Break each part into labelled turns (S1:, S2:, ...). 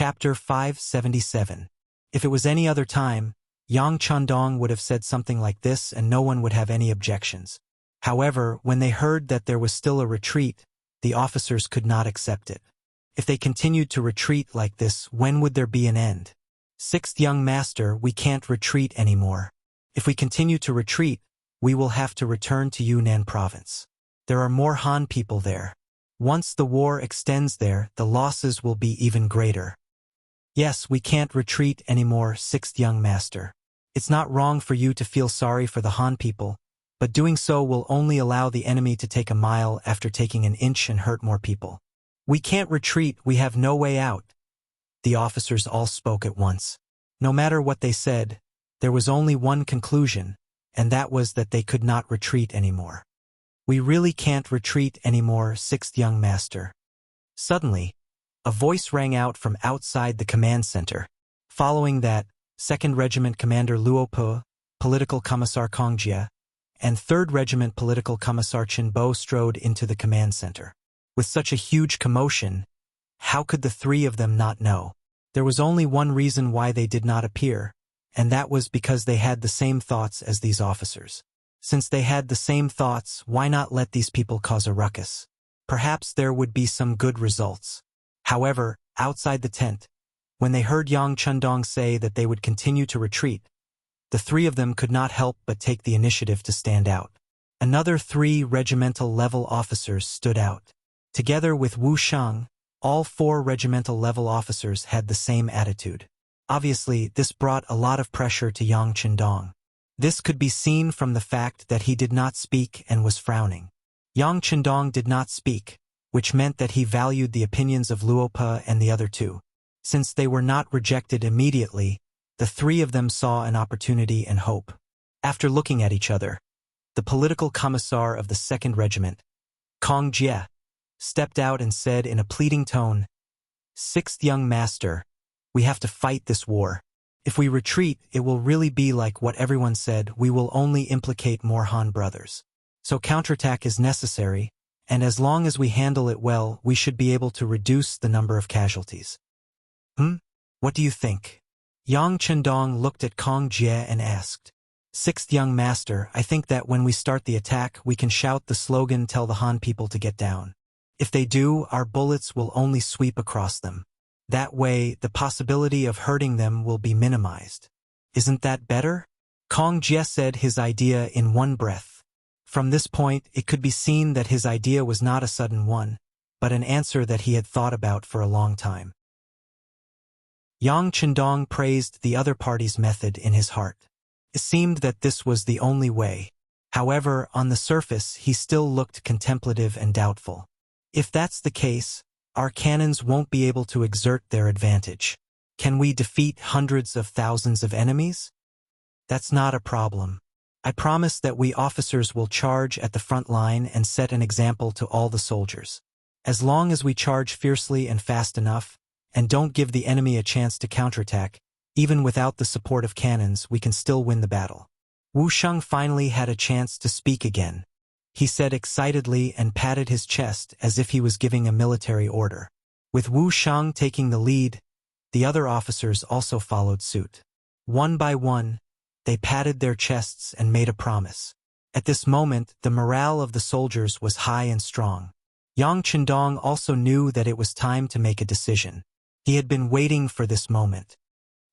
S1: Chapter 577. If it was any other time, Yang Chandong would have said something like this and no one would have any objections. However, when they heard that there was still a retreat, the officers could not accept it. If they continued to retreat like this, when would there be an end? Sixth young master, we can't retreat anymore. If we continue to retreat, we will have to return to Yunnan province. There are more Han people there. Once the war extends there, the losses will be even greater. Yes, we can't retreat anymore, sixth young master. It's not wrong for you to feel sorry for the Han people, but doing so will only allow the enemy to take a mile after taking an inch and hurt more people. We can't retreat, we have no way out. The officers all spoke at once. No matter what they said, there was only one conclusion, and that was that they could not retreat anymore. We really can't retreat anymore, sixth young master. Suddenly, a voice rang out from outside the command center. Following that, 2nd Regiment Commander Luo Po, Political Commissar Kong Jie, and 3rd Regiment Political Commissar Chen Bo strode into the command center. With such a huge commotion, how could the three of them not know? There was only one reason why they did not appear, and that was because they had the same thoughts as these officers. Since they had the same thoughts, why not let these people cause a ruckus? Perhaps there would be some good results. However, outside the tent, when they heard Yang Chandong say that they would continue to retreat, the three of them could not help but take the initiative to stand out. Another 3 regimental-level officers stood out. Together with Wu Shang, all 4 regimental-level officers had the same attitude. Obviously, this brought a lot of pressure to Yang Chandong. This could be seen from the fact that he did not speak and was frowning. Yang Chandong did not speak, which meant that he valued the opinions of Luopa and the other 2. Since they were not rejected immediately, the 3 of them saw an opportunity and hope. After looking at each other, the political commissar of the 2nd Regiment, Kong Jie, stepped out and said in a pleading tone, "Sixth young master, we have to fight this war. If we retreat, it will really be like what everyone said, we will only implicate more Han brothers. So counterattack is necessary, and as long as we handle it well, we should be able to reduce the number of casualties." What do you think? Yang Chandong looked at Kong Jie and asked. "Sixth young master, I think that when we start the attack, we can shout the slogan, 'Tell the Han people to get down.' If they do, our bullets will only sweep across them. That way, the possibility of hurting them will be minimized. Isn't that better?" Kong Jie said his idea in one breath. From this point, it could be seen that his idea was not a sudden one, but an answer that he had thought about for a long time. Yang Chandong praised the other party's method in his heart. It seemed that this was the only way. However, on the surface, he still looked contemplative and doubtful. If that's the case, our cannons won't be able to exert their advantage. Can we defeat hundreds of thousands of enemies? That's not a problem. I promise that we officers will charge at the front line and set an example to all the soldiers. As long as we charge fiercely and fast enough, and don't give the enemy a chance to counterattack, even without the support of cannons, we can still win the battle. Wu Shang finally had a chance to speak again. He said excitedly and patted his chest as if he was giving a military order. With Wu Shang taking the lead, the other officers also followed suit. One by one, they patted their chests and made a promise. At this moment, the morale of the soldiers was high and strong. Yang Chandong also knew that it was time to make a decision. He had been waiting for this moment.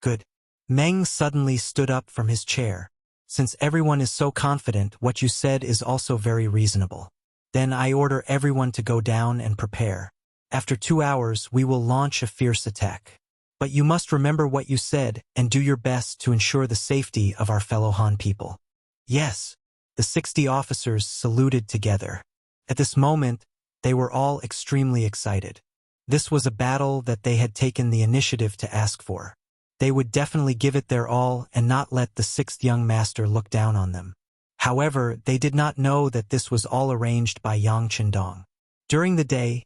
S1: Good. Meng suddenly stood up from his chair. "Since everyone is so confident, what you said is also very reasonable. Then I order everyone to go down and prepare. After 2 hours, we will launch a fierce attack. But you must remember what you said and do your best to ensure the safety of our fellow Han people." Yes. The 60 officers saluted together. At this moment, they were all extremely excited. This was a battle that they had taken the initiative to ask for. They would definitely give it their all and not let the 6th young master look down on them. However, they did not know that this was all arranged by Yang Chandong. During the day,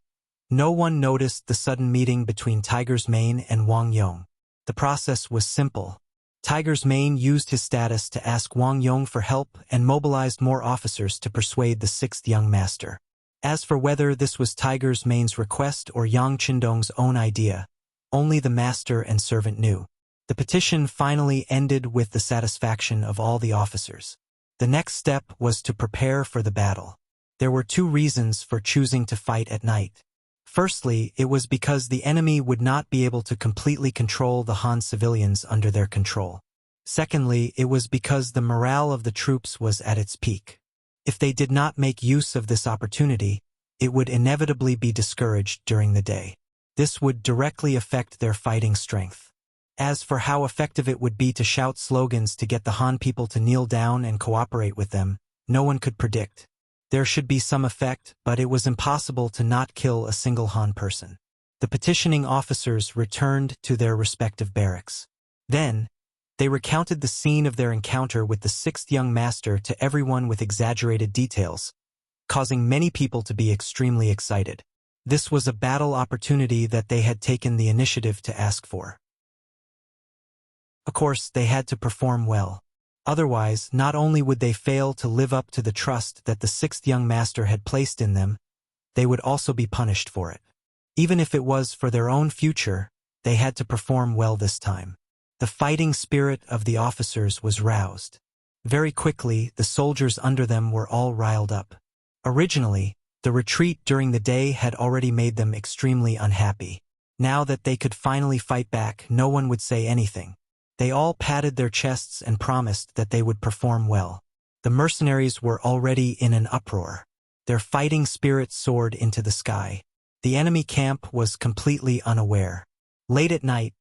S1: no one noticed the sudden meeting between Tiger's Mane and Wang Yong. The process was simple. Tiger's Mane used his status to ask Wang Yong for help and mobilized more officers to persuade the 6th young master. As for whether this was Tiger's Mane's request or Yang Chandong's own idea, Only the master and servant knew. The petition finally ended with the satisfaction of all the officers. The next step was to prepare for the battle. There were two reasons for choosing to fight at night. Firstly, it was because the enemy would not be able to completely control the Han civilians under their control. Secondly, it was because the morale of the troops was at its peak. If they did not make use of this opportunity, it would inevitably be discouraged during the day. This would directly affect their fighting strength. As for how effective it would be to shout slogans to get the Han people to kneel down and cooperate with them, no one could predict. There should be some effect, but it was impossible to not kill a single Han person. The petitioning officers returned to their respective barracks. Then, they recounted the scene of their encounter with the sixth young master to everyone with exaggerated details, causing many people to be extremely excited. This was a battle opportunity that they had taken the initiative to ask for. Of course, they had to perform well. Otherwise, not only would they fail to live up to the trust that the sixth young master had placed in them, they would also be punished for it. Even if it was for their own future, they had to perform well this time. The fighting spirit of the officers was roused. Very quickly, the soldiers under them were all riled up. Originally, the retreat during the day had already made them extremely unhappy. Now that they could finally fight back, no one would say anything. They all patted their chests and promised that they would perform well. The mercenaries were already in an uproar. Their fighting spirit soared into the sky. The enemy camp was completely unaware. Late at night,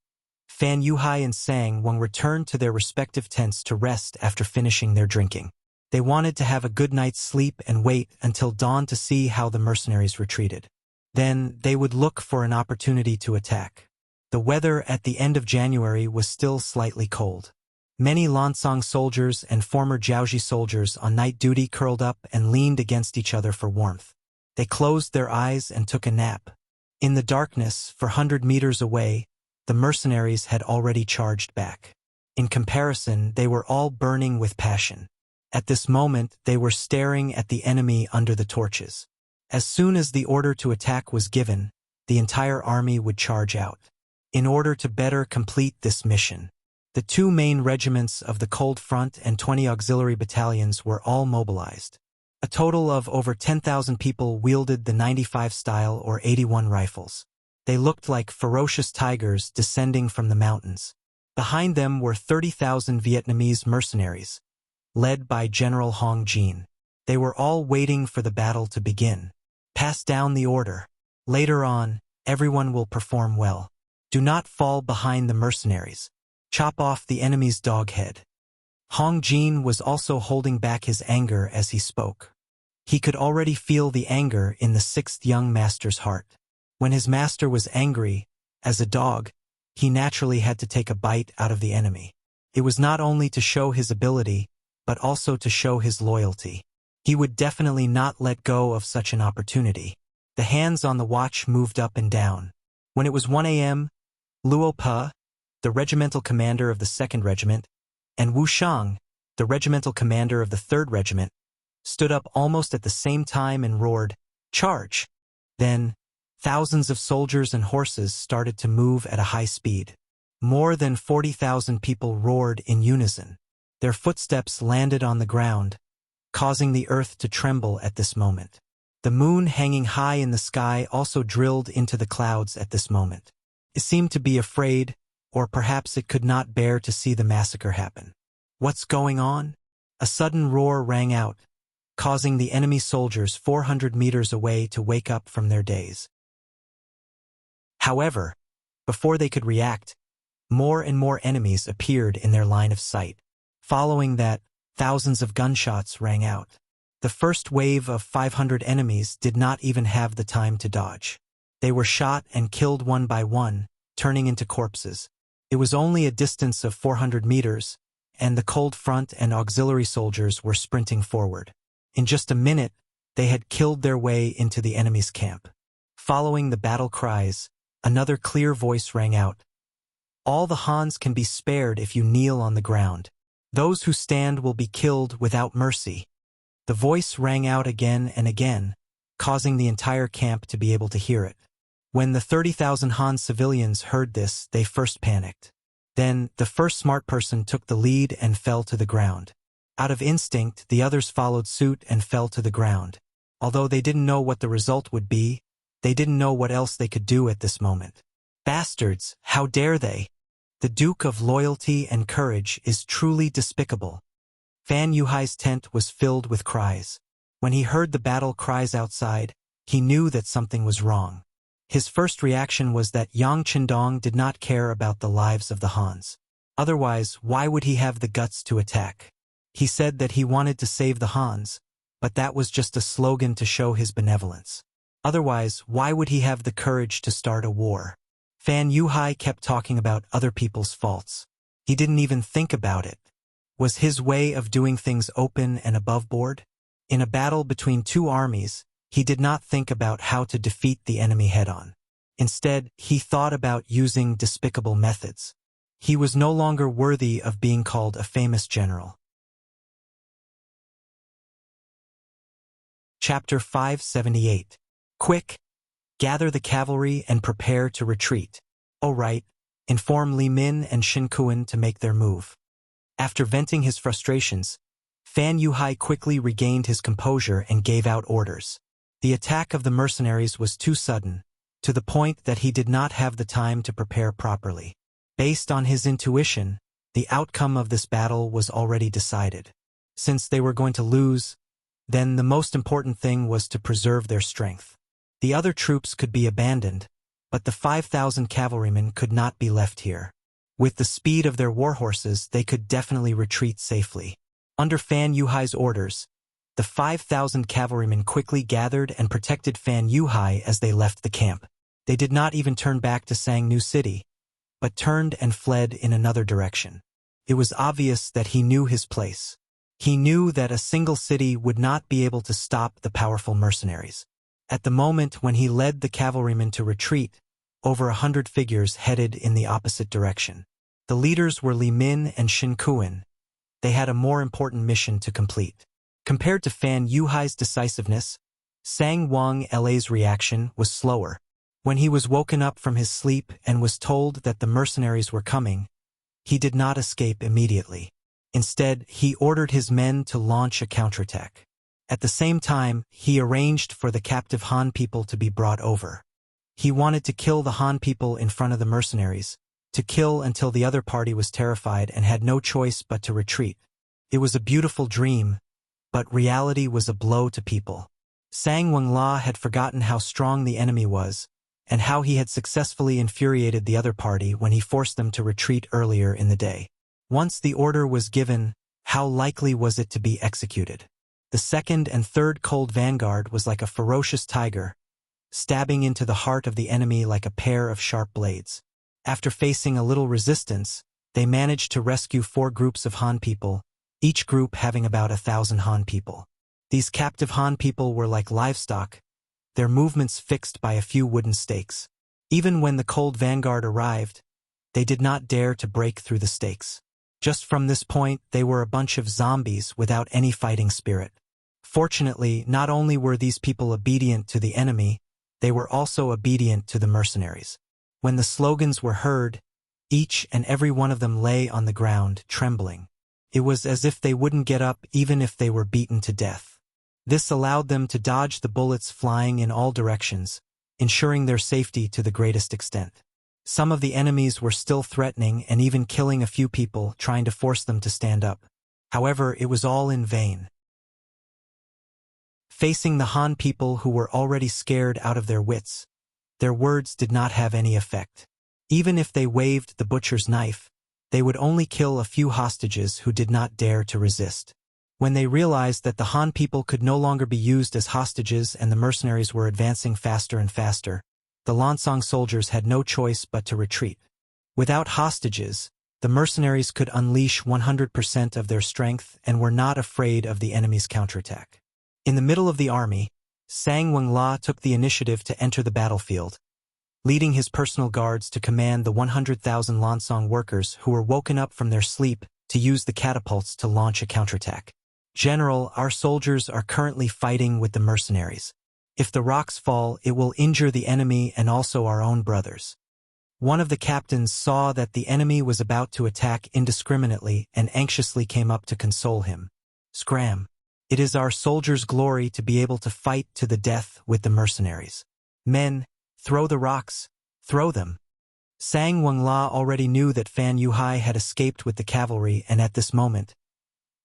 S1: Fan Yuhai and Sang Wang returned to their respective tents to rest after finishing their drinking. They wanted to have a good night's sleep and wait until dawn to see how the mercenaries retreated. Then they would look for an opportunity to attack. The weather at the end of January was still slightly cold. Many Lansong soldiers and former Jiaoji soldiers on night duty curled up and leaned against each other for warmth. They closed their eyes and took a nap. In the darkness, 400 meters away, the mercenaries had already charged back. In comparison, they were all burning with passion. At this moment, they were staring at the enemy under the torches. As soon as the order to attack was given, the entire army would charge out. In order to better complete this mission, the two main regiments of the Cold Front and 20 auxiliary battalions were all mobilized. A total of over 10,000 people wielded the 95 style or 81 rifles. They looked like ferocious tigers descending from the mountains. Behind them were 30,000 Vietnamese mercenaries, led by General Hong Jin. They were all waiting for the battle to begin. Pass down the order. Later on, everyone will perform well. Do not fall behind the mercenaries. Chop off the enemy's dog head. Hong Jin was also holding back his anger as he spoke. He could already feel the anger in the sixth young master's heart. When his master was angry, as a dog, he naturally had to take a bite out of the enemy. It was not only to show his ability, but also to show his loyalty. He would definitely not let go of such an opportunity. The hands on the watch moved up and down. When it was 1 a.m., Luo Pa, the regimental commander of the 2nd Regiment, and Wu Shang, the regimental commander of the 3rd Regiment, stood up almost at the same time and roared, "Charge!" Then, thousands of soldiers and horses started to move at a high speed. More than 40,000 people roared in unison. Their footsteps landed on the ground, causing the earth to tremble at this moment. The moon hanging high in the sky also drilled into the clouds at this moment. It seemed to be afraid, or perhaps it could not bear to see the massacre happen. What's going on? A sudden roar rang out, causing the enemy soldiers 400 meters away to wake up from their daze. However, before they could react, more and more enemies appeared in their line of sight. Following that, thousands of gunshots rang out. The first wave of 500 enemies did not even have the time to dodge. They were shot and killed one by one, turning into corpses. It was only a distance of 400 meters, and the Cold Front and auxiliary soldiers were sprinting forward. In just a minute, they had killed their way into the enemy's camp. Following the battle cries, another clear voice rang out. "All the Hans can be spared if you kneel on the ground. Those who stand will be killed without mercy." The voice rang out again and again, causing the entire camp to be able to hear it. When the 30,000 Han civilians heard this, they first panicked. Then, the first smart person took the lead and fell to the ground. Out of instinct, the others followed suit and fell to the ground. Although they didn't know what the result would be, they didn't know what else they could do at this moment. Bastards, how dare they? The Duke of Loyalty and Courage is truly despicable. Fan Yuhai's tent was filled with cries. When he heard the battle cries outside, he knew that something was wrong. His first reaction was that Yang Chendong did not care about the lives of the Hans. Otherwise, why would he have the guts to attack? He said that he wanted to save the Hans, but that was just a slogan to show his benevolence. Otherwise, why would he have the courage to start a war? Fan Yuhai kept talking about other people's faults. He didn't even think about it. Was his way of doing things open and above board? In a battle between two armies, he did not think about how to defeat the enemy head-on. Instead, he thought about using despicable methods. He was no longer worthy of being called a famous general. Chapter 578. Quick! Gather the cavalry and prepare to retreat. Oh right, inform Li Min and Shin Kuan to make their move. After venting his frustrations, Fan Yuhai quickly regained his composure and gave out orders. The attack of the mercenaries was too sudden, to the point that he did not have the time to prepare properly. Based on his intuition, the outcome of this battle was already decided. Since they were going to lose, then the most important thing was to preserve their strength. The other troops could be abandoned, but the 5,000 cavalrymen could not be left here. With the speed of their war horses, they could definitely retreat safely. Under Fan Yuhai's orders, the 5,000 cavalrymen quickly gathered and protected Fan Yuhai as they left the camp. They did not even turn back to Sangnu City, but turned and fled in another direction. It was obvious that he knew his place. He knew that a single city would not be able to stop the powerful mercenaries. At the moment when he led the cavalrymen to retreat, over 100 figures headed in the opposite direction. The leaders were Li Min and Shin Kuan. They had a more important mission to complete. Compared to Fan Yuhai's decisiveness, Sang Wang La's reaction was slower. When he was woken up from his sleep and was told that the mercenaries were coming, he did not escape immediately. Instead, he ordered his men to launch a counterattack. At the same time, he arranged for the captive Han people to be brought over. He wanted to kill the Han people in front of the mercenaries, to kill until the other party was terrified and had no choice but to retreat. It was a beautiful dream, but reality was a blow to people. Sang Wenla had forgotten how strong the enemy was, and how he had successfully infuriated the other party when he forced them to retreat earlier in the day. Once the order was given, how likely was it to be executed? The second and third Cold Vanguard was like a ferocious tiger, stabbing into the heart of the enemy like a pair of sharp blades. After facing a little resistance, they managed to rescue 4 groups of Han people, each group having about 1,000 Han people. These captive Han people were like livestock, their movements fixed by a few wooden stakes. Even when the Cold Vanguard arrived, they did not dare to break through the stakes. Just from this point, they were a bunch of zombies without any fighting spirit. Fortunately, not only were these people obedient to the enemy, they were also obedient to the mercenaries. When the slogans were heard, each and every one of them lay on the ground, trembling. It was as if they wouldn't get up even if they were beaten to death. This allowed them to dodge the bullets flying in all directions, ensuring their safety to the greatest extent. Some of the enemies were still threatening and even killing a few people, trying to force them to stand up. However, it was all in vain. Facing the Han people who were already scared out of their wits, their words did not have any effect. Even if they waved the butcher's knife, they would only kill a few hostages who did not dare to resist. When they realized that the Han people could no longer be used as hostages and the mercenaries were advancing faster and faster, the Lansong soldiers had no choice but to retreat. Without hostages, the mercenaries could unleash 100% of their strength and were not afraid of the enemy's counterattack. In the middle of the army, Sang Wenla took the initiative to enter the battlefield, leading his personal guards to command the 100,000 Lansong workers who were woken up from their sleep to use the catapults to launch a counterattack. General, our soldiers are currently fighting with the mercenaries. If the rocks fall, it will injure the enemy and also our own brothers. One of the captains saw that the enemy was about to attack indiscriminately and anxiously came up to console him. Scram! It is our soldiers' glory to be able to fight to the death with the mercenaries. Men, throw the rocks, throw them. Sang Wenla already knew that Fan Yuhai had escaped with the cavalry, and at this moment,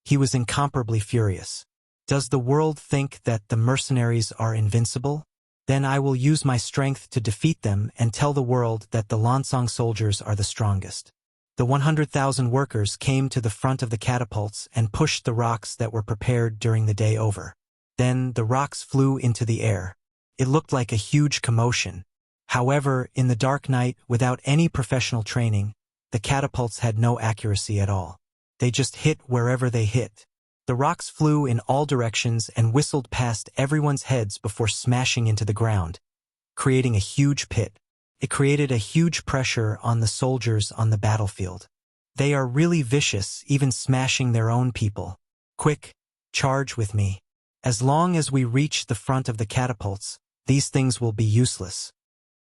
S1: he was incomparably furious. Does the world think that the mercenaries are invincible? Then I will use my strength to defeat them and tell the world that the Lansong soldiers are the strongest. The 100,000 workers came to the front of the catapults and pushed the rocks that were prepared during the day over. Then the rocks flew into the air. It looked like a huge commotion. However, in the dark night, without any professional training, the catapults had no accuracy at all. They just hit wherever they hit. The rocks flew in all directions and whistled past everyone's heads before smashing into the ground, creating a huge pit. It created a huge pressure on the soldiers on the battlefield. They are really vicious, even smashing their own people. Quick, charge with me. As long as we reach the front of the catapults, these things will be useless.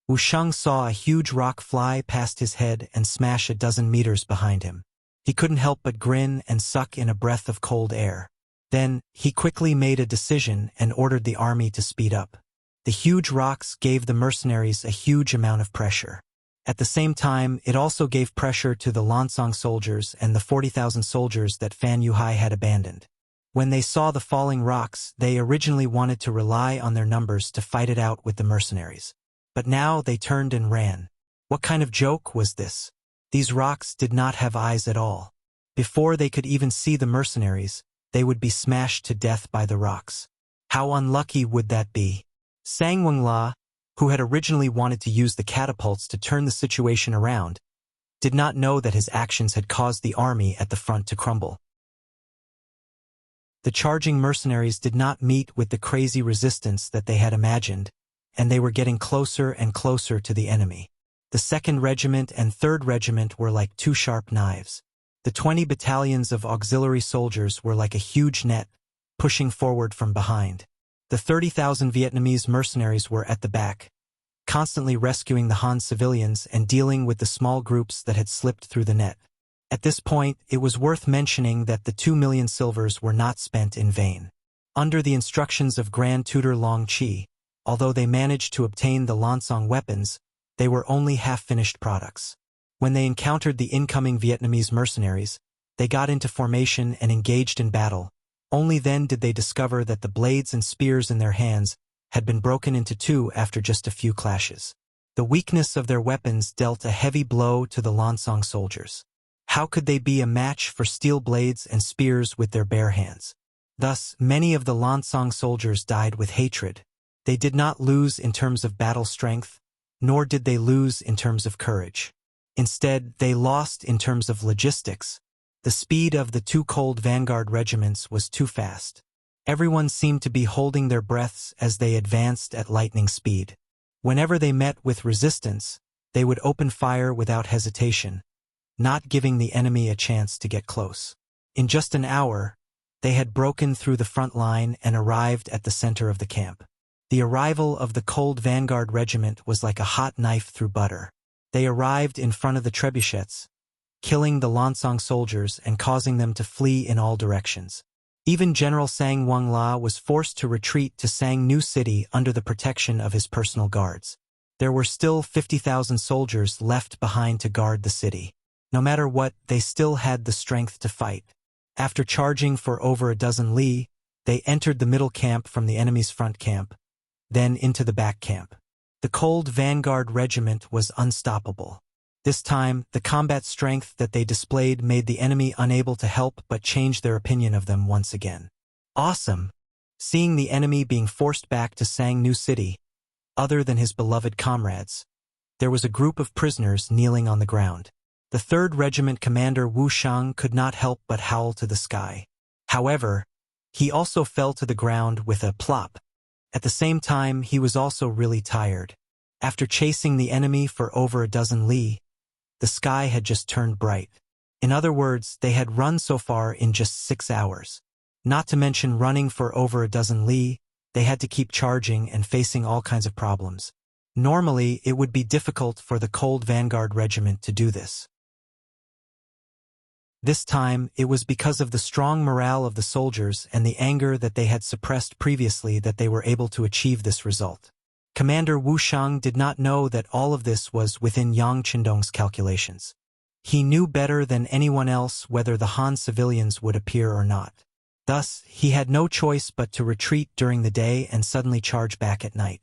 S1: Wuxiang saw a huge rock fly past his head and smash a dozen meters behind him. He couldn't help but grin and suck in a breath of cold air. Then, he quickly made a decision and ordered the army to speed up. The huge rocks gave the mercenaries a huge amount of pressure. At the same time, it also gave pressure to the Lansong soldiers and the 40,000 soldiers that Fan Yuhai had abandoned. When they saw the falling rocks, they originally wanted to rely on their numbers to fight it out with the mercenaries. But now they turned and ran. What kind of joke was this? These rocks did not have eyes at all. Before they could even see the mercenaries, they would be smashed to death by the rocks. How unlucky would that be? Sang Wenla, who had originally wanted to use the catapults to turn the situation around, did not know that his actions had caused the army at the front to crumble. The charging mercenaries did not meet with the crazy resistance that they had imagined, and they were getting closer and closer to the enemy. The 2nd Regiment and 3rd Regiment were like two sharp knives. The 20 battalions of auxiliary soldiers were like a huge net, pushing forward from behind. The 30,000 Vietnamese mercenaries were at the back, constantly rescuing the Han civilians and dealing with the small groups that had slipped through the net. At this point, it was worth mentioning that the 2 million silvers were not spent in vain. Under the instructions of Grand Tutor Long Chi, although they managed to obtain the Lansong weapons, they were only half-finished products. When they encountered the incoming Vietnamese mercenaries, they got into formation and engaged in battle. Only then did they discover that the blades and spears in their hands had been broken into two after just a few clashes. The weakness of their weapons dealt a heavy blow to the Lansong soldiers. How could they be a match for steel blades and spears with their bare hands? Thus, many of the Lansong soldiers died with hatred. They did not lose in terms of battle strength, nor did they lose in terms of courage. Instead, they lost in terms of logistics. The speed of the two cold vanguard regiments was too fast. Everyone seemed to be holding their breaths as they advanced at lightning speed. Whenever they met with resistance, they would open fire without hesitation, not giving the enemy a chance to get close. In just an hour, they had broken through the front line and arrived at the center of the camp. The arrival of the cold vanguard regiment was like a hot knife through butter. They arrived in front of the trebuchets, killing the Lansong soldiers and causing them to flee in all directions. Even General Sang Wenla was forced to retreat to Sang New City under the protection of his personal guards. There were still 50,000 soldiers left behind to guard the city. No matter what, they still had the strength to fight. After charging for over a dozen li, they entered the middle camp from the enemy's front camp, then into the back camp. The cold vanguard regiment was unstoppable. This time, the combat strength that they displayed made the enemy unable to help but change their opinion of them once again. Awesome! Seeing the enemy being forced back to Sang New City, other than his beloved comrades, there was a group of prisoners kneeling on the ground. The 3rd Regiment commander Wuxiang could not help but howl to the sky. However, he also fell to the ground with a plop. At the same time, he was also really tired. After chasing the enemy for over a dozen li, the sky had just turned bright. In other words, they had run so far in just 6 hours. Not to mention running for over a dozen li, they had to keep charging and facing all kinds of problems. Normally, it would be difficult for the cold vanguard regiment to do this. This time, it was because of the strong morale of the soldiers and the anger that they had suppressed previously that they were able to achieve this result. Commander Wu Shang did not know that all of this was within Yang Qindong's calculations. He knew better than anyone else whether the Han civilians would appear or not. Thus, he had no choice but to retreat during the day and suddenly charge back at night.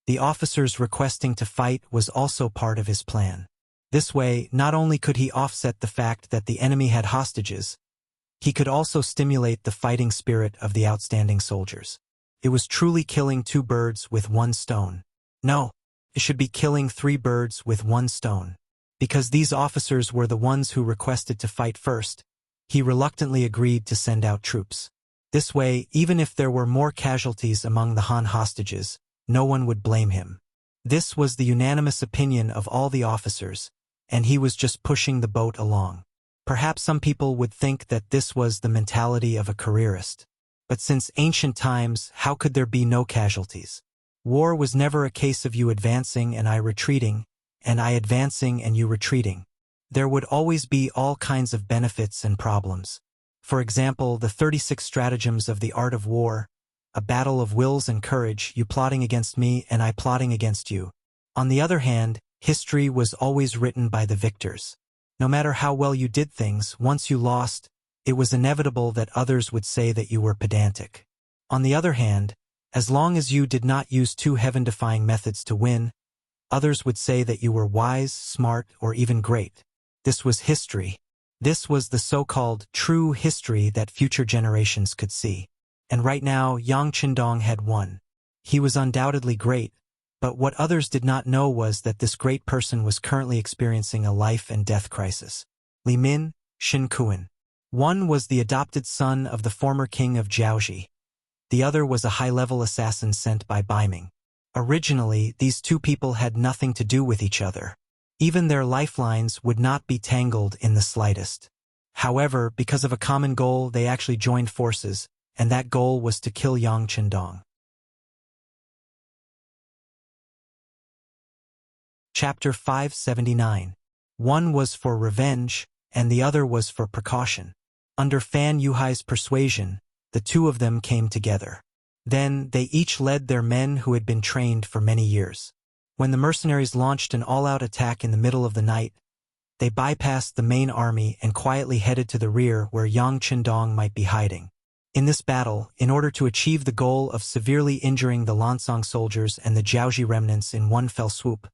S1: The officers requesting to fight was also part of his plan. This way, not only could he offset the fact that the enemy had hostages, he could also stimulate the fighting spirit of the outstanding soldiers. It was truly killing 2 birds with 1 stone. No, it should be killing 3 birds with 1 stone. Because these officers were the ones who requested to fight first, he reluctantly agreed to send out troops. This way, even if there were more casualties among the Han hostages, no one would blame him. This was the unanimous opinion of all the officers, and he was just pushing the boat along. Perhaps some people would think that this was the mentality of a careerist. But since ancient times, how could there be no casualties? War was never a case of you advancing and I retreating, and I advancing and you retreating. There would always be all kinds of benefits and problems. For example, the 36 stratagems of the art of war, a battle of wills and courage, you plotting against me and I plotting against you. On the other hand, history was always written by the victors. No matter how well you did things, once you lost, it was inevitable that others would say that you were pedantic. On the other hand, as long as you did not use too heaven-defying methods to win, others would say that you were wise, smart, or even great. This was history. This was the so-called true history that future generations could see. And right now, Yang Qindong had won. He was undoubtedly great, but what others did not know was that this great person was currently experiencing a life and death crisis. Li Min, Shin Kuan. One was the adopted son of the former king of Jiaoxi. The other was a high-level assassin sent by Baiming. Originally, these 2 people had nothing to do with each other. Even their lifelines would not be tangled in the slightest. However, because of a common goal, they actually joined forces, and that goal was to kill Yang Qindong. Chapter 579. One was for revenge, and the other was for precaution. Under Fan Yuhai's persuasion, the 2 of them came together. Then, they each led their men who had been trained for many years. When the mercenaries launched an all-out attack in the middle of the night, they bypassed the main army and quietly headed to the rear where Yang Qindong might be hiding. In this battle, in order to achieve the goal of severely injuring the Lansong soldiers and the Jiaoxi remnants in one fell swoop,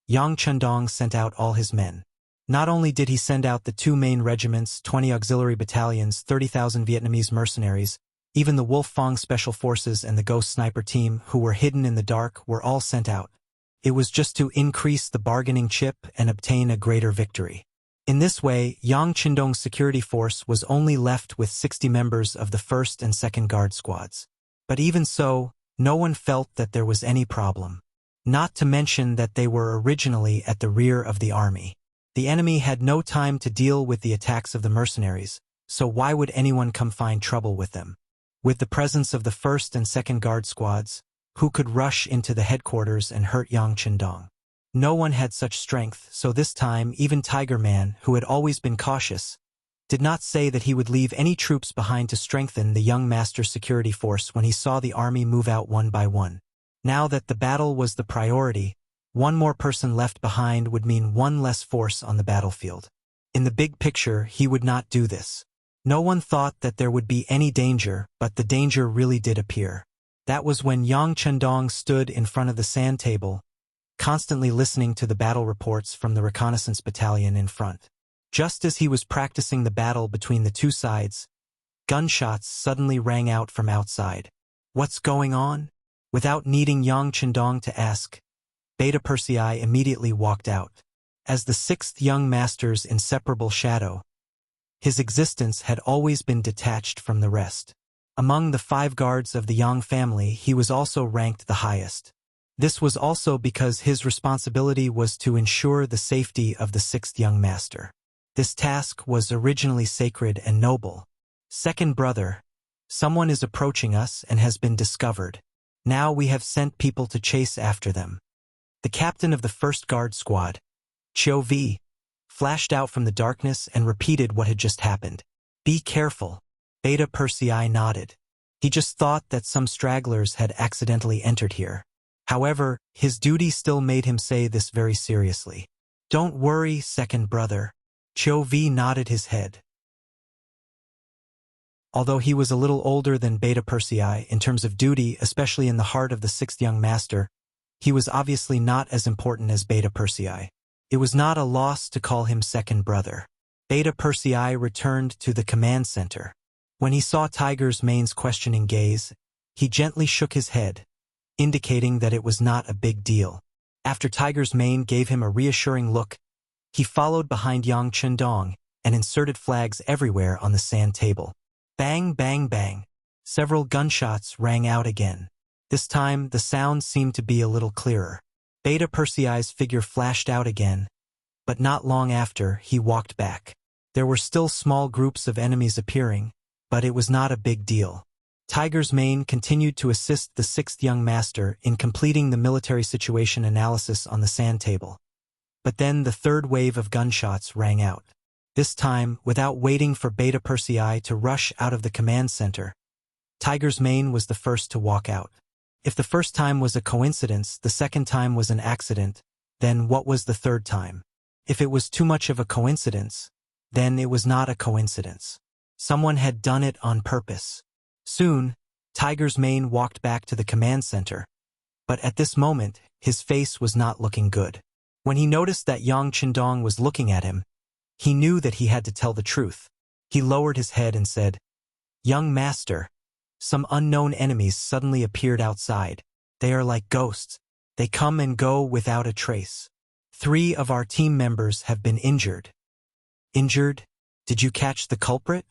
S1: Yang Qindong sent out all his men. Not only did he send out the 2 main regiments, 20 auxiliary battalions, 30,000 Vietnamese mercenaries, even the Wolf Fong Special Forces and the Ghost Sniper team, who were hidden in the dark, were all sent out. It was just to increase the bargaining chip and obtain a greater victory. In this way, Yang Qindong's security force was only left with 60 members of the 1st and 2nd Guard squads. But even so, no one felt that there was any problem. Not to mention that they were originally at the rear of the army. The enemy had no time to deal with the attacks of the mercenaries, so why would anyone come find trouble with them? With the presence of the 1st and 2nd Guard squads, who could rush into the headquarters and hurt Yang Qindong? No one had such strength, so this time even Tiger Man, who had always been cautious, did not say that he would leave any troops behind to strengthen the young master's security force when he saw the army move out one by one. Now that the battle was the priority, one more person left behind would mean one less force on the battlefield. In the big picture, he would not do this. No one thought that there would be any danger, but the danger really did appear. That was when Yang Qindong stood in front of the sand table, constantly listening to the battle reports from the reconnaissance battalion in front. Just as he was practicing the battle between the 2 sides, gunshots suddenly rang out from outside. What's going on? Without needing Yang Qindong to ask, Beta Persei immediately walked out. As the 6th young master's inseparable shadow, his existence had always been detached from the rest. Among the 5 guards of the Yang family, he was also ranked the highest. This was also because his responsibility was to ensure the safety of the 6th young master. This task was originally sacred and noble. Second brother, someone is approaching us and has been discovered. Now we have sent people to chase after them. The captain of the first guard squad, Chio V, flashed out from the darkness and repeated what had just happened. Be careful. Beta Persei nodded. He just thought that some stragglers had accidentally entered here. However, his duty still made him say this very seriously. Don't worry, second brother. Chio V nodded his head. Although he was a little older than Beta Persei in terms of duty, especially in the heart of the sixth young master, he was obviously not as important as Beta Persei. It was not a loss to call him second brother. Beta Persei returned to the command center. When he saw Tiger's Mane's questioning gaze, he gently shook his head, indicating that it was not a big deal. After Tiger's Mane gave him a reassuring look, he followed behind Yang Chendong and inserted flags everywhere on the sand table. Bang, bang, bang. Several gunshots rang out again. This time, the sound seemed to be a little clearer. Beta Persei's figure flashed out again, but not long after, he walked back. There were still small groups of enemies appearing, but it was not a big deal. Tiger's Mane continued to assist the sixth young master in completing the military situation analysis on the sand table. But then the third wave of gunshots rang out. This time, without waiting for Beta Persei to rush out of the command center, Tiger's Mane was the first to walk out. If the first time was a coincidence, the second time was an accident, then what was the third time? If it was too much of a coincidence, then it was not a coincidence. Someone had done it on purpose. Soon, Tiger's Mane walked back to the command center, but at this moment, his face was not looking good. When he noticed that Yang Chendong was looking at him, he knew that he had to tell the truth. He lowered his head and said, Young master, some unknown enemies suddenly appeared outside. They are like ghosts. They come and go without a trace. 3 of our team members have been injured. Injured? Did you catch the culprit?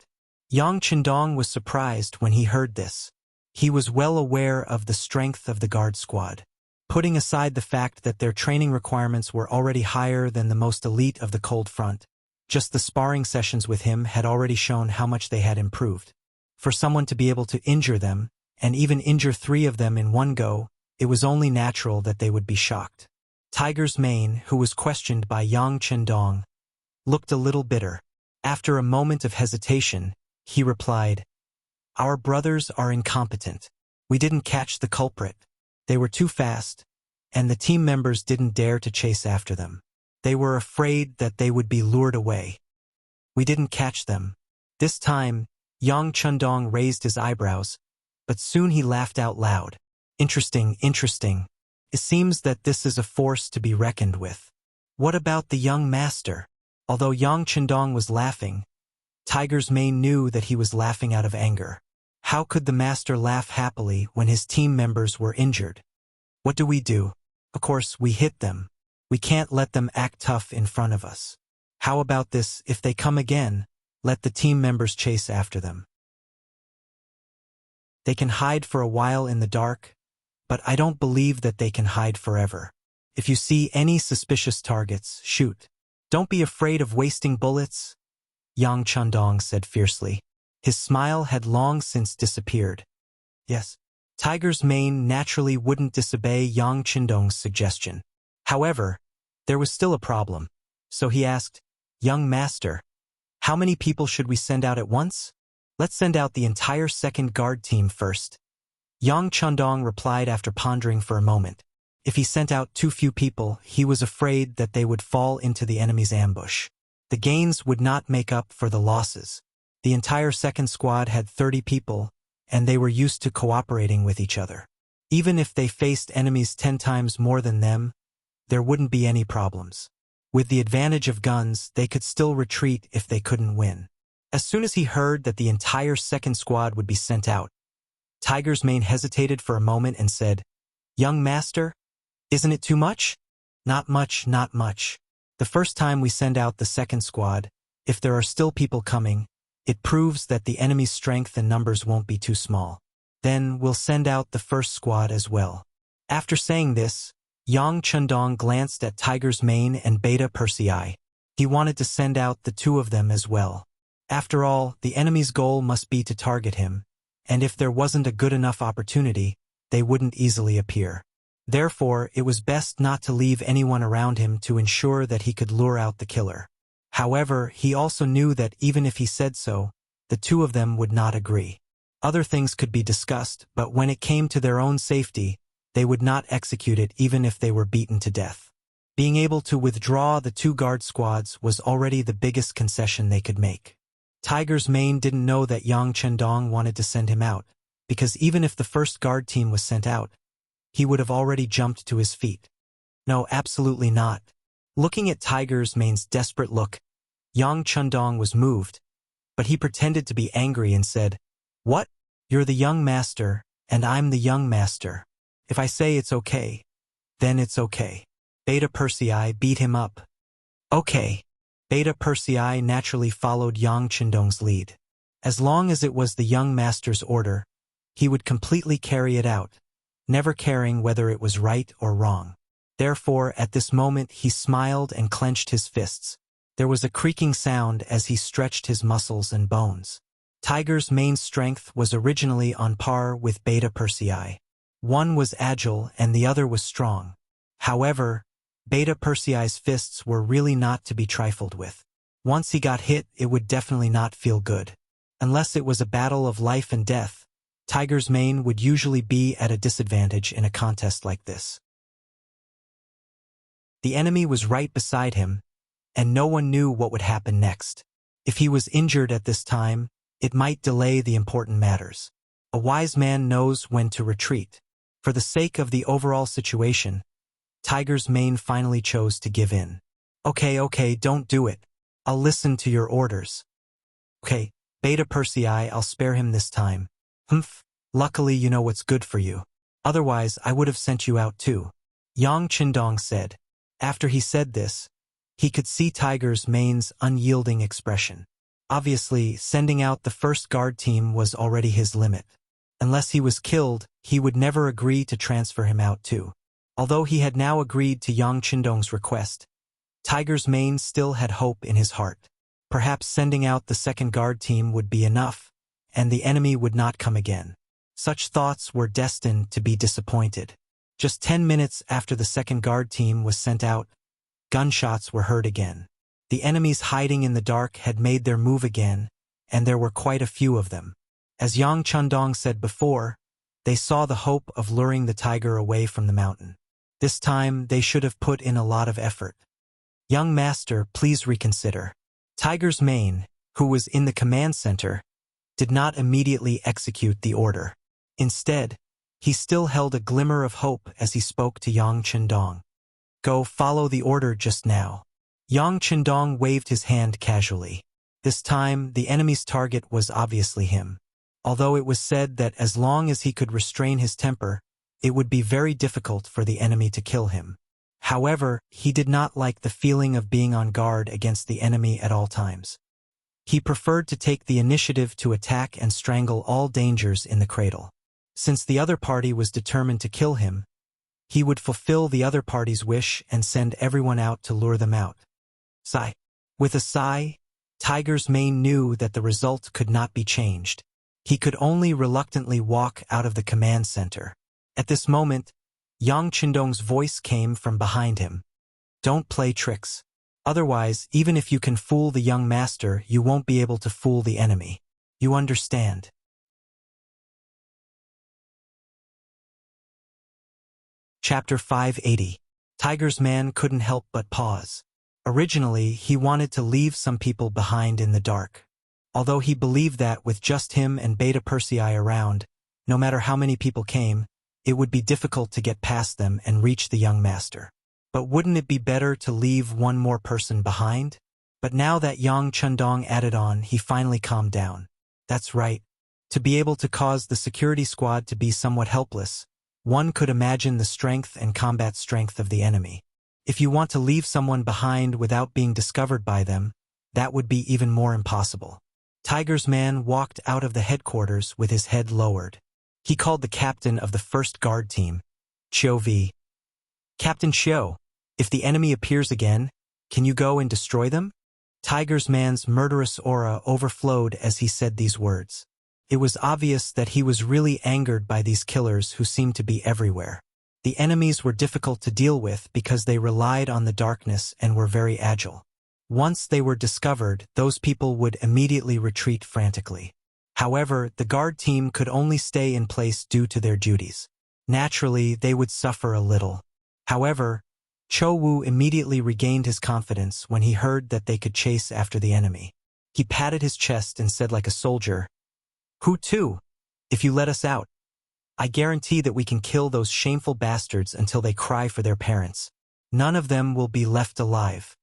S1: Yang Chendong was surprised when he heard this. He was well aware of the strength of the guard squad. Putting aside the fact that their training requirements were already higher than the most elite of the cold front, just the sparring sessions with him had already shown how much they had improved. For someone to be able to injure them, and even injure 3 of them in one go, it was only natural that they would be shocked. Tiger's Mane, who was questioned by Yang Chendong, looked a little bitter. After a moment of hesitation, he replied, Our brothers are incompetent. We didn't catch the culprit. They were too fast, and the team members didn't dare to chase after them. They were afraid that they would be lured away. We didn't catch them. This time, Yang Chendong raised his eyebrows, but soon he laughed out loud. Interesting, interesting. It seems that this is a force to be reckoned with. What about the young master? Although Yang Chendong was laughing, Tiger's Mane knew that he was laughing out of anger. How could the master laugh happily when his team members were injured? What do we do? Of course, we hit them. We can't let them act tough in front of us. How about this, if they come again, let the team members chase after them. They can hide for a while in the dark, but I don't believe that they can hide forever. If you see any suspicious targets, shoot. Don't be afraid of wasting bullets, Yang Chendong said fiercely. His smile had long since disappeared. Yes, Tiger's Mane naturally wouldn't disobey Yang Chendong's suggestion. However, there was still a problem, so he asked, Young master, how many people should we send out at once? Let's send out the entire second guard team first. Yang Chendong replied after pondering for a moment. If he sent out too few people, he was afraid that they would fall into the enemy's ambush. The gains would not make up for the losses. The entire second squad had 30 people, and they were used to cooperating with each other. Even if they faced enemies 10 times more than them, there wouldn't be any problems. With the advantage of guns, they could still retreat if they couldn't win. As soon as he heard that the entire second squad would be sent out, Tiger's Mane hesitated for a moment and said, Young master, isn't it too much? Not much, not much. The first time we send out the second squad, if there are still people coming, it proves that the enemy's strength and numbers won't be too small. Then we'll send out the first squad as well. After saying this, Yang Chendong glanced at Tiger's Mane and Beta Persei. He wanted to send out the 2 of them as well. After all, the enemy's goal must be to target him, and if there wasn't a good enough opportunity, they wouldn't easily appear. Therefore, it was best not to leave anyone around him to ensure that he could lure out the killer. However, he also knew that even if he said so, the two of them would not agree. Other things could be discussed, but when it came to their own safety, they would not execute it even if they were beaten to death. Being able to withdraw the two guard squads was already the biggest concession they could make. Tiger's Mane didn't know that Yang Chendong wanted to send him out, because even if the first guard team was sent out, he would have already jumped to his feet. No, absolutely not. Looking at Tiger's Mane's desperate look, Yang Chendong was moved, but he pretended to be angry and said, "What? You're the young master, and I'm the young master. If I say it's okay, then it's okay." Beta Persei beat him up. Okay. Beta Persei naturally followed Yang Chendong's lead. As long as it was the young master's order, he would completely carry it out, never caring whether it was right or wrong. Therefore, at this moment he smiled and clenched his fists. There was a creaking sound as he stretched his muscles and bones. Tiger's Mane's strength was originally on par with Beta Persei. One was agile and the other was strong. However, Beta Persei's fists were really not to be trifled with. Once he got hit, it would definitely not feel good. Unless it was a battle of life and death, Tiger's Mane would usually be at a disadvantage in a contest like this. The enemy was right beside him, and no one knew what would happen next. If he was injured at this time, it might delay the important matters. A wise man knows when to retreat. For the sake of the overall situation, Tiger's Mane finally chose to give in. Okay, don't do it. I'll listen to your orders. Okay, Beta Persei, I'll spare him this time. Humph, luckily you know what's good for you. Otherwise, I would have sent you out too. Yang Chendong said. After he said this, he could see Tiger's Mane's unyielding expression. Obviously, sending out the first guard team was already his limit. Unless he was killed, he would never agree to transfer him out too. Although he had now agreed to Yang Chendong's request, Tiger's Mane still had hope in his heart. Perhaps sending out the second guard team would be enough, and the enemy would not come again. Such thoughts were destined to be disappointed. Just 10 minutes after the second guard team was sent out, gunshots were heard again. The enemies hiding in the dark had made their move again, and there were quite a few of them. As Yang Chendong said before, they saw the hope of luring the tiger away from the mountain. This time, they should have put in a lot of effort. Young master, please reconsider. Tiger's Mane, who was in the command center, did not immediately execute the order. Instead, he still held a glimmer of hope as he spoke to Yang Chendong. Go follow the order just now. Yang Chendong waved his hand casually. This time, the enemy's target was obviously him. Although it was said that as long as he could restrain his temper, it would be very difficult for the enemy to kill him. However, he did not like the feeling of being on guard against the enemy at all times. He preferred to take the initiative to attack and strangle all dangers in the cradle. Since the other party was determined to kill him, he would fulfill the other party's wish and send everyone out to lure them out. Sigh. With a sigh, Tiger's Mane knew that the result could not be changed. He could only reluctantly walk out of the command center. At this moment, Yang Chendong's voice came from behind him. Don't play tricks. Otherwise, even if you can fool the young master, you won't be able to fool the enemy. You understand? Chapter 580. Tiger's Man couldn't help but pause. Originally, he wanted to leave some people behind in the dark. Although he believed that with just him and Beta Persei around, no matter how many people came, it would be difficult to get past them and reach the young master. But wouldn't it be better to leave one more person behind? But now that Yang Chendong added on, he finally calmed down. That's right. To be able to cause the security squad to be somewhat helpless, one could imagine the strength and combat strength of the enemy. If you want to leave someone behind without being discovered by them, that would be even more impossible. Tiger's Man walked out of the headquarters with his head lowered. He called the captain of the first guard team, Chiu V. Captain Chiu, if the enemy appears again, can you go and destroy them? Tiger's Man's murderous aura overflowed as he said these words. It was obvious that he was really angered by these killers who seemed to be everywhere. The enemies were difficult to deal with because they relied on the darkness and were very agile. Once they were discovered, those people would immediately retreat frantically. However, the guard team could only stay in place due to their duties. Naturally, they would suffer a little. However, Cho Wu immediately regained his confidence when he heard that they could chase after the enemy. He patted his chest and said like a soldier, "Who to? If you let us out, I guarantee that we can kill those shameful bastards until they cry for their parents. None of them will be left alive.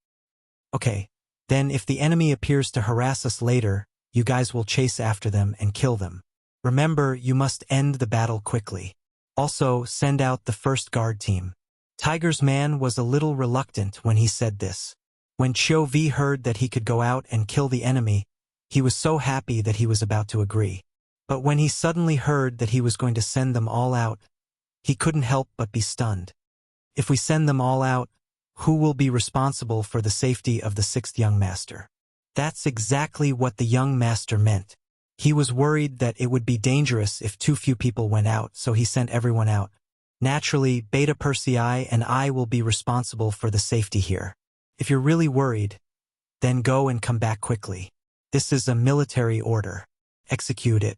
S1: Okay, then if the enemy appears to harass us later, you guys will chase after them and kill them. Remember, you must end the battle quickly. Also, send out the first guard team." Tiger's man was a little reluctant when he said this. When Chiu Vi heard that he could go out and kill the enemy, he was so happy that he was about to agree. But when he suddenly heard that he was going to send them all out, he couldn't help but be stunned. If we send them all out, who will be responsible for the safety of the sixth young master? That's exactly what the young master meant. He was worried that it would be dangerous if too few people went out, so he sent everyone out. Naturally, Beta Persei and I will be responsible for the safety here. If you're really worried, then go and come back quickly. This is a military order. Execute it.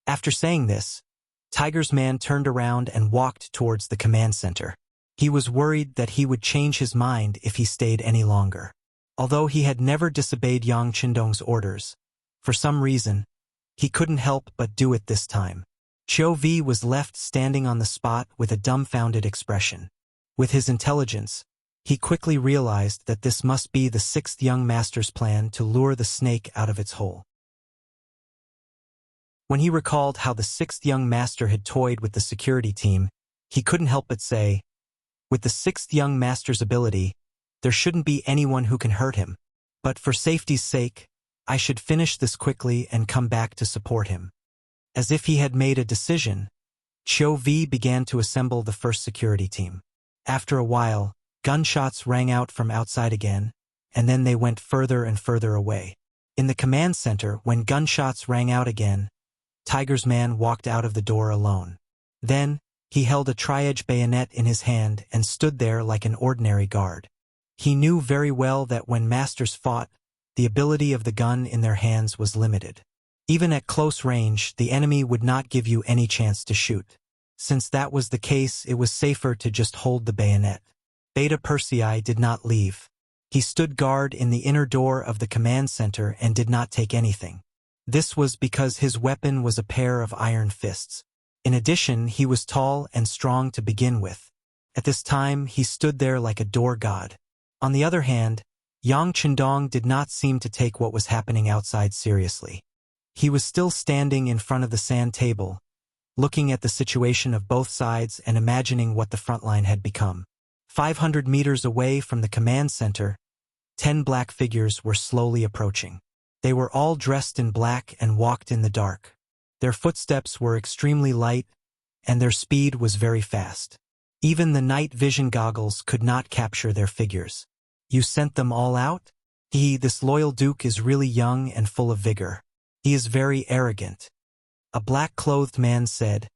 S1: After saying this, Tiger's man turned around and walked towards the command center. He was worried that he would change his mind if he stayed any longer. Although he had never disobeyed Yang Qindong's orders, for some reason, he couldn't help but do it this time. Chiu Vi was left standing on the spot with a dumbfounded expression. With his intelligence, he quickly realized that this must be the sixth young master's plan to lure the snake out of its hole. When he recalled how the sixth young master had toyed with the security team, he couldn't help but say, "With the sixth young master's ability, there shouldn't be anyone who can hurt him. But for safety's sake, I should finish this quickly and come back to support him." As if he had made a decision, Chiu Vi began to assemble the first security team. After a while, gunshots rang out from outside again, and then they went further and further away. In the command center, when gunshots rang out again, Tiger's man walked out of the door alone. Then, he held a tri-edge bayonet in his hand and stood there like an ordinary guard. He knew very well that when masters fought, the ability of the gun in their hands was limited. Even at close range, the enemy would not give you any chance to shoot. Since that was the case, it was safer to just hold the bayonet. Beta Persei did not leave. He stood guard in the inner door of the command center and did not take anything. This was because his weapon was a pair of iron fists. In addition, he was tall and strong to begin with. At this time, he stood there like a door god. On the other hand, Yang Qindong did not seem to take what was happening outside seriously. He was still standing in front of the sand table, looking at the situation of both sides and imagining what the front line had become. 500 meters away from the command center, 10 black figures were slowly approaching. They were all dressed in black and walked in the dark. Their footsteps were extremely light, and their speed was very fast. Even the night vision goggles could not capture their figures. "You sent them all out? This loyal duke is really young and full of vigor. He is very arrogant," a black-clothed man said,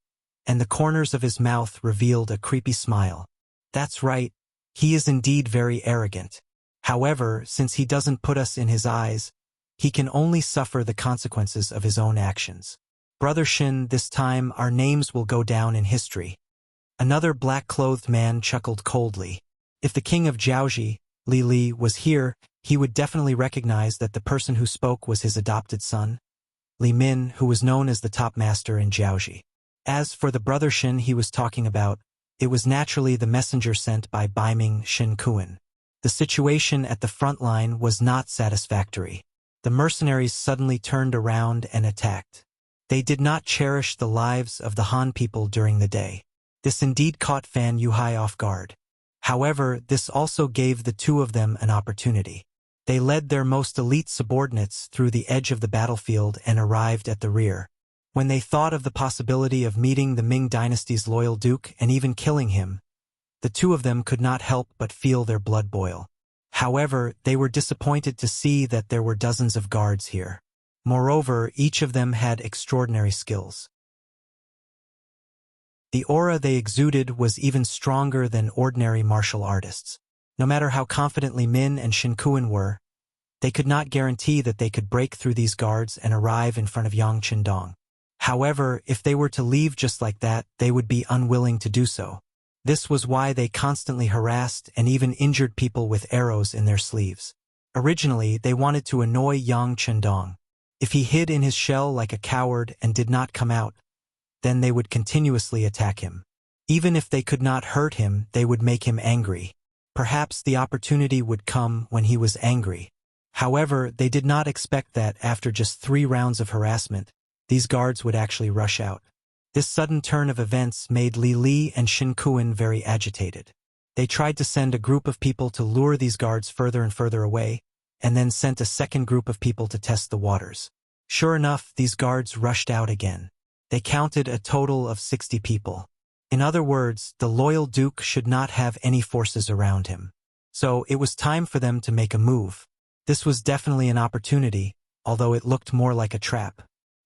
S1: and the corners of his mouth revealed a creepy smile. "That's right, he is indeed very arrogant. However, since he doesn't put us in his eyes, he can only suffer the consequences of his own actions. Brother Shin, this time our names will go down in history." Another black-clothed man chuckled coldly. If the king of Jiaoji, Li, was here, he would definitely recognize that the person who spoke was his adopted son, Li Min, who was known as the top master in Jiaoji. As for the brother Shin he was talking about, it was naturally the messenger sent by Baiming Shin Kuan. The situation at the front line was not satisfactory. The mercenaries suddenly turned around and attacked. They did not cherish the lives of the Han people during the day. This indeed caught Fan Yuhai off guard. However, this also gave the two of them an opportunity. They led their most elite subordinates through the edge of the battlefield and arrived at the rear. When they thought of the possibility of meeting the Ming dynasty's loyal duke and even killing him, the two of them could not help but feel their blood boil. However, they were disappointed to see that there were dozens of guards here. Moreover, each of them had extraordinary skills. The aura they exuded was even stronger than ordinary martial artists. No matter how confidently Min and Shinkuan were, they could not guarantee that they could break through these guards and arrive in front of Yang Qindong. However, if they were to leave just like that, they would be unwilling to do so. This was why they constantly harassed and even injured people with arrows in their sleeves. Originally, they wanted to annoy Yang Qindong. If he hid in his shell like a coward and did not come out, then they would continuously attack him. Even if they could not hurt him, they would make him angry. Perhaps the opportunity would come when he was angry. However, they did not expect that after just 3 rounds of harassment, these guards would actually rush out. This sudden turn of events made Li Li and Shinkuan very agitated. They tried to send a group of people to lure these guards further and further away, and then sent a second group of people to test the waters. Sure enough, these guards rushed out again. They counted a total of 60 people. In other words, the loyal duke should not have any forces around him. So it was time for them to make a move. This was definitely an opportunity, although it looked more like a trap.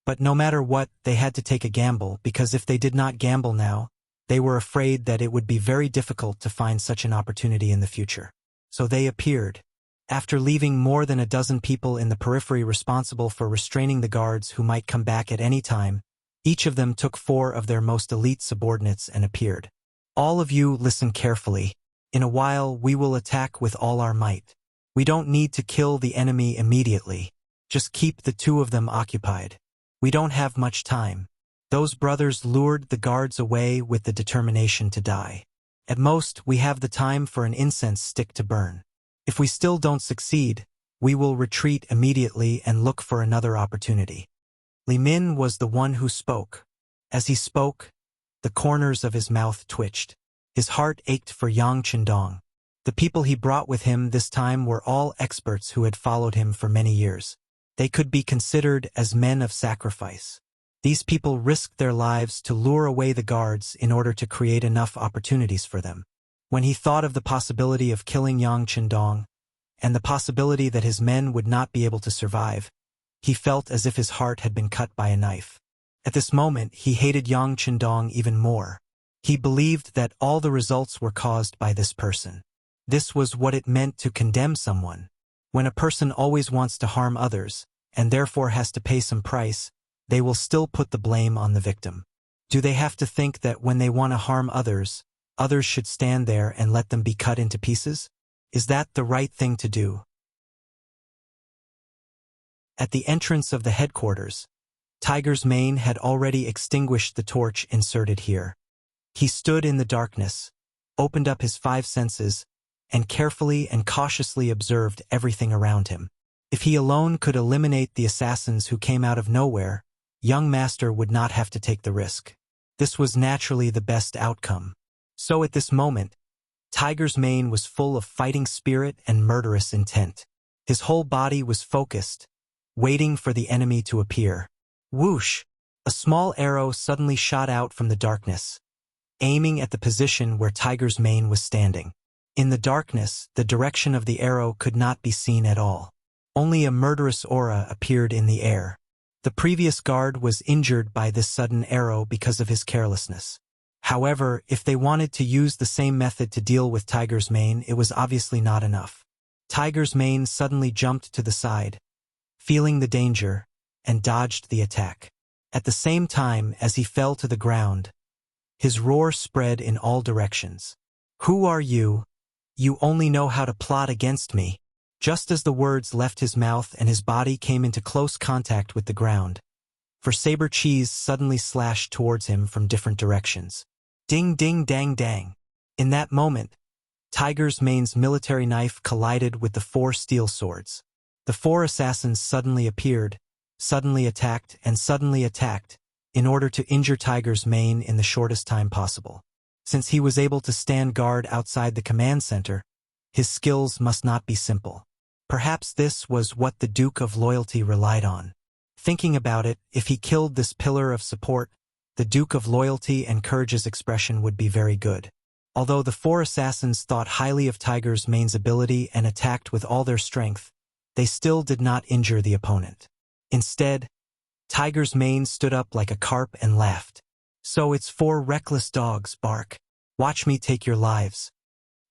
S1: But no matter what, they had to take a gamble, because if they did not gamble now, they were afraid that it would be very difficult to find such an opportunity in the future. So they appeared. After leaving more than a dozen people in the periphery responsible for restraining the guards who might come back at any time, each of them took 4 of their most elite subordinates and appeared. All of you listen carefully. In a while, we will attack with all our might. We don't need to kill the enemy immediately. Just keep the 2 of them occupied. We don't have much time. Those brothers lured the guards away with the determination to die. At most, we have the time for an incense stick to burn. If we still don't succeed, we will retreat immediately and look for another opportunity. Li Min was the one who spoke. As he spoke, the corners of his mouth twitched. His heart ached for Yang Qindong. The people he brought with him this time were all experts who had followed him for many years. They could be considered as men of sacrifice. These people risked their lives to lure away the guards in order to create enough opportunities for them. When he thought of the possibility of killing Yang Qindong, and the possibility that his men would not be able to survive, he felt as if his heart had been cut by a knife. At this moment, he hated Yang Qindong even more. He believed that all the results were caused by this person. This was what it meant to condemn someone. When a person always wants to harm others, and therefore has to pay some price, they will still put the blame on the victim. Do they have to think that when they want to harm others, others should stand there and let them be cut into pieces? Is that the right thing to do? At the entrance of the headquarters, Tiger's Mane had already extinguished the torch inserted here. He stood in the darkness, opened up his 5 senses, and carefully and cautiously observed everything around him. If he alone could eliminate the assassins who came out of nowhere, young master would not have to take the risk. This was naturally the best outcome. So at this moment, Tiger's Mane was full of fighting spirit and murderous intent. His whole body was focused, waiting for the enemy to appear. Whoosh! A small arrow suddenly shot out from the darkness, aiming at the position where Tiger's Mane was standing. In the darkness, the direction of the arrow could not be seen at all. Only a murderous aura appeared in the air. The previous guard was injured by this sudden arrow because of his carelessness. However, if they wanted to use the same method to deal with Tiger's Mane, it was obviously not enough. Tiger's Mane suddenly jumped to the side, feeling the danger, and dodged the attack. At the same time as he fell to the ground, his roar spread in all directions. "Who are you? You only know how to plot against me." Just as the words left his mouth and his body came into close contact with the ground, for saber cheese suddenly slashed towards him from different directions. Ding ding dang dang. In that moment, Tiger's Mane's military knife collided with the 4 steel swords. The 4 assassins suddenly appeared, suddenly attacked, in order to injure Tiger's Mane in the shortest time possible. Since he was able to stand guard outside the command center, his skills must not be simple. Perhaps this was what the Duke of Loyalty relied on. Thinking about it, if he killed this pillar of support, the Duke of Loyalty and Courage's expression would be very good. Although the 4 assassins thought highly of Tiger's Mane's ability and attacked with all their strength, they still did not injure the opponent. Instead, Tiger's mane stood up like a carp and laughed. "So it's 4 reckless dogs, bark. Watch me take your lives."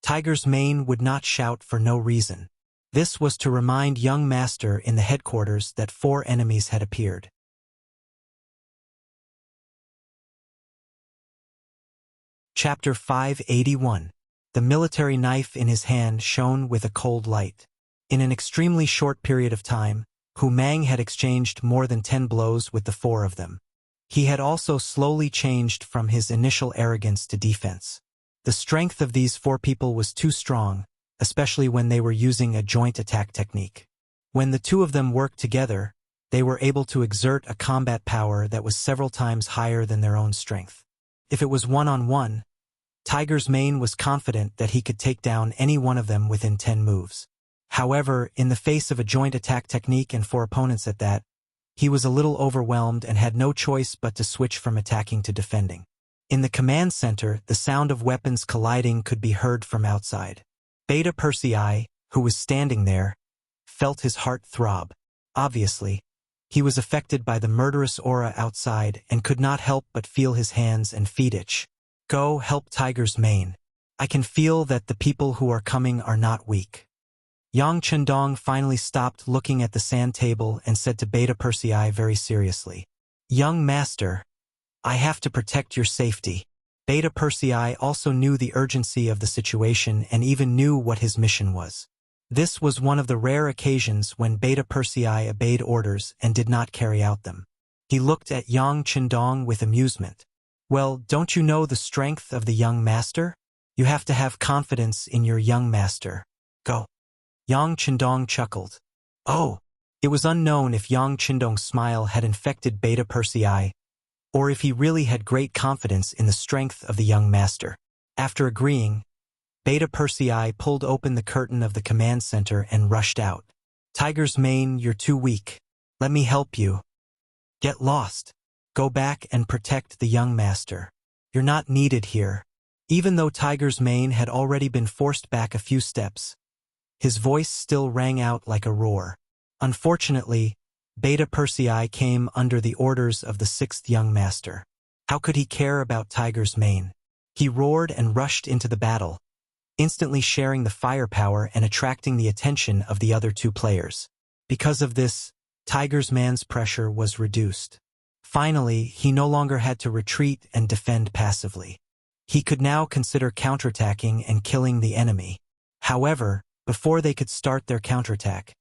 S1: Tiger's mane would not shout for no reason. This was to remind young master in the headquarters that 4 enemies had appeared. Chapter 581. The military knife in his hand shone with a cold light. In an extremely short period of time, Hu Mang had exchanged more than 10 blows with the 4 of them. He had also slowly changed from his initial arrogance to defense. The strength of these 4 people was too strong, especially when they were using a joint attack technique. When the 2 of them worked together, they were able to exert a combat power that was several times higher than their own strength. If it was one-on-one, Tiger's mane was confident that he could take down any one of them within 10 moves. However, in the face of a joint attack technique and 4 opponents at that, he was a little overwhelmed and had no choice but to switch from attacking to defending. In the command center, the sound of weapons colliding could be heard from outside. Beta Persei, who was standing there, felt his heart throb. Obviously, he was affected by the murderous aura outside and could not help but feel his hands and feet itch. "Go help Tiger's mane. I can feel that the people who are coming are not weak." Yang Chendong finally stopped looking at the sand table and said to Beta Persei very seriously, "Young master, I have to protect your safety." Beta Persei also knew the urgency of the situation and even knew what his mission was. This was one of the rare occasions when Beta Persei obeyed orders and did not carry out them. He looked at Yang Chendong with amusement. "Well, don't you know the strength of the young master? You have to have confidence in your young master. Go." Yang Chendong chuckled. Oh, it was unknown if Yang Chendong's smile had infected Beta Persei, or if he really had great confidence in the strength of the young master. After agreeing, Beta Persei pulled open the curtain of the command center and rushed out. "Tiger's mane, you're too weak. Let me help you." "Get lost. Go back and protect the young master. You're not needed here." Even though Tiger's mane had already been forced back a few steps, his voice still rang out like a roar. Unfortunately, Beta Persei came under the orders of the 6th young master. How could he care about Tiger's mane? He roared and rushed into the battle, instantly sharing the firepower and attracting the attention of the other 2 players. Because of this, Tiger's mane's pressure was reduced. Finally, he no longer had to retreat and defend passively. He could now consider counterattacking and killing the enemy. However, before they could start their counterattack,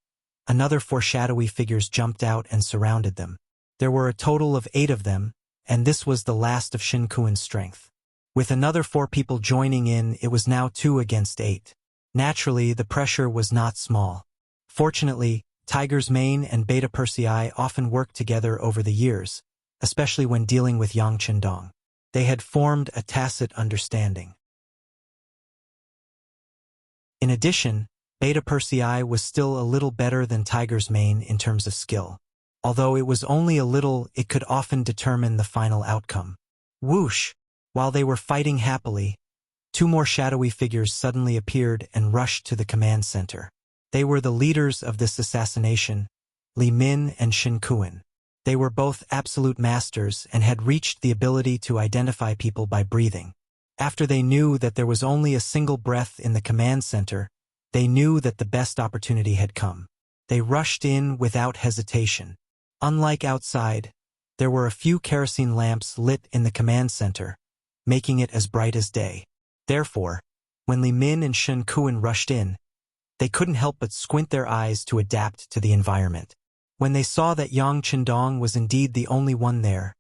S1: another 4 shadowy figures jumped out and surrounded them. There were a total of 8 of them, and this was the last of Shin Kuen's strength. With another 4 people joining in, it was now 2 against 8. Naturally, the pressure was not small. Fortunately, Tiger's mane and Beta Persei often worked together over the years, especially when dealing with Yang Chendong. They had formed a tacit understanding. In addition, Beta Persei was still a little better than Tiger's mane in terms of skill. Although it was only a little, it could often determine the final outcome. Whoosh! While they were fighting happily, 2 more shadowy figures suddenly appeared and rushed to the command center. They were the leaders of this assassination, Li Min and Shin Kuen. They were both absolute masters and had reached the ability to identify people by breathing. After they knew that there was only a single breath in the command center, they knew that the best opportunity had come. They rushed in without hesitation. Unlike outside, there were a few kerosene lamps lit in the command center, making it as bright as day. Therefore, when Li Min and Shin Kuen rushed in, they couldn't help but squint their eyes to adapt to the environment. When they saw that Yang Chendong was indeed the only one there,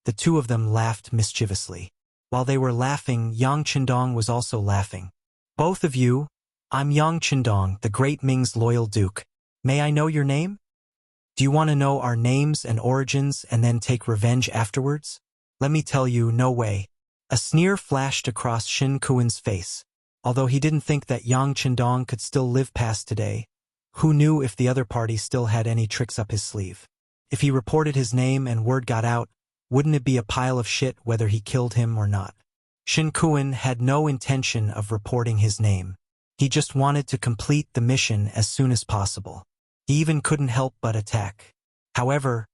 S1: the 2 of them laughed mischievously. While they were laughing, Yang Chendong was also laughing. "Both of you, I'm Yang Chendong, the great Ming's loyal duke. May I know your name? Do you want to know our names and origins and then take revenge afterwards? Let me tell you, no way." A sneer flashed across Shin Kuen's face. Although he didn't think that Yang Chendong could still live past today, who knew if the other party still had any tricks up his sleeve? If he reported his name and word got out, wouldn't it be a pile of shit whether he killed him or not? Shin Kuen had no intention of reporting his name. He just wanted to complete the mission as soon as possible. He even couldn't help but attack. However,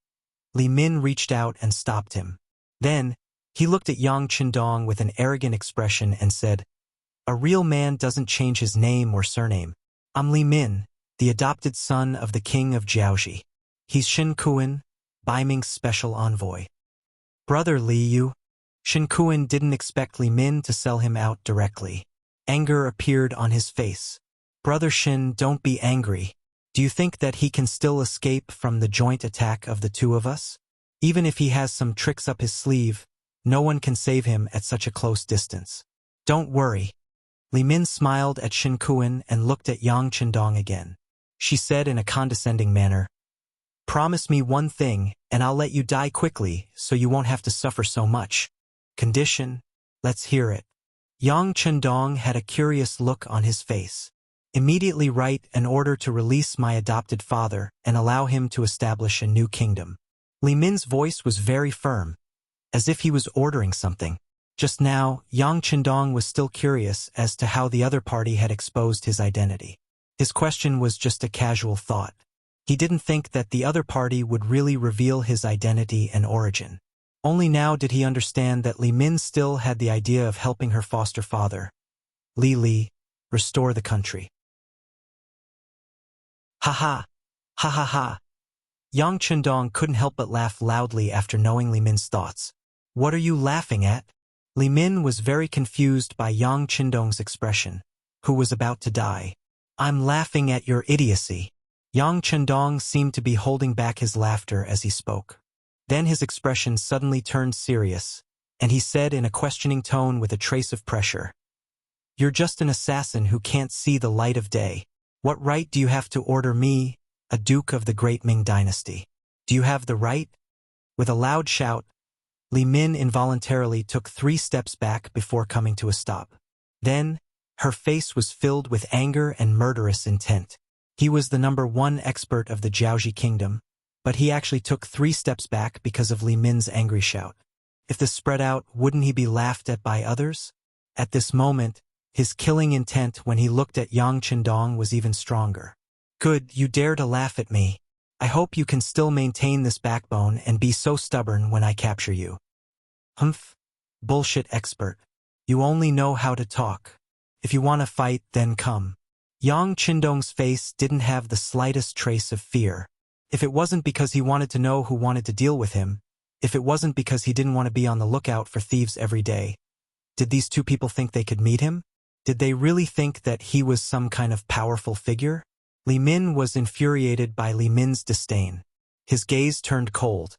S1: Li Min reached out and stopped him. Then, he looked at Yang Qindong with an arrogant expression and said, "A real man doesn't change his name or surname. I'm Li Min, the adopted son of the king of Jiaoxi. He's Shen Kuan, Bai Ming's special envoy." "Brother Li Yu." Shen Kuan didn't expect Li Min to sell him out directly. Anger appeared on his face. "Brother Shen, don't be angry. Do you think that he can still escape from the joint attack of the two of us? Even if he has some tricks up his sleeve, no one can save him at such a close distance. Don't worry." Li Min smiled at Shen Kuan and looked at Yang Qindong again. She said in a condescending manner, "Promise me one thing, and I'll let you die quickly so you won't have to suffer so much." "Condition? Let's hear it." Yang Qindong had a curious look on his face. "Immediately write an order to release my adopted father and allow him to establish a new kingdom." Li Min's voice was very firm, as if he was ordering something. Just now, Yang Qindong was still curious as to how the other party had exposed his identity. His question was just a casual thought. He didn't think that the other party would really reveal his identity and origin. Only now did he understand that Li Min still had the idea of helping her foster father, Li, restore the country. "Ha ha! Ha ha ha!" Yang Qindong couldn't help but laugh loudly after knowing Li Min's thoughts. "What are you laughing at?" Li Min was very confused by Yang Qindong's expression, who was about to die. "I'm laughing at your idiocy." Yang Qindong seemed to be holding back his laughter as he spoke. Then his expression suddenly turned serious, and he said in a questioning tone with a trace of pressure, "You're just an assassin who can't see the light of day. What right do you have to order me, a duke of the great Ming dynasty? Do you have the right?" With a loud shout, Li Min involuntarily took 3 steps back before coming to a stop. Then, her face was filled with anger and murderous intent. He was the #1 expert of the Jiaoxi kingdom, but he actually took 3 steps back because of Li Min's angry shout. If this spread out, wouldn't he be laughed at by others? At this moment, his killing intent when he looked at Yang Qindong was even stronger. "Good, you dare to laugh at me. I hope you can still maintain this backbone and be so stubborn when I capture you." "Humph. Bullshit expert. You only know how to talk. If you want to fight, then come." Yang Qindong's face didn't have the slightest trace of fear. If it wasn't because he wanted to know who wanted to deal with him, if it wasn't because he didn't want to be on the lookout for thieves every day, did these two people think they could meet him? Did they really think that he was some kind of powerful figure? Li Min was infuriated by Li Min's disdain. His gaze turned cold,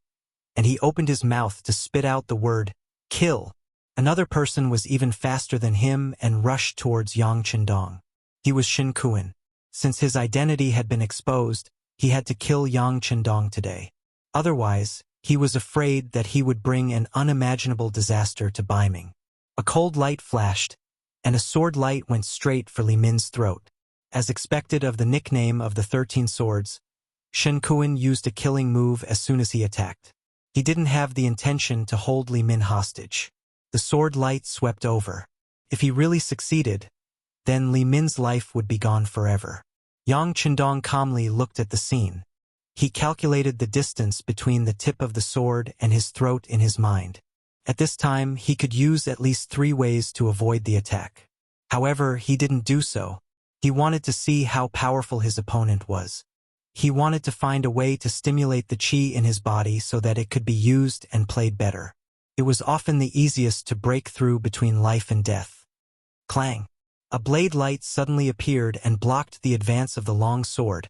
S1: and he opened his mouth to spit out the word, "Kill." Another person was even faster than him and rushed towards Yang Qindong. He was Shen Kuan. Since his identity had been exposed, he had to kill Yang Qindong today. Otherwise, he was afraid that he would bring an unimaginable disaster to Bai Ming. A cold light flashed, and a sword light went straight for Li Min's throat. As expected of the nickname of the 13 swords, Shen Kuan used a killing move as soon as he attacked. He didn't have the intention to hold Li Min hostage. The sword light swept over. If he really succeeded, then Li Min's life would be gone forever. Yang Qindong calmly looked at the scene. He calculated the distance between the tip of the sword and his throat in his mind. At this time, he could use at least 3 ways to avoid the attack. However, he didn't do so. He wanted to see how powerful his opponent was. He wanted to find a way to stimulate the qi in his body so that it could be used and played better. It was often the easiest to break through between life and death. Clang! A blade light suddenly appeared and blocked the advance of the long sword,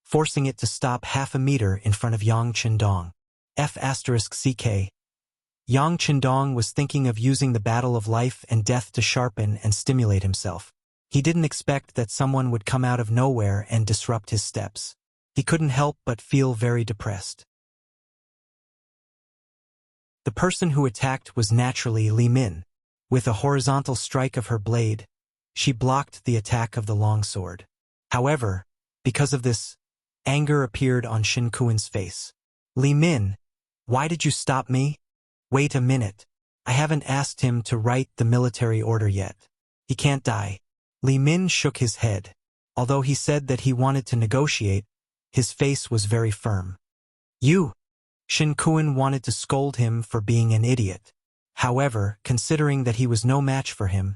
S1: forcing it to stop half a meter in front of Yang Qindong. F***CK. Yang Qindong was thinking of using the battle of life and death to sharpen and stimulate himself. He didn't expect that someone would come out of nowhere and disrupt his steps. He couldn't help but feel very depressed. The person who attacked was naturally Li Min. With a horizontal strike of her blade, she blocked the attack of the longsword. However, because of this, anger appeared on Shen Kuan's face. "Li Min, why did you stop me? Wait a minute. I haven't asked him to write the military order yet. He can't die." Li Min shook his head. Although he said that he wanted to negotiate, his face was very firm. You! Shin Kuan wanted to scold him for being an idiot. However, considering that he was no match for him,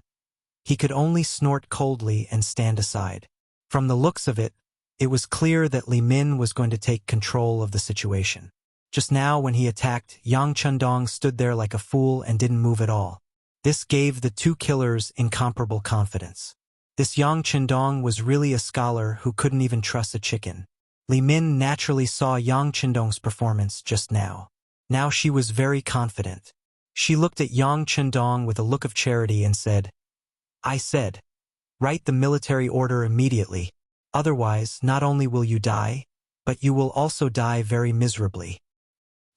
S1: he could only snort coldly and stand aside. From the looks of it, it was clear that Li Min was going to take control of the situation. Just now when he attacked, Yang Chundong stood there like a fool and didn't move at all. This gave the two killers incomparable confidence. This Yang Chundong was really a scholar who couldn't even trust a chicken. Li Min naturally saw Yang Chundong's performance just now. Now she was very confident. She looked at Yang Chundong with a look of charity and said, I said, write the military order immediately. Otherwise, not only will you die, but you will also die very miserably.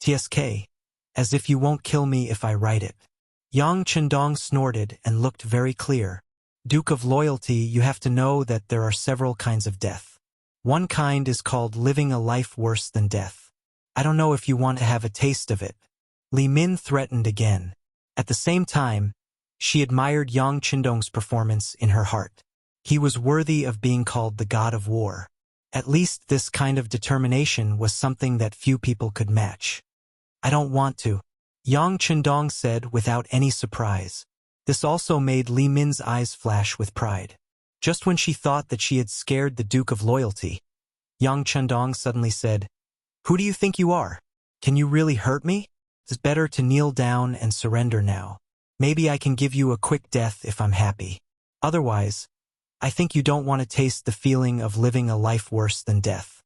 S1: TSK, as if you won't kill me if I write it. Yang Chundong snorted and looked very clear. Duke of Loyalty, you have to know that there are several kinds of death. One kind is called living a life worse than death. I don't know if you want to have a taste of it. Li Min threatened again. At the same time, she admired Yang Chundong's performance in her heart. He was worthy of being called the god of war. At least this kind of determination was something that few people could match. I don't want to, Yang Chundong said without any surprise. This also made Li Min's eyes flash with pride. Just when she thought that she had scared the Duke of Loyalty, Yang Chundong suddenly said, Who do you think you are? Can you really hurt me? It's better to kneel down and surrender now. Maybe I can give you a quick death if I'm happy. Otherwise, I think you don't want to taste the feeling of living a life worse than death.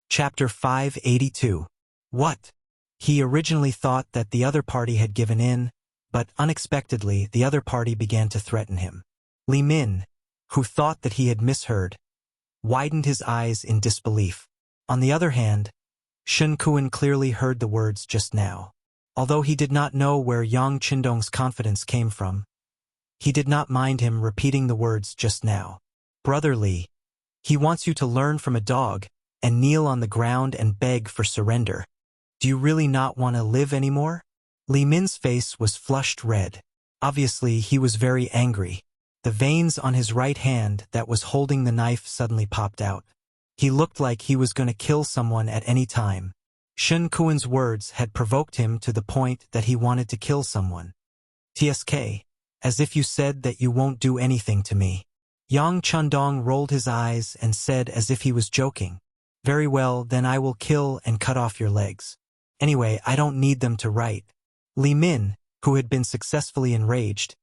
S1: Chapter 582. What? He originally thought that the other party had given in, but unexpectedly the other party began to threaten him. Li Min, who thought that he had misheard, widened his eyes in disbelief. On the other hand, Shin Kuan clearly heard the words just now. Although he did not know where Yang Chundong's confidence came from, he did not mind him repeating the words just now. Brotherly, he wants you to learn from a dog and kneel on the ground and beg for surrender. Do you really not want to live anymore? Li Min's face was flushed red. Obviously, he was very angry. The veins on his right hand that was holding the knife suddenly popped out. He looked like he was going to kill someone at any time. Shin Kuan's words had provoked him to the point that he wanted to kill someone. TSK, as if you said that you won't do anything to me. Yang Chundong rolled his eyes and said as if he was joking. Very well, then I will kill and cut off your legs. Anyway, I don't need them to write. Li Min, who had been successfully enraged,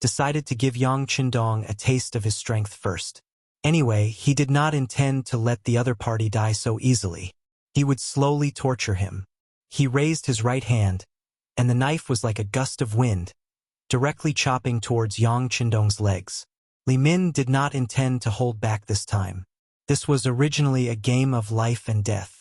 S1: decided to give Yang Chundong a taste of his strength first. Anyway, he did not intend to let the other party die so easily. He would slowly torture him. He raised his right hand, and the knife was like a gust of wind, directly chopping towards Yang Chundong's legs. Li Min did not intend to hold back this time. This was originally a game of life and death.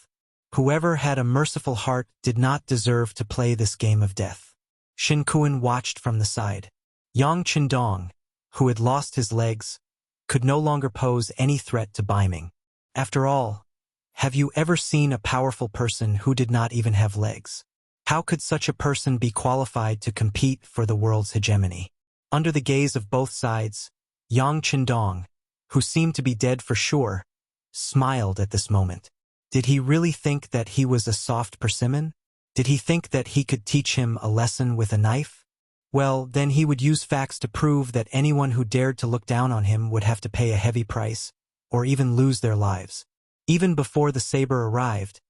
S1: Whoever had a merciful heart did not deserve to play this game of death. Shin Kuan watched from the side. Yang Chundong, who had lost his legs, could no longer pose any threat to Baiming. After all, have you ever seen a powerful person who did not even have legs? How could such a person be qualified to compete for the world's hegemony? Under the gaze of both sides, Yang Chundong, who seemed to be dead for sure, smiled at this moment. Did he really think that he was a soft persimmon? Did he think that he could teach him a lesson with a knife? Well, then he would use facts to prove that anyone who dared to look down on him would have to pay a heavy price, or even lose their lives. Even before the saber arrived,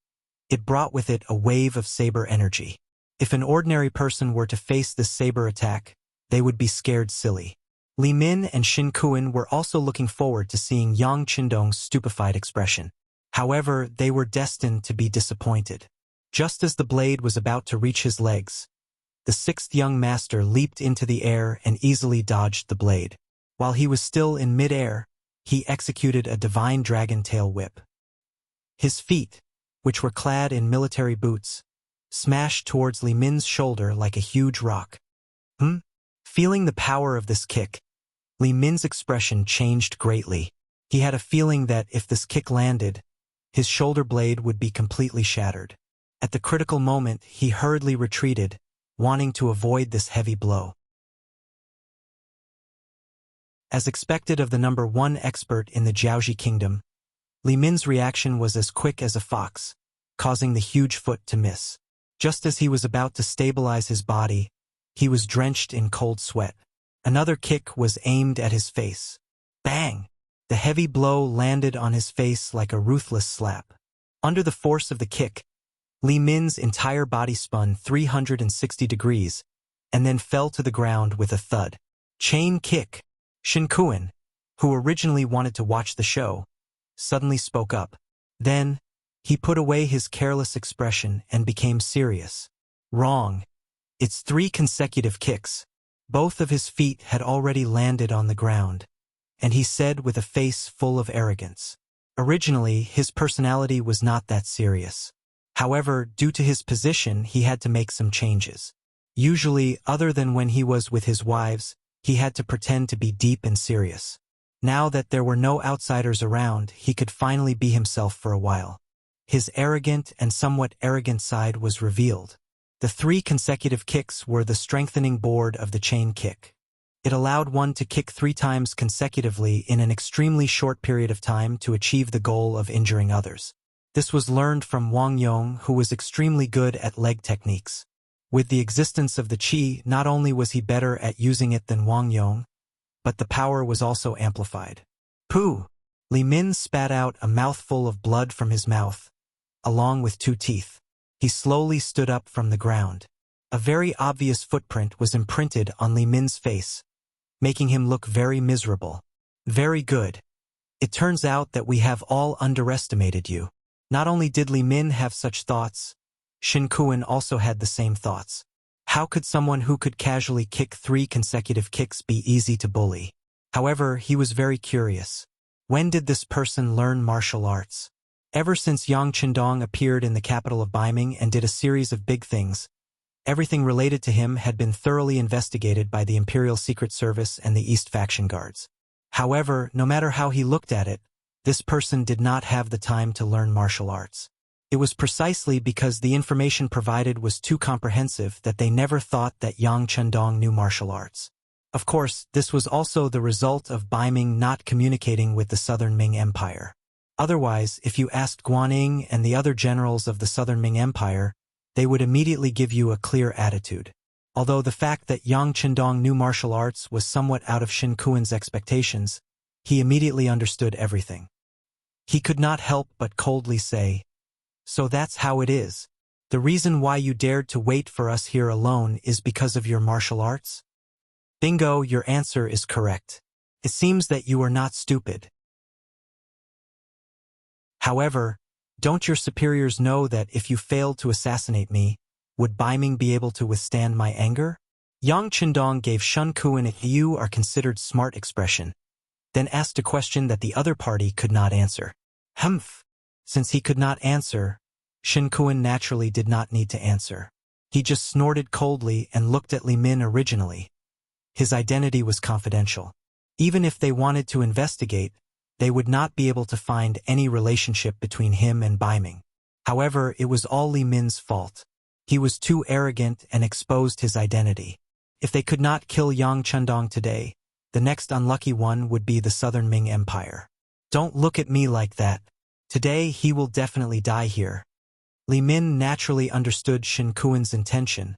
S1: it brought with it a wave of saber energy. If an ordinary person were to face this saber attack, they would be scared silly. Li Min and Shin Kuan were also looking forward to seeing Yang Chundong's stupefied expression. However, they were destined to be disappointed. Just as the blade was about to reach his legs, the sixth young master leaped into the air and easily dodged the blade. While he was still in mid-air, he executed a divine dragon tail whip. His feet, which were clad in military boots, smashed towards Li Min's shoulder like a huge rock. Feeling the power of this kick, Li Min's expression changed greatly. He had a feeling that if this kick landed, his shoulder blade would be completely shattered. At the critical moment, he hurriedly retreated, wanting to avoid this heavy blow. As expected of the #1 expert in the Jiaoji kingdom, Li Min's reaction was as quick as a fox, causing the huge foot to miss. Just as he was about to stabilize his body, he was drenched in cold sweat. Another kick was aimed at his face. Bang! The heavy blow landed on his face like a ruthless slap. Under the force of the kick, Li Min's entire body spun 360 degrees and then fell to the ground with a thud. Chain kick! Shen Kuan, who originally wanted to watch the show, suddenly spoke up. Then, he put away his careless expression and became serious. Wrong. It's 3 consecutive kicks. Both of his feet had already landed on the ground, and he said with a face full of arrogance. Originally, his personality was not that serious. However, due to his position, he had to make some changes. Usually, other than when he was with his wives, he had to pretend to be deep and serious. Now that there were no outsiders around, he could finally be himself for a while. His arrogant and somewhat arrogant side was revealed. The 3 consecutive kicks were the strengthening board of the chain kick. It allowed one to kick 3 times consecutively in an extremely short period of time to achieve the goal of injuring others. This was learned from Wang Yong, who was extremely good at leg techniques. With the existence of the qi, not only was he better at using it than Wang Yong, but the power was also amplified. Pooh! Li Min spat out a mouthful of blood from his mouth, along with 2 teeth. He slowly stood up from the ground. A very obvious footprint was imprinted on Li Min's face, making him look very miserable. Very good. It turns out that we have all underestimated you. Not only did Li Min have such thoughts, Shen Kuan also had the same thoughts. How could someone who could casually kick 3 consecutive kicks be easy to bully? However, he was very curious. When did this person learn martial arts? Ever since Yang Qindong appeared in the capital of Beiming and did a series of big things, everything related to him had been thoroughly investigated by the Imperial Secret Service and the East Faction Guards. However, no matter how he looked at it, this person did not have the time to learn martial arts. It was precisely because the information provided was too comprehensive that they never thought that Yang Qindong knew martial arts. Of course, this was also the result of Beiming not communicating with the Southern Ming Empire. Otherwise, if you asked Guanyin and the other generals of the Southern Ming Empire, they would immediately give you a clear attitude. Although the fact that Yang Qindong knew martial arts was somewhat out of Shen Kuan's expectations, he immediately understood everything. He could not help but coldly say, "So that's how it is. The reason why you dared to wait for us here alone is because of your martial arts?" Bingo, your answer is correct. It seems that you are not stupid. However, don't your superiors know that if you failed to assassinate me, would Beiming be able to withstand my anger? Yang Qindong gave Shen Kuan a "you are considered smart" expression, then asked a question that the other party could not answer. Humph! Since he could not answer, Shen Kuan naturally did not need to answer. He just snorted coldly and looked at Li Min originally. His identity was confidential. Even if they wanted to investigate, they would not be able to find any relationship between him and Beiming. However, it was all Li Min's fault. He was too arrogant and exposed his identity. If they could not kill Yang Qindong today, the next unlucky one would be the Southern Ming Empire. Don't look at me like that. Today he will definitely die here. Li Min naturally understood Shen Kuan's intention,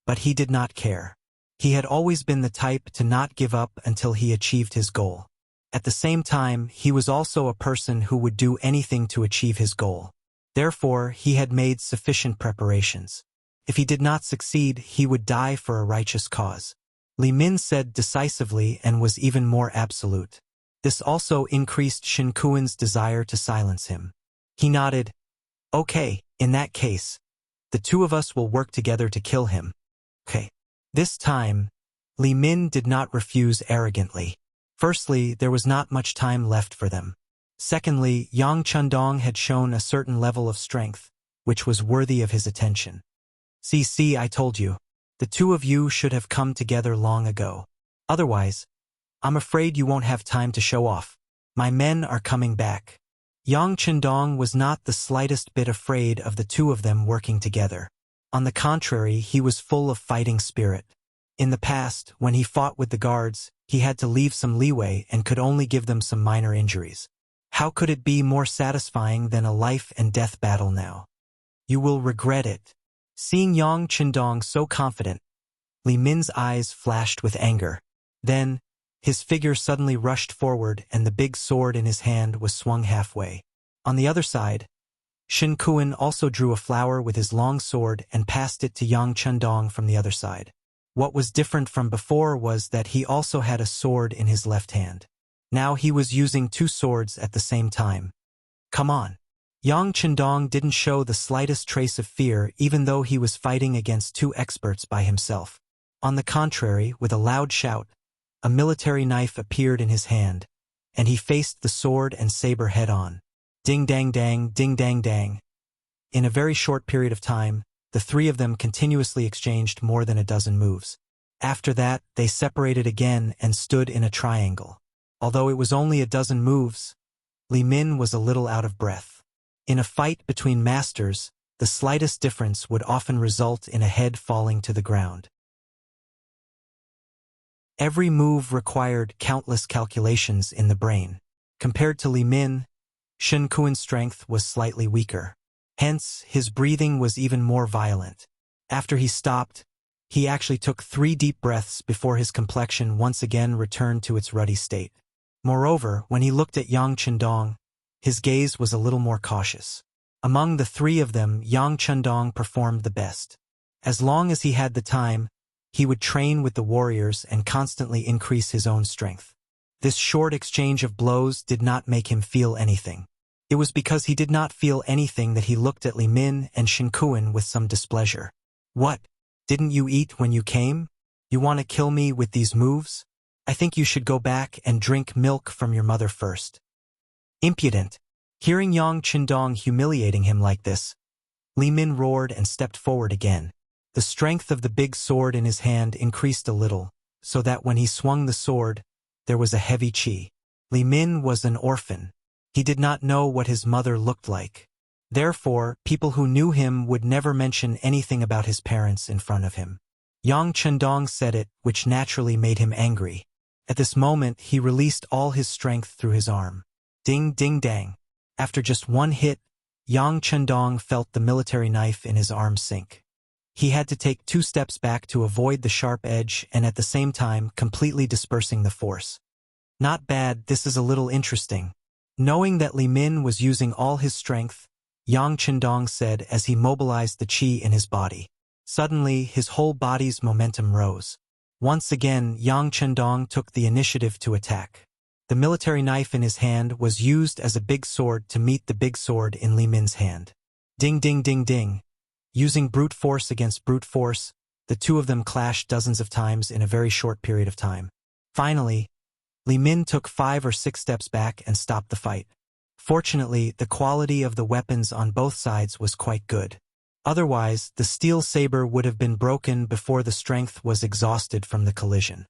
S1: but he did not care. He had always been the type to not give up until he achieved his goal. At the same time, he was also a person who would do anything to achieve his goal. Therefore, he had made sufficient preparations. If he did not succeed, he would die for a righteous cause. Li Min said decisively and was even more absolute. This also increased Shen Kuan's desire to silence him. He nodded. "Okay, in that case, the 2 of us will work together to kill him." Okay. This time, Li Min did not refuse arrogantly. Firstly, there was not much time left for them. Secondly, Yang Qindong had shown a certain level of strength, which was worthy of his attention. See, I told you. The 2 of you should have come together long ago. Otherwise, I'm afraid you won't have time to show off. My men are coming back. Yang Qindong was not the slightest bit afraid of the 2 of them working together. On the contrary, he was full of fighting spirit. In the past, when he fought with the guards, he had to leave some leeway and could only give them some minor injuries. How could it be more satisfying than a life-and-death battle now? You will regret it. Seeing Yang Qindong so confident, Li Min's eyes flashed with anger. Then, his figure suddenly rushed forward and the big sword in his hand was swung halfway. On the other side, Shen Kuan also drew a flower with his long sword and passed it to Yang Qindong from the other side. What was different from before was that he also had a sword in his left hand. Now he was using two swords at the same time. Come on. Yang Qindong didn't show the slightest trace of fear even though he was fighting against two experts by himself. On the contrary, with a loud shout, a military knife appeared in his hand, and he faced the sword and saber head-on. Ding-dang-dang, ding-dang-dang. In a very short period of time, the three of them continuously exchanged more than a dozen moves. After that, they separated again and stood in a triangle. Although it was only a dozen moves, Li Min was a little out of breath. In a fight between masters, the slightest difference would often result in a head falling to the ground. Every move required countless calculations in the brain. Compared to Li Min, Shen Kuan's strength was slightly weaker. Hence, his breathing was even more violent. After he stopped, he actually took 3 deep breaths before his complexion once again returned to its ruddy state. Moreover, when he looked at Yang Qindong, his gaze was a little more cautious. Among the 3 of them, Yang Qindong performed the best. As long as he had the time, he would train with the warriors and constantly increase his own strength. This short exchange of blows did not make him feel anything. It was because he did not feel anything that he looked at Li Min and Shen Kuan with some displeasure. What? Didn't you eat when you came? You want to kill me with these moves? I think you should go back and drink milk from your mother first. Impudent. Hearing Yang Qindong humiliating him like this, Li Min roared and stepped forward again. The strength of the big sword in his hand increased a little, so that when he swung the sword, there was a heavy chi. Li Min was an orphan. He did not know what his mother looked like. Therefore, people who knew him would never mention anything about his parents in front of him. Yang Qindong said it, which naturally made him angry. At this moment, he released all his strength through his arm. Ding, ding, dang. After just one hit, Yang Qindong felt the military knife in his arm sink. He had to take 2 steps back to avoid the sharp edge and at the same time completely dispersing the force. Not bad, this is a little interesting. Knowing that Li Min was using all his strength, Yang Qindong said as he mobilized the chi in his body. Suddenly, his whole body's momentum rose. Once again, Yang Qindong took the initiative to attack. The military knife in his hand was used as a big sword to meet the big sword in Li Min's hand. Ding, ding, ding, ding. Using brute force against brute force, the 2 of them clashed dozens of times in a very short period of time. Finally, Li Min took 5 or 6 steps back and stopped the fight. Fortunately, the quality of the weapons on both sides was quite good. Otherwise, the steel saber would have been broken before the strength was exhausted from the collision.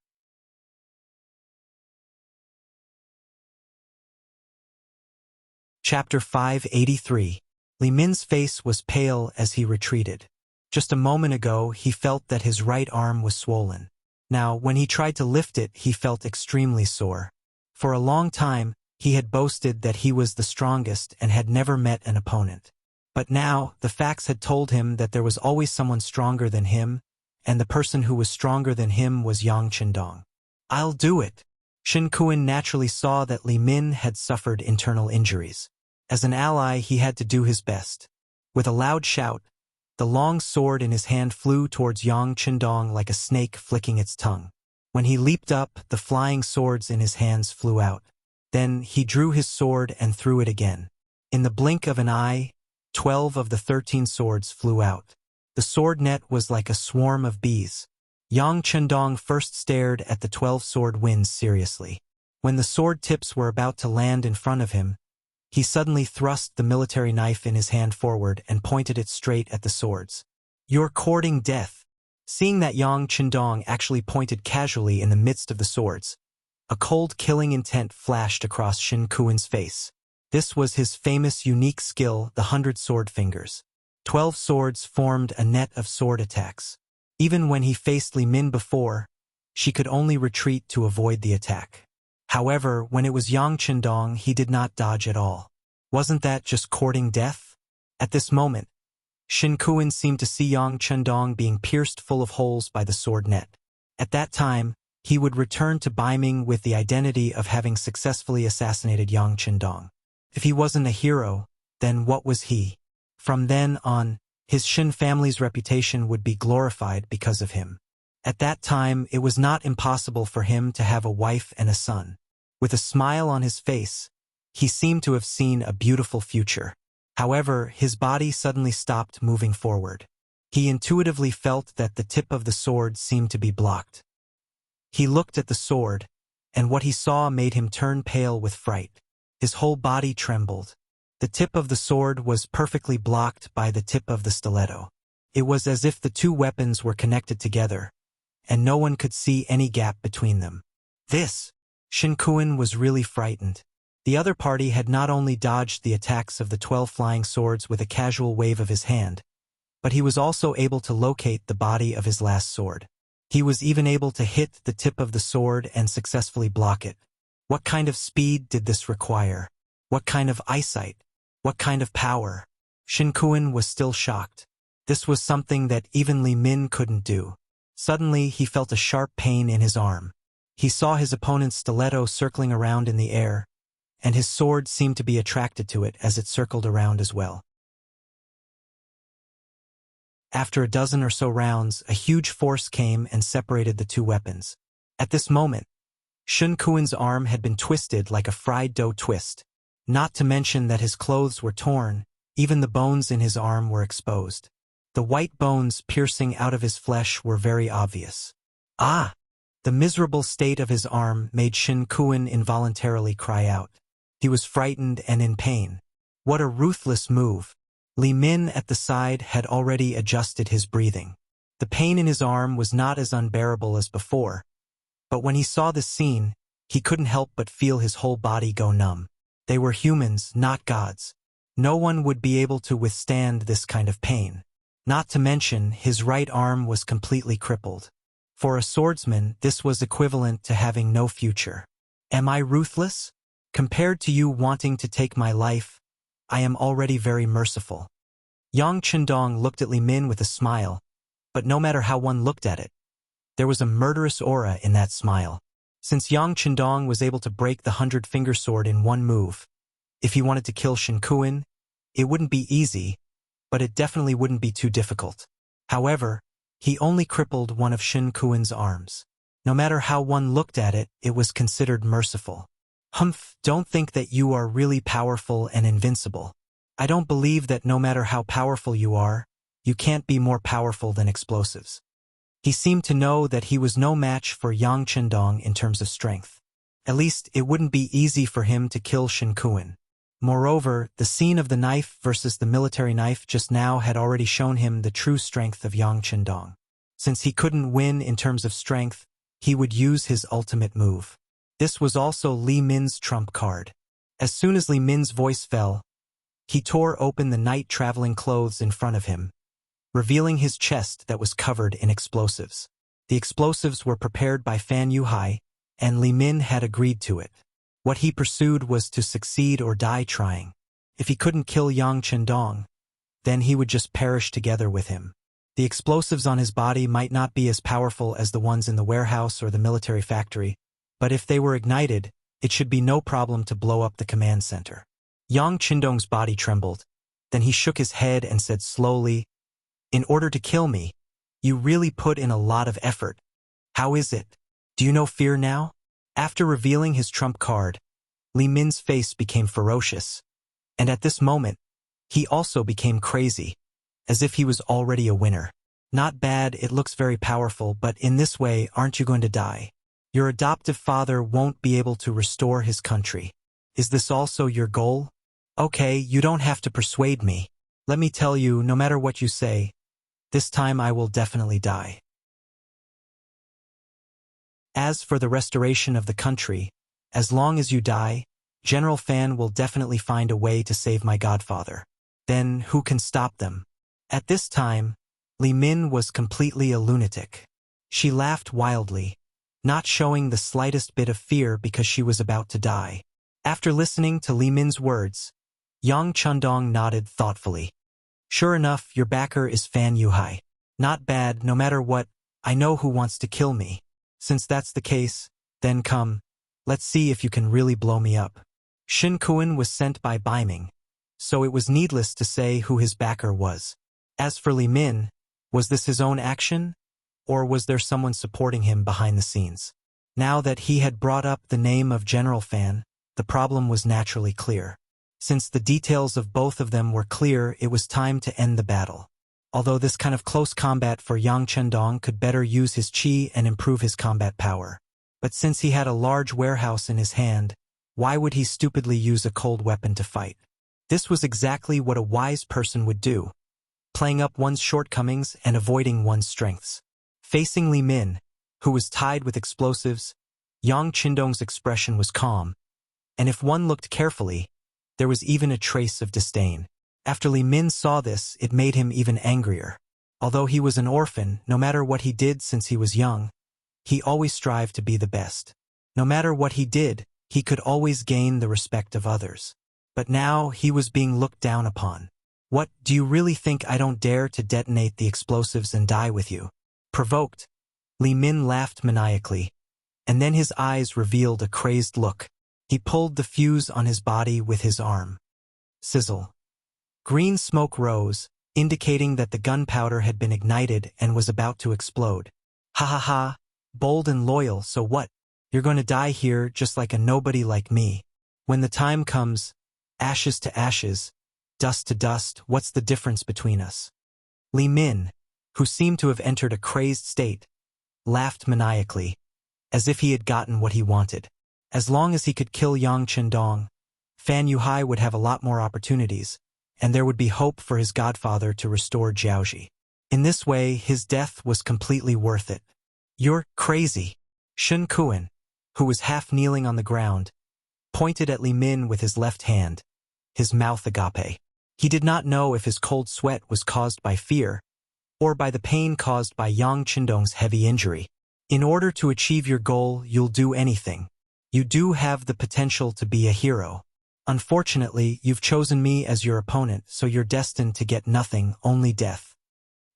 S1: Chapter 583. Li Min's face was pale as he retreated. Just a moment ago, he felt that his right arm was swollen. Now, when he tried to lift it, he felt extremely sore. For a long time, he had boasted that he was the strongest and had never met an opponent. But now, the facts had told him that there was always someone stronger than him, and the person who was stronger than him was Yang Qindong. I'll do it. Shen Kuan naturally saw that Li Min had suffered internal injuries. As an ally, he had to do his best. With a loud shout, the long sword in his hand flew towards Yang Qindong like a snake flicking its tongue. When he leaped up, the flying swords in his hands flew out. Then he drew his sword and threw it again. In the blink of an eye, 12 of the 13 swords flew out. The sword net was like a swarm of bees. Yang Qindong first stared at the 12 sword winds seriously. When the sword tips were about to land in front of him, he suddenly thrust the military knife in his hand forward and pointed it straight at the swords. You're courting death. Seeing that Yang Qindong actually pointed casually in the midst of the swords, a cold killing intent flashed across Shen Kuan's face. This was his famous unique skill, the 100 sword fingers. 12 swords formed a net of sword attacks. Even when he faced Li Min before, she could only retreat to avoid the attack. However, when it was Yang Chendong, he did not dodge at all. Wasn't that just courting death? At this moment, Shin Kuan seemed to see Yang Chendong being pierced full of holes by the sword net. At that time, he would return to Baiming with the identity of having successfully assassinated Yang Chendong. If he wasn't a hero, then what was he? From then on, his Shin family's reputation would be glorified because of him. At that time, it was not impossible for him to have a wife and a son. With a smile on his face, he seemed to have seen a beautiful future. However, his body suddenly stopped moving forward. He intuitively felt that the tip of the sword seemed to be blocked. He looked at the sword, and what he saw made him turn pale with fright. His whole body trembled. The tip of the sword was perfectly blocked by the tip of the stiletto. It was as if the two weapons were connected together, and no one could see any gap between them. Shin Kuan was really frightened. The other party had not only dodged the attacks of the 12 flying swords with a casual wave of his hand, but he was also able to locate the body of his last sword. He was even able to hit the tip of the sword and successfully block it. What kind of speed did this require? What kind of eyesight? What kind of power? Shin Kuan was still shocked. This was something that even Li Min couldn't do. Suddenly, he felt a sharp pain in his arm. He saw his opponent's stiletto circling around in the air, and his sword seemed to be attracted to it as it circled around as well. After a dozen or so rounds, a huge force came and separated the two weapons. At this moment, Shin Kuan's arm had been twisted like a fried dough twist. Not to mention that his clothes were torn, even the bones in his arm were exposed. The white bones piercing out of his flesh were very obvious. Ah! The miserable state of his arm made Shin Kuan involuntarily cry out. He was frightened and in pain. What a ruthless move! Li Min at the side had already adjusted his breathing. The pain in his arm was not as unbearable as before, but when he saw this scene, he couldn't help but feel his whole body go numb. They were humans, not gods. No one would be able to withstand this kind of pain. Not to mention, his right arm was completely crippled. For a swordsman, this was equivalent to having no future. Am I ruthless? Compared to you wanting to take my life, I am already very merciful. Yang Chendong looked at Li Min with a smile, but no matter how one looked at it, there was a murderous aura in that smile. Since Yang Chendong was able to break the 100-finger sword in one move, if he wanted to kill Shin Kuan, it wouldn't be easy, but it definitely wouldn't be too difficult. However, he only crippled one of Shin Kuan's arms. No matter how one looked at it, it was considered merciful. Humph, don't think that you are really powerful and invincible. I don't believe that no matter how powerful you are, you can't be more powerful than explosives. He seemed to know that he was no match for Yang Chendong in terms of strength. At least, it wouldn't be easy for him to kill Shin Kuan. Moreover, the scene of the knife versus the military knife just now had already shown him the true strength of Yang Chendong. Since he couldn't win in terms of strength, he would use his ultimate move. This was also Li Min's trump card. As soon as Li Min's voice fell, he tore open the night-traveling clothes in front of him, revealing his chest that was covered in explosives. The explosives were prepared by Fan Yuhai, and Li Min had agreed to it. What he pursued was to succeed or die trying. If he couldn't kill Yang Chendong, then he would just perish together with him. The explosives on his body might not be as powerful as the ones in the warehouse or the military factory, but if they were ignited, it should be no problem to blow up the command center. Yang Chendong's body trembled. Then he shook his head and said slowly, "In order to kill me, you really put in a lot of effort. How is it? Do you know fear now?" After revealing his trump card, Li Min's face became ferocious, and at this moment, he also became crazy, as if he was already a winner. "Not bad, it looks very powerful, but in this way, aren't you going to die? Your adoptive father won't be able to restore his country. Is this also your goal? Okay, you don't have to persuade me. Let me tell you, no matter what you say, this time I will definitely die. As for the restoration of the country, as long as you die, General Fan will definitely find a way to save my godfather. Then who can stop them?" At this time, Li Min was completely a lunatic. She laughed wildly, not showing the slightest bit of fear because she was about to die. After listening to Li Min's words, Yang Chundong nodded thoughtfully. Sure enough, your backer is Fan Yuhai. Not bad, no matter what, I know who wants to kill me. Since that's the case, then come, let's see if you can really blow me up. Shen Kuan was sent by Baiming, so it was needless to say who his backer was. As for Li Min, was this his own action, or was there someone supporting him behind the scenes? Now that he had brought up the name of General Fan, the problem was naturally clear. Since the details of both of them were clear, it was time to end the battle. Although this kind of close combat for Yang Chendong could better use his qi and improve his combat power. But since he had a large warehouse in his hand, why would he stupidly use a cold weapon to fight? This was exactly what a wise person would do, playing up one's shortcomings and avoiding one's strengths. Facing Li Min, who was tied with explosives, Yang Chendong's expression was calm, and if one looked carefully, there was even a trace of disdain. After Li Min saw this, it made him even angrier. Although he was an orphan, no matter what he did since he was young, he always strived to be the best. No matter what he did, he could always gain the respect of others. But now he was being looked down upon. What, do you really think I don't dare to detonate the explosives and die with you? Provoked, Li Min laughed maniacally, and then his eyes revealed a crazed look. He pulled the fuse on his body with his arm. Sizzle. Green smoke rose, indicating that the gunpowder had been ignited and was about to explode. Ha ha ha, bold and loyal, so what? You're going to die here just like a nobody like me. When the time comes, ashes to ashes, dust to dust, what's the difference between us? Li Min, who seemed to have entered a crazed state, laughed maniacally, as if he had gotten what he wanted. As long as he could kill Yang Chendong, Fan Yuhai would have a lot more opportunities, and there would be hope for his godfather to restore Jiaoji. In this way, his death was completely worth it. You're crazy. Shen Kuan, who was half kneeling on the ground, pointed at Li Min with his left hand, his mouth agape. He did not know if his cold sweat was caused by fear, or by the pain caused by Yang Chendong's heavy injury. In order to achieve your goal, you'll do anything. You do have the potential to be a hero. Unfortunately, you've chosen me as your opponent, so you're destined to get nothing, only death.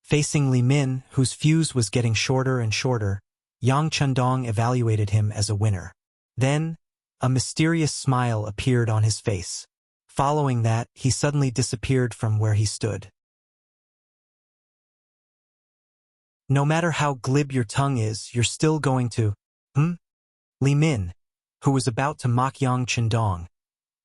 S1: Facing Li Min, whose fuse was getting shorter and shorter, Yang Chendong evaluated him as a winner. Then, a mysterious smile appeared on his face. Following that, he suddenly disappeared from where he stood. No matter how glib your tongue is, you're still going to, Li Min, who was about to mock Yang Chendong,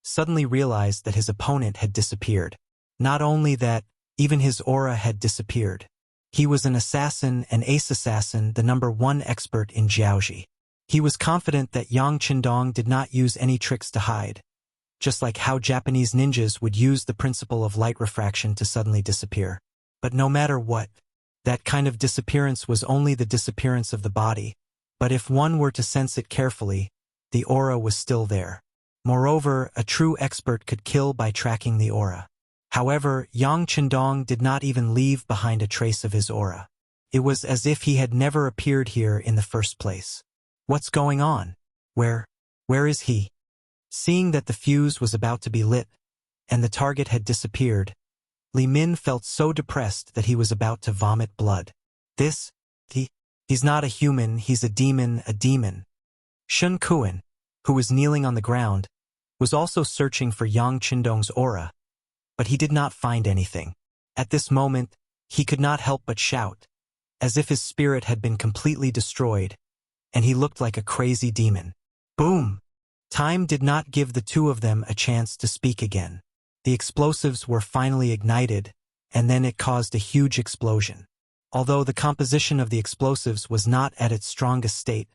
S1: suddenly realized that his opponent had disappeared. Not only that, even his aura had disappeared. He was an assassin, an ace assassin, the #1 expert in Jiaoji. He was confident that Yang Chendong did not use any tricks to hide, just like how Japanese ninjas would use the principle of light refraction to suddenly disappear. But no matter what, that kind of disappearance was only the disappearance of the body, but if one were to sense it carefully, the aura was still there. Moreover, a true expert could kill by tracking the aura. However, Yang Chendong did not even leave behind a trace of his aura. It was as if he had never appeared here in the first place. What's going on? Where is he? Seeing that the fuse was about to be lit, and the target had disappeared, Li Min felt so depressed that he was about to vomit blood. He's not a human, he's a demon, a demon. Shen Kuan, who was kneeling on the ground, was also searching for Yang Chendong's aura, but he did not find anything. At this moment, he could not help but shout, as if his spirit had been completely destroyed, and he looked like a crazy demon. Boom! Time did not give the two of them a chance to speak again. The explosives were finally ignited, and then it caused a huge explosion. Although the composition of the explosives was not at its strongest state,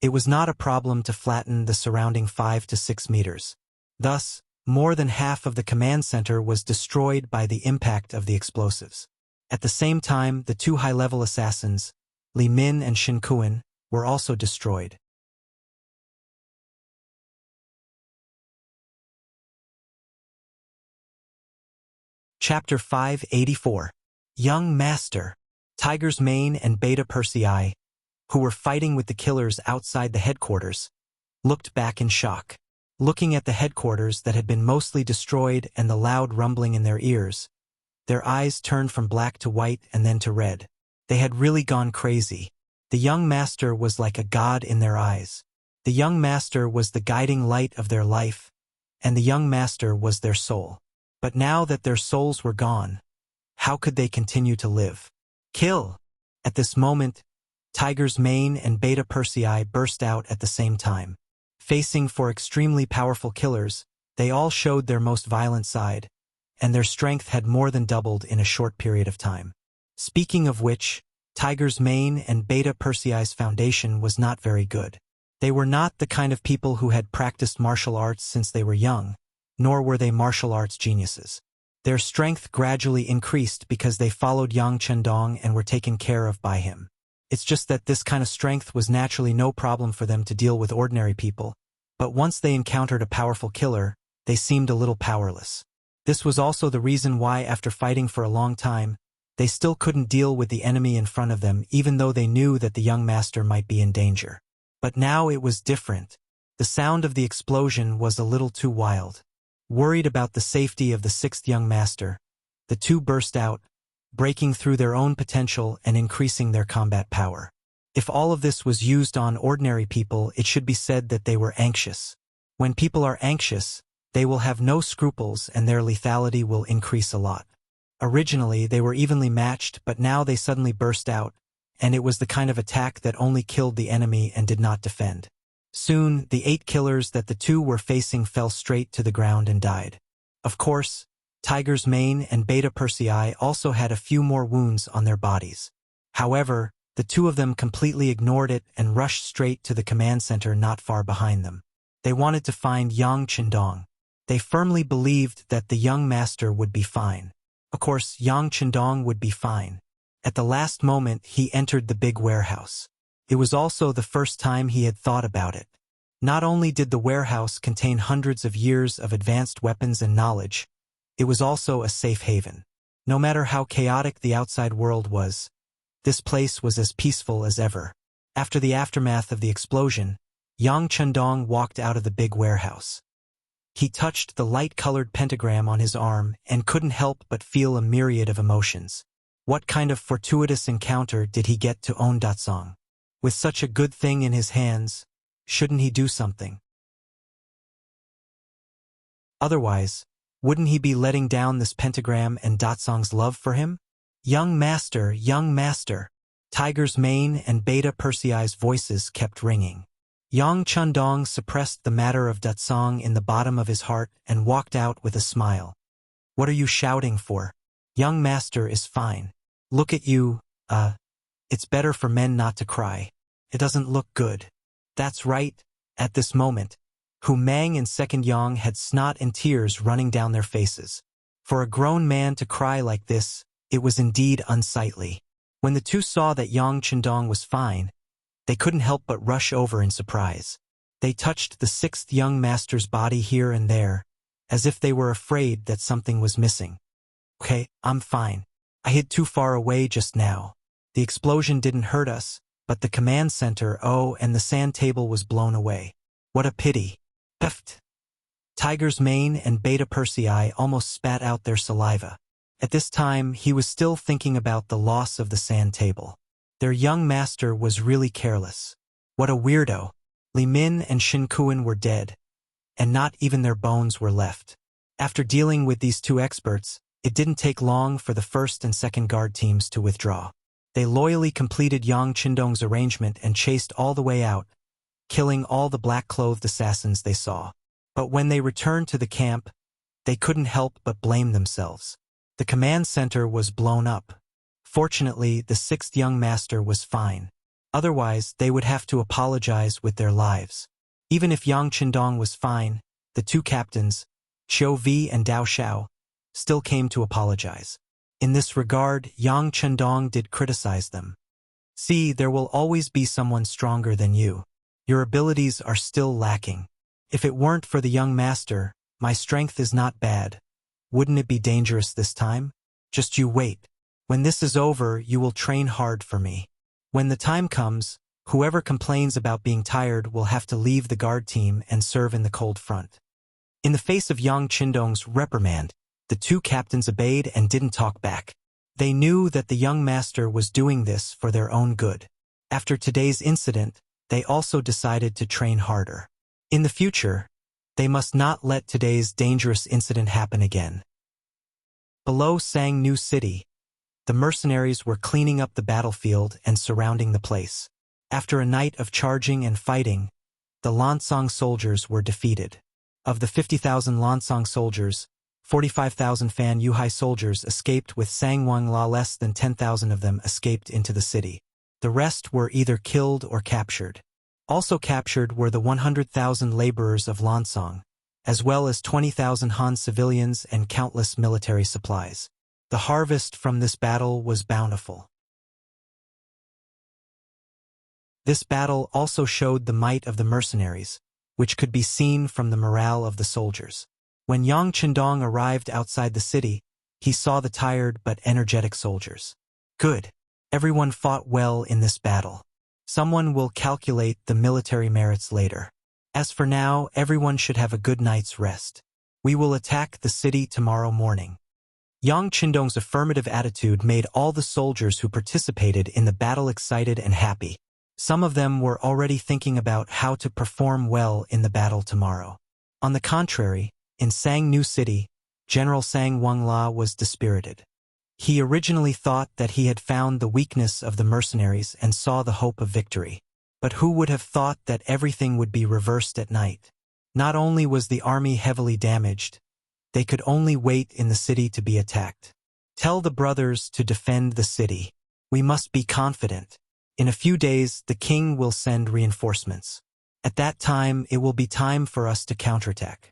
S1: it was not a problem to flatten the surrounding 5 to 6 meters. Thus, more than half of the command center was destroyed by the impact of the explosives. At the same time, the two high-level assassins, Li Min and Shen Kuan, were also destroyed. Chapter 584. Young Master. Tiger's Mane and Beta Persei, who were fighting with the killers outside the headquarters, looked back in shock. Looking at the headquarters that had been mostly destroyed and the loud rumbling in their ears, their eyes turned from black to white and then to red. They had really gone crazy. The young master was like a god in their eyes. The young master was the guiding light of their life, and the young master was their soul. But now that their souls were gone, how could they continue to live? Kill! At this moment, Tiger's Mane and Beta Persei burst out at the same time. Facing for extremely powerful killers, they all showed their most violent side, and their strength had more than doubled in a short period of time. Speaking of which, Tiger's Mane and Beta Persei's foundation was not very good. They were not the kind of people who had practiced martial arts since they were young, nor were they martial arts geniuses. Their strength gradually increased because they followed Yang Chendong and were taken care of by him. It's just that this kind of strength was naturally no problem for them to deal with ordinary people, but once they encountered a powerful killer, they seemed a little powerless. This was also the reason why, after fighting for a long time, they still couldn't deal with the enemy in front of them, even though they knew that the young master might be in danger. But now it was different. The sound of the explosion was a little too wild. Worried about the safety of the sixth young master, the two burst out, breaking through their own potential and increasing their combat power. If all of this was used on ordinary people, it should be said that they were anxious. When people are anxious, they will have no scruples and their lethality will increase a lot. Originally, they were evenly matched, but now they suddenly burst out, and it was the kind of attack that only killed the enemy and did not defend. Soon, the 8 killers that the two were facing fell straight to the ground and died. Of course, Tiger's Mane and Beta Persei also had a few more wounds on their bodies. However, the two of them completely ignored it and rushed straight to the command center not far behind them. They wanted to find Yang Chendong. They firmly believed that the young master would be fine. Of course, Yang Chendong would be fine. At the last moment, he entered the big warehouse. It was also the first time he had thought about it. Not only did the warehouse contain hundreds of years of advanced weapons and knowledge, it was also a safe haven. No matter how chaotic the outside world was, this place was as peaceful as ever. After the aftermath of the explosion, Yang Chendong walked out of the big warehouse. He touched the light-colored pentagram on his arm and couldn't help but feel a myriad of emotions. What kind of fortuitous encounter did he get to own Datsong? With such a good thing in his hands, shouldn't he do something? Otherwise, wouldn't he be letting down this pentagram and Datsong's love for him? Young master, Tiger's Mane and Beta Persei's voices kept ringing. Yang Chendong suppressed the matter of Datsong in the bottom of his heart and walked out with a smile. What are you shouting for? Young master is fine. Look at you, it's better for men not to cry. It doesn't look good. That's right. At this moment, Hu Mang and Second Yang had snot and tears running down their faces. For a grown man to cry like this, it was indeed unsightly. When the two saw that Yang Chendong was fine, they couldn't help but rush over in surprise. They touched the sixth young master's body here and there, as if they were afraid that something was missing. Okay, I'm fine. I hid too far away just now. The explosion didn't hurt us, but the command center, and the sand table was blown away. What a pity. Peft. Tiger's Mane and Beta Persei almost spat out their saliva. At this time, he was still thinking about the loss of the sand table. Their young master was really careless. What a weirdo. Li Min and Shin Kuan were dead, and not even their bones were left. After dealing with these two experts, it didn't take long for the first and second guard teams to withdraw. They loyally completed Yang Chendong's arrangement and chased all the way out, killing all the black-clothed assassins they saw. But when they returned to the camp, they couldn't help but blame themselves. The command center was blown up. Fortunately, the sixth young master was fine. Otherwise, they would have to apologize with their lives. Even if Yang Chendong was fine, the two captains, Qiu Vi and Dao Xiao, still came to apologize. In this regard, Yang Chendong did criticize them. See, there will always be someone stronger than you. Your abilities are still lacking. If it weren't for the young master, my strength is not bad. Wouldn't it be dangerous this time? Just you wait. When this is over, you will train hard for me. When the time comes, whoever complains about being tired will have to leave the guard team and serve in the cold front." In the face of Yang Qindong's reprimand, the two captains obeyed and didn't talk back. They knew that the young master was doing this for their own good. After today's incident, they also decided to train harder. In the future, they must not let today's dangerous incident happen again. Below Sang New City, the mercenaries were cleaning up the battlefield and surrounding the place. After a night of charging and fighting, the Lansong soldiers were defeated. Of the 50,000 Lansong soldiers, 45,000 Fan Yuhai soldiers escaped, with Sangwang La. Less than 10,000 of them escaped into the city. The rest were either killed or captured. Also captured were the 100,000 laborers of Lansong, as well as 20,000 Han civilians and countless military supplies. The harvest from this battle was bountiful. This battle also showed the might of the mercenaries, which could be seen from the morale of the soldiers. When Yang Qindong arrived outside the city, he saw the tired but energetic soldiers. "Good. Everyone fought well in this battle. Someone will calculate the military merits later. As for now, everyone should have a good night's rest. We will attack the city tomorrow morning." Yang Qindong's affirmative attitude made all the soldiers who participated in the battle excited and happy. Some of them were already thinking about how to perform well in the battle tomorrow. On the contrary, in Sang New City, General Sang Wangla was dispirited. He originally thought that he had found the weakness of the mercenaries and saw the hope of victory. But who would have thought that everything would be reversed at night? Not only was the army heavily damaged, they could only wait in the city to be attacked. "Tell the brothers to defend the city. We must be confident. In a few days, the king will send reinforcements. At that time, it will be time for us to counterattack."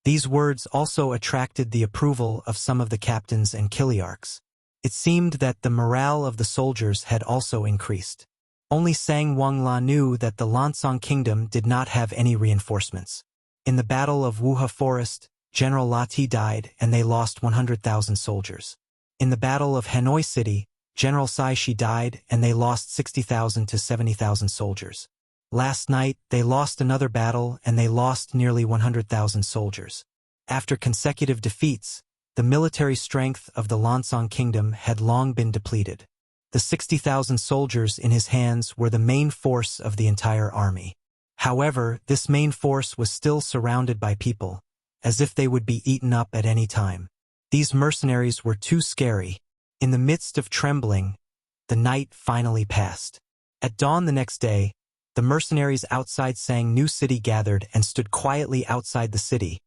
S1: These words also attracted the approval of some of the captains and kiliarchs. It seemed that the morale of the soldiers had also increased. Only Sang Wangla knew that the Lansong kingdom did not have any reinforcements. In the Battle of Wuha Forest, General Lati died and they lost 100,000 soldiers. In the Battle of Hanoi City, General Sai Shi died and they lost 60,000 to 70,000 soldiers. Last night, they lost another battle and they lost nearly 100,000 soldiers. After consecutive defeats, the military strength of the Lansong kingdom had long been depleted. The 60,000 soldiers in his hands were the main force of the entire army. However, this main force was still surrounded by people, as if they would be eaten up at any time. These mercenaries were too scary. In the midst of trembling, the night finally passed. At dawn the next day, the mercenaries outside Sang New City gathered and stood quietly outside the city,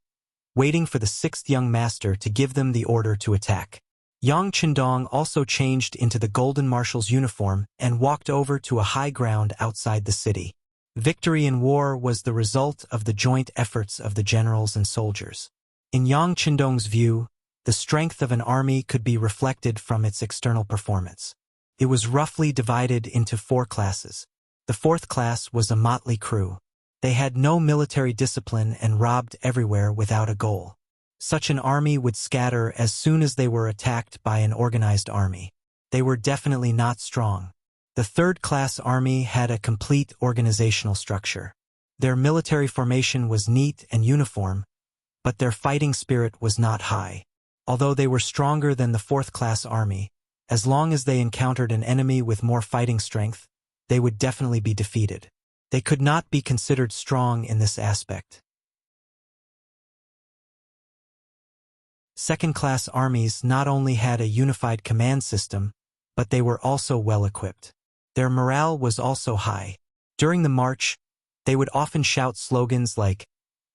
S1: waiting for the sixth young master to give them the order to attack. Yang Qindong also changed into the Golden Marshal's uniform and walked over to a high ground outside the city. Victory in war was the result of the joint efforts of the generals and soldiers. In Yang Qindong's view, the strength of an army could be reflected from its external performance. It was roughly divided into 4 classes. The 4th class was a motley crew. They had no military discipline and robbed everywhere without a goal. Such an army would scatter as soon as they were attacked by an organized army. They were definitely not strong. The 3rd-class army had a complete organizational structure. Their military formation was neat and uniform, but their fighting spirit was not high. Although they were stronger than the 4th-class army, as long as they encountered an enemy with more fighting strength, they would definitely be defeated. They could not be considered strong in this aspect. 2nd-class armies not only had a unified command system, but they were also well-equipped. Their morale was also high. During the march, they would often shout slogans like,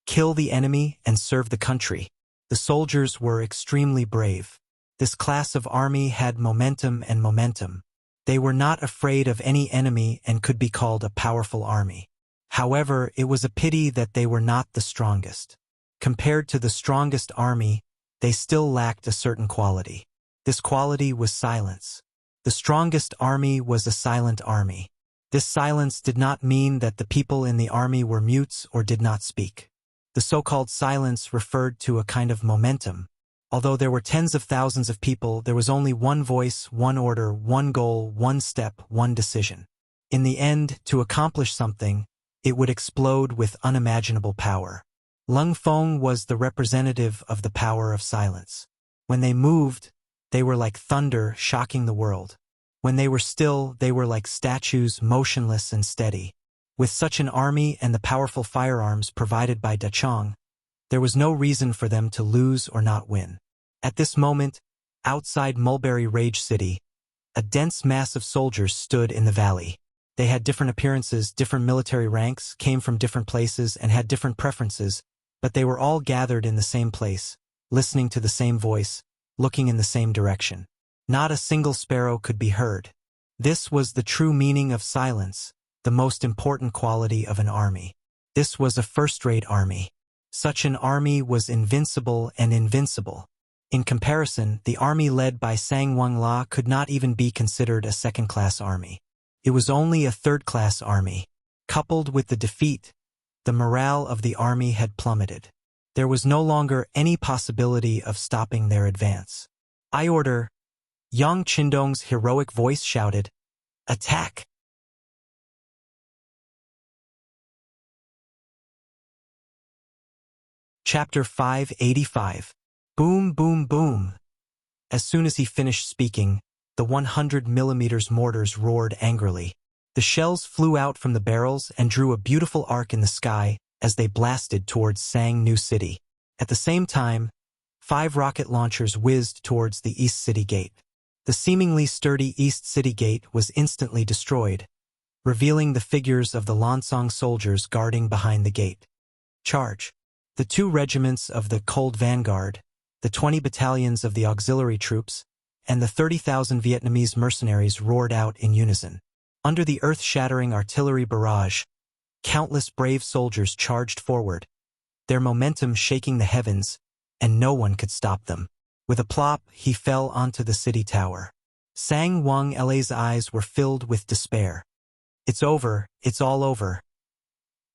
S1: "Kill the enemy and serve the country." The soldiers were extremely brave. This class of army had momentum. They were not afraid of any enemy and could be called a powerful army. However, it was a pity that they were not the strongest. Compared to the strongest army, they still lacked a certain quality. This quality was silence. The strongest army was a silent army. This silence did not mean that the people in the army were mutes or did not speak. The so-called silence referred to a kind of momentum. Although there were tens of thousands of people, there was only one voice, one order, one goal, one step, one decision. In the end, to accomplish something, it would explode with unimaginable power. Lung Feng was the representative of the power of silence. When they moved, they were like thunder shocking the world. When they were still, they were like statues, motionless and steady. With such an army and the powerful firearms provided by Dachong, there was no reason for them to lose or not win. At this moment, outside Mulberry Rage City, a dense mass of soldiers stood in the valley. They had different appearances, different military ranks, came from different places, and had different preferences, but they were all gathered in the same place, listening to the same voice, looking in the same direction. Not a single sparrow could be heard. This was the true meaning of silence, the most important quality of an army. This was a first-rate army. Such an army was invincible and invincible. In comparison, the army led by Sang Wang-la could not even be considered a second-class army. It was only a third-class army. Coupled with the defeat, the morale of the army had plummeted. There was no longer any possibility of stopping their advance. "I order," Yang Qindong's heroic voice shouted, "Attack!" Chapter 585. Boom, boom, boom. As soon as he finished speaking, the 100mm mortars roared angrily. The shells flew out from the barrels and drew a beautiful arc in the sky as they blasted towards Sang New City. At the same time, 5 rocket launchers whizzed towards the East City Gate. The seemingly sturdy East City Gate was instantly destroyed, revealing the figures of the Lansong soldiers guarding behind the gate. Charge! The 2 regiments of the Cold Vanguard, the 20 battalions of the auxiliary troops, and the 30,000 Vietnamese mercenaries roared out in unison. Under the earth-shattering artillery barrage, countless brave soldiers charged forward, their momentum shaking the heavens, and no one could stop them. With a plop, he fell onto the city tower. Sang Wang-la's eyes were filled with despair. "It's over, it's all over."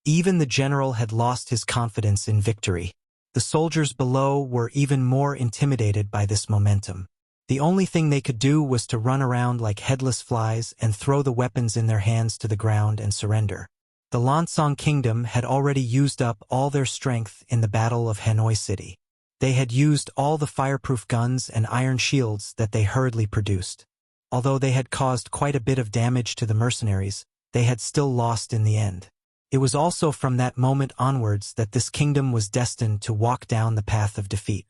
S1: Even the general had lost his confidence in victory. The soldiers below were even more intimidated by this momentum. The only thing they could do was to run around like headless flies and throw the weapons in their hands to the ground and surrender. The Lansong Kingdom had already used up all their strength in the Battle of Hanoi City. They had used all the fireproof guns and iron shields that they hurriedly produced. Although they had caused quite a bit of damage to the mercenaries, they had still lost in the end. It was also from that moment onwards that this kingdom was destined to walk down the path of defeat.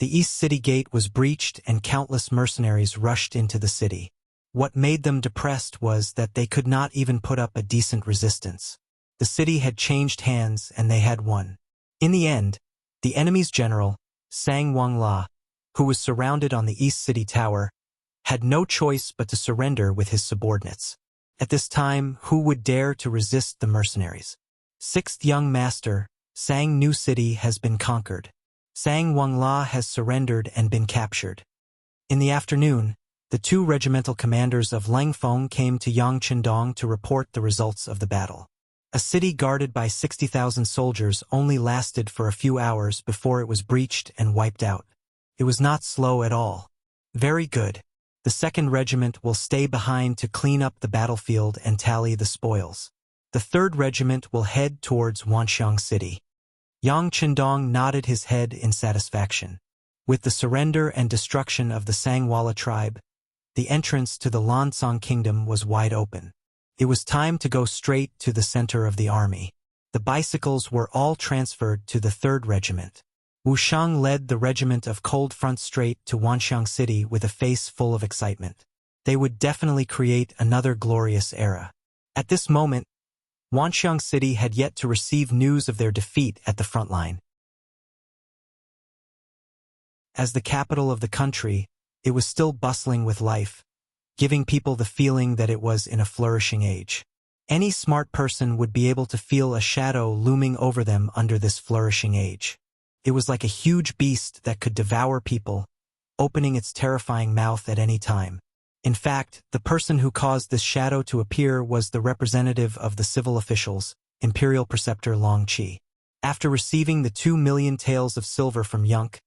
S1: The East City Gate was breached and countless mercenaries rushed into the city. What made them depressed was that they could not even put up a decent resistance. The city had changed hands and they had won. In the end, the enemy's general, Sang Wang-la, who was surrounded on the East City Tower, had no choice but to surrender with his subordinates. At this time, who would dare to resist the mercenaries? 6th Young Master, Sang New City has been conquered. Sang Wang-la has surrendered and been captured. In the afternoon, the 2 regimental commanders of Langfeng came to Yang Qindong to report the results of the battle. A city guarded by 60,000 soldiers only lasted for a few hours before it was breached and wiped out. It was not slow at all. Very good. The 2nd Regiment will stay behind to clean up the battlefield and tally the spoils. The 3rd Regiment will head towards Wanxiang City. Yang Qindong nodded his head in satisfaction. With the surrender and destruction of the Sangwala tribe, the entrance to the Lansong Kingdom was wide open. It was time to go straight to the center of the army. The bicycles were all transferred to the 3rd Regiment. Wuxiang led the regiment of Cold Front straight to Wanxiang City with a face full of excitement. They would definitely create another glorious era. At this moment, Wanxiang City had yet to receive news of their defeat at the front line. As the capital of the country, it was still bustling with life, giving people the feeling that it was in a flourishing age. Any smart person would be able to feel a shadow looming over them under this flourishing age. It was like a huge beast that could devour people, opening its terrifying mouth at any time. In fact, the person who caused this shadow to appear was the representative of the civil officials, Imperial Preceptor Long Qi. After receiving the 2 million taels of silver from Yunk,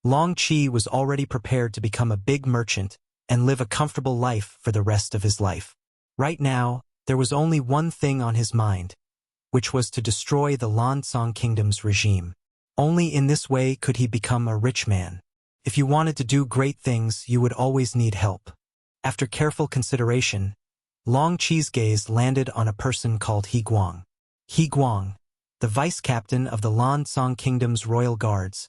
S1: Long Qi was already prepared to become a big merchant and live a comfortable life for the rest of his life. Right now, there was only one thing on his mind, which was to destroy the Lansong Kingdom's regime. Only in this way could he become a rich man. If you wanted to do great things, you would always need help. After careful consideration, Long Qi's gaze landed on a person called He Guang. He Guang, the vice-captain of the Lansong Kingdom's royal guards,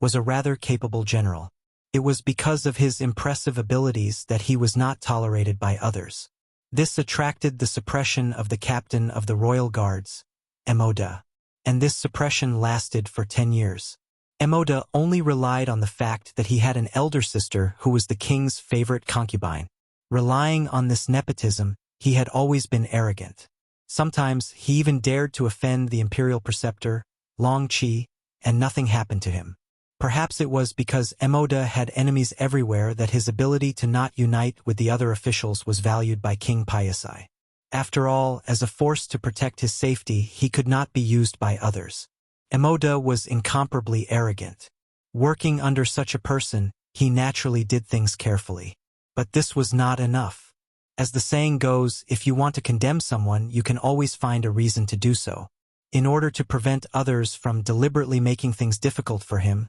S1: was a rather capable general. It was because of his impressive abilities that he was not tolerated by others. This attracted the suppression of the captain of the royal guards, Emoda, and this suppression lasted for 10 years. Emoda only relied on the fact that he had an elder sister who was the king's favorite concubine. Relying on this nepotism, he had always been arrogant. Sometimes he even dared to offend the imperial preceptor, Long Qi, and nothing happened to him. Perhaps it was because Emoda had enemies everywhere that his ability to not unite with the other officials was valued by King Piasai. After all, as a force to protect his safety, he could not be used by others. Emoda was incomparably arrogant. Working under such a person, he naturally did things carefully. But this was not enough. As the saying goes, if you want to condemn someone, you can always find a reason to do so. In order to prevent others from deliberately making things difficult for him,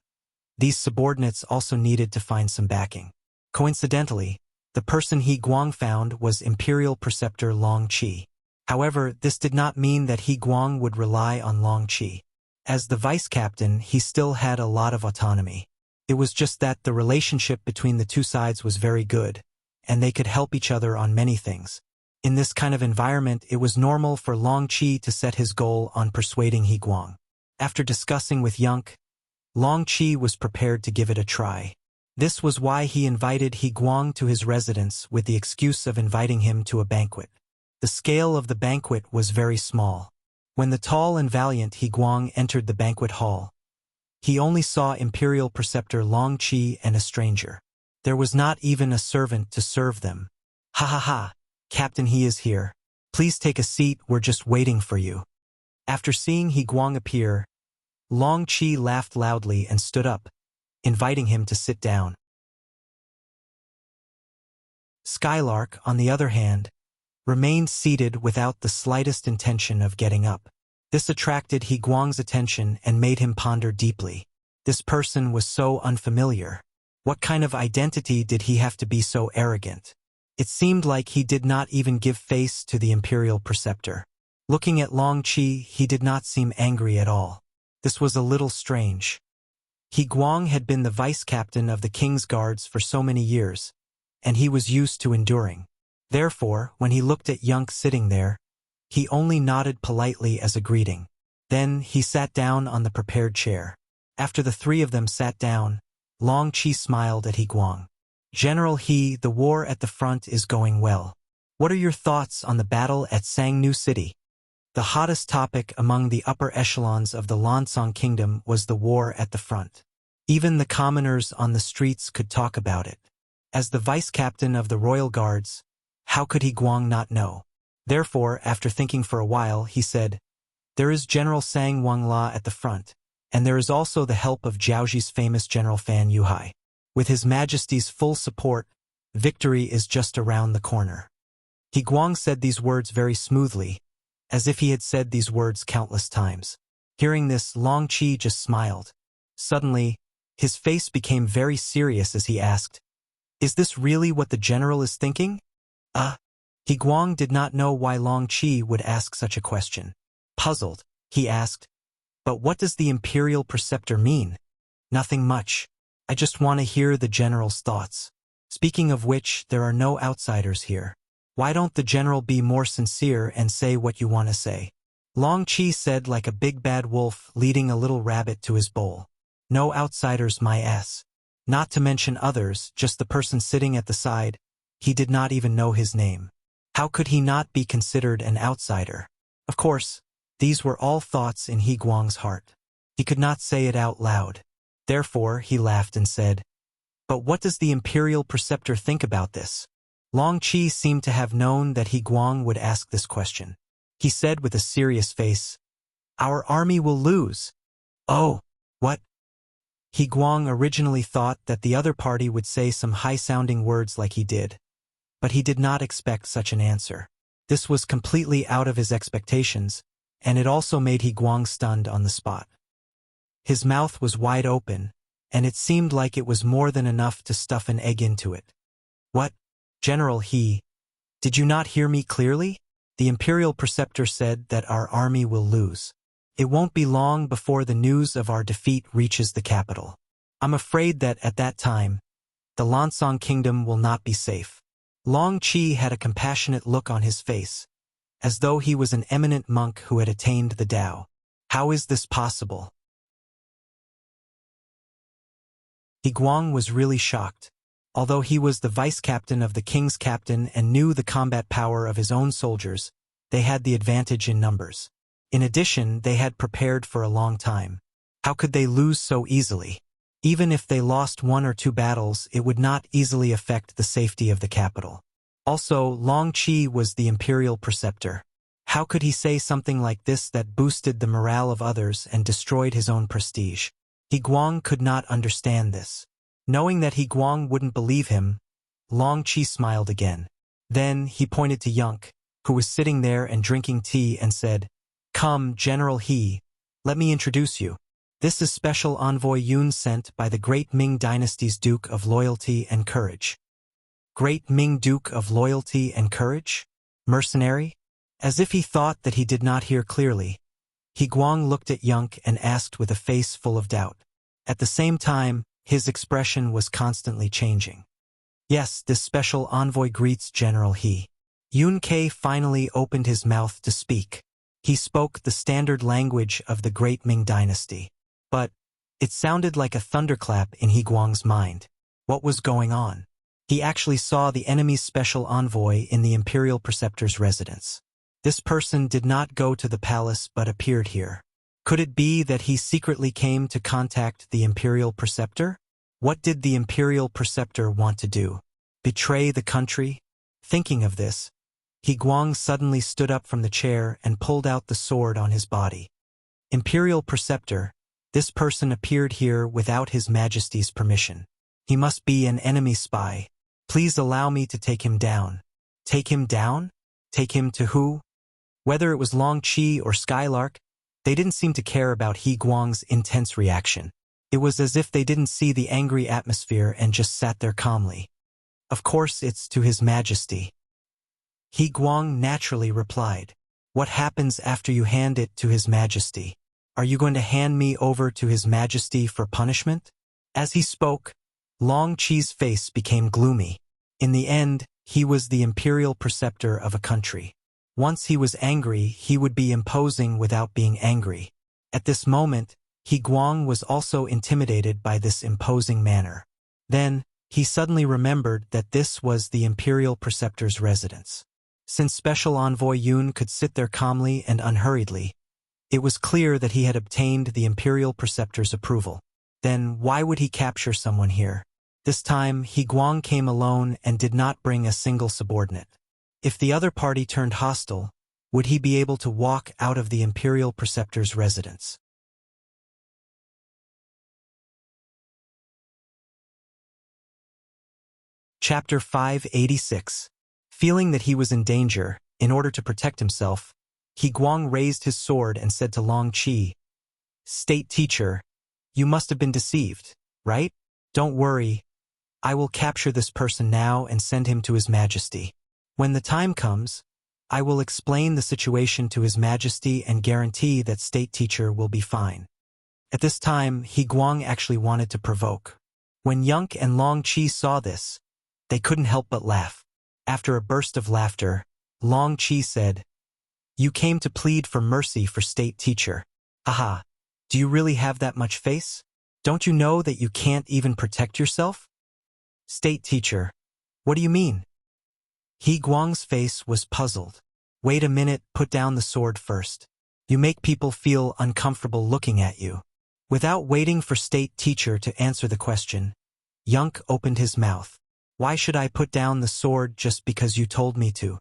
S1: these subordinates also needed to find some backing. Coincidentally, the person He Guang found was Imperial Preceptor Long Qi. However, this did not mean that He Guang would rely on Long Qi. As the vice-captain, he still had a lot of autonomy. It was just that the relationship between the two sides was very good, and they could help each other on many things. In this kind of environment, it was normal for Long Qi to set his goal on persuading He Guang. After discussing with Yunk, Long Qi was prepared to give it a try. This was why he invited He Guang to his residence with the excuse of inviting him to a banquet. The scale of the banquet was very small. When the tall and valiant He Guang entered the banquet hall, he only saw Imperial Preceptor Long Qi and a stranger. There was not even a servant to serve them. "Ha ha ha, Captain, he is here. Please take a seat, we're just waiting for you." After seeing He Guang appear, Long Qi laughed loudly and stood up, inviting him to sit down. Skylark, on the other hand, remained seated without the slightest intention of getting up. This attracted He Guang's attention and made him ponder deeply. This person was so unfamiliar. What kind of identity did he have to be so arrogant? It seemed like he did not even give face to the imperial preceptor. Looking at Long Qi, he did not seem angry at all. This was a little strange. He Guang had been the vice-captain of the king's guards for so many years, and he was used to enduring. Therefore, when he looked at Yunk sitting there, he only nodded politely as a greeting. Then he sat down on the prepared chair. After the three of them sat down, Long Qi smiled at He Guang. "General He, the war at the front is going well. What are your thoughts on the battle at Sangnu City?" The hottest topic among the upper echelons of the Lansong Kingdom was the war at the front. Even the commoners on the streets could talk about it. As the vice-captain of the royal guards, how could He Guang not know? Therefore, after thinking for a while, he said, "There is General Sang Wangla at the front, and there is also the help of Jiaoji's famous General Fan Yuhai. With His Majesty's full support, victory is just around the corner." He Guang said these words very smoothly, as if he had said these words countless times. Hearing this, Long Qi just smiled. Suddenly, his face became very serious as he asked, "Is this really what the general is thinking?" He Guang did not know why Long Qi would ask such a question. Puzzled, he asked, "But what does the imperial preceptor mean?" "Nothing much. I just want to hear the general's thoughts. Speaking of which, there are no outsiders here. Why don't the general be more sincere and say what you want to say?" Long Qi said like a big bad wolf leading a little rabbit to his bowl. "No outsiders, my ass. Not to mention others, just the person sitting at the side. He did not even know his name. How could he not be considered an outsider?" Of course, these were all thoughts in He Guang's heart. He could not say it out loud. Therefore, he laughed and said, "But what does the imperial preceptor think about this?" Long Qi seemed to have known that He Guang would ask this question. He said with a serious face, "Our army will lose." "Oh, what?" He Guang originally thought that the other party would say some high-sounding words like he did, but he did not expect such an answer. This was completely out of his expectations, and it also made He Guang stunned on the spot. His mouth was wide open, and it seemed like it was more than enough to stuff an egg into it. What? General He, did you not hear me clearly? The Imperial Preceptor said that our army will lose. It won't be long before the news of our defeat reaches the capital. I'm afraid that at that time, the Lansong Kingdom will not be safe. Long Qi had a compassionate look on his face, as though he was an eminent monk who had attained the Tao. How is this possible? He Guang was really shocked. Although he was the vice-captain of the king's captain and knew the combat power of his own soldiers, they had the advantage in numbers. In addition, they had prepared for a long time. How could they lose so easily? Even if they lost 1 or 2 battles, it would not easily affect the safety of the capital. Also, Long Qi was the Imperial Preceptor. How could he say something like this that boosted the morale of others and destroyed his own prestige? He Guang could not understand this. Knowing that He Guang wouldn't believe him, Long Qi smiled again. Then he pointed to Yunk, who was sitting there and drinking tea, and said, "Come, General He, let me introduce you. This is Special Envoy Yun sent by the Great Ming Dynasty's Duke of Loyalty and Courage." Great Ming Duke of Loyalty and Courage? Mercenary? As if he thought that he did not hear clearly, He Guang looked at Yunk and asked with a face full of doubt. At the same time, his expression was constantly changing. Yes, this special envoy greets General He. Yun Ke finally opened his mouth to speak. He spoke the standard language of the Great Ming Dynasty. But it sounded like a thunderclap in He Guang's mind. What was going on? He actually saw the enemy's special envoy in the Imperial Preceptor's residence. This person did not go to the palace but appeared here. Could it be that he secretly came to contact the Imperial Preceptor? What did the Imperial Preceptor want to do? Betray the country? Thinking of this, He Guang suddenly stood up from the chair and pulled out the sword on his body. Imperial Preceptor, this person appeared here without His Majesty's permission. He must be an enemy spy. Please allow me to take him down. Take him down? Take him to who? Whether it was Long Qi or Skylark, they didn't seem to care about He Guang's intense reaction. It was as if they didn't see the angry atmosphere and just sat there calmly. Of course it's to His Majesty. He Guang naturally replied. What happens after you hand it to His Majesty? Are you going to hand me over to His Majesty for punishment? As he spoke, Long Qi's face became gloomy. In the end, he was the Imperial Preceptor of a country. Once he was angry, he would be imposing without being angry. At this moment, He Guang was also intimidated by this imposing manner. Then, he suddenly remembered that this was the Imperial Preceptor's residence. Since Special Envoy Yun could sit there calmly and unhurriedly, it was clear that he had obtained the Imperial Preceptor's approval. Then why would he capture someone here? This time, He Guang came alone and did not bring a single subordinate. If the other party turned hostile, would he be able to walk out of the Imperial Preceptor's residence? Chapter 586. Feeling that he was in danger, in order to protect himself, He Guang raised his sword and said to Long Qi, "State teacher, you must have been deceived, right? Don't worry. I will capture this person now and send him to His Majesty. When the time comes, I will explain the situation to His Majesty and guarantee that state teacher will be fine." At this time, He Guang actually wanted to provoke. When Yunk and Long Qi saw this, they couldn't help but laugh. After a burst of laughter, Long Qi said, "You came to plead for mercy for state teacher. Haha, do you really have that much face? Don't you know that you can't even protect yourself?" "State teacher, what do you mean?" He Guang's face was puzzled. "Wait a minute, put down the sword first. You make people feel uncomfortable looking at you." Without waiting for state teacher to answer the question, Yunk opened his mouth. "Why should I put down the sword just because you told me to?"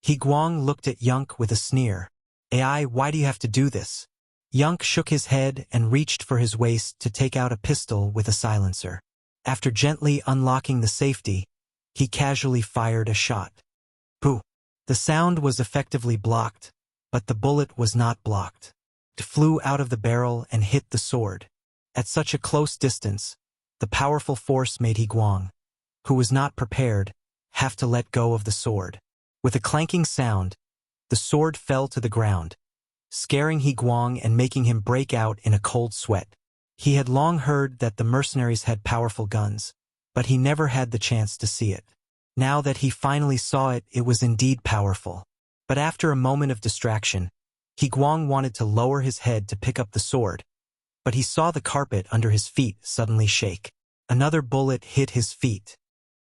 S1: He Guang looked at Yunk with a sneer. "AI, why do you have to do this? Yunk shook his head and reached for his waist to take out a pistol with a silencer. After gently unlocking the safety, he casually fired a shot. Pooh! The sound was effectively blocked, but the bullet was not blocked. It flew out of the barrel and hit the sword. At such a close distance, the powerful force made Higuang, who was not prepared, have to let go of the sword. With a clanking sound, the sword fell to the ground, scaring Higuang and making him break out in a cold sweat. He had long heard that the mercenaries had powerful guns, but he never had the chance to see it. Now that he finally saw it, it was indeed powerful. But after a moment of distraction, Higuang wanted to lower his head to pick up the sword, but he saw the carpet under his feet suddenly shake. Another bullet hit his feet.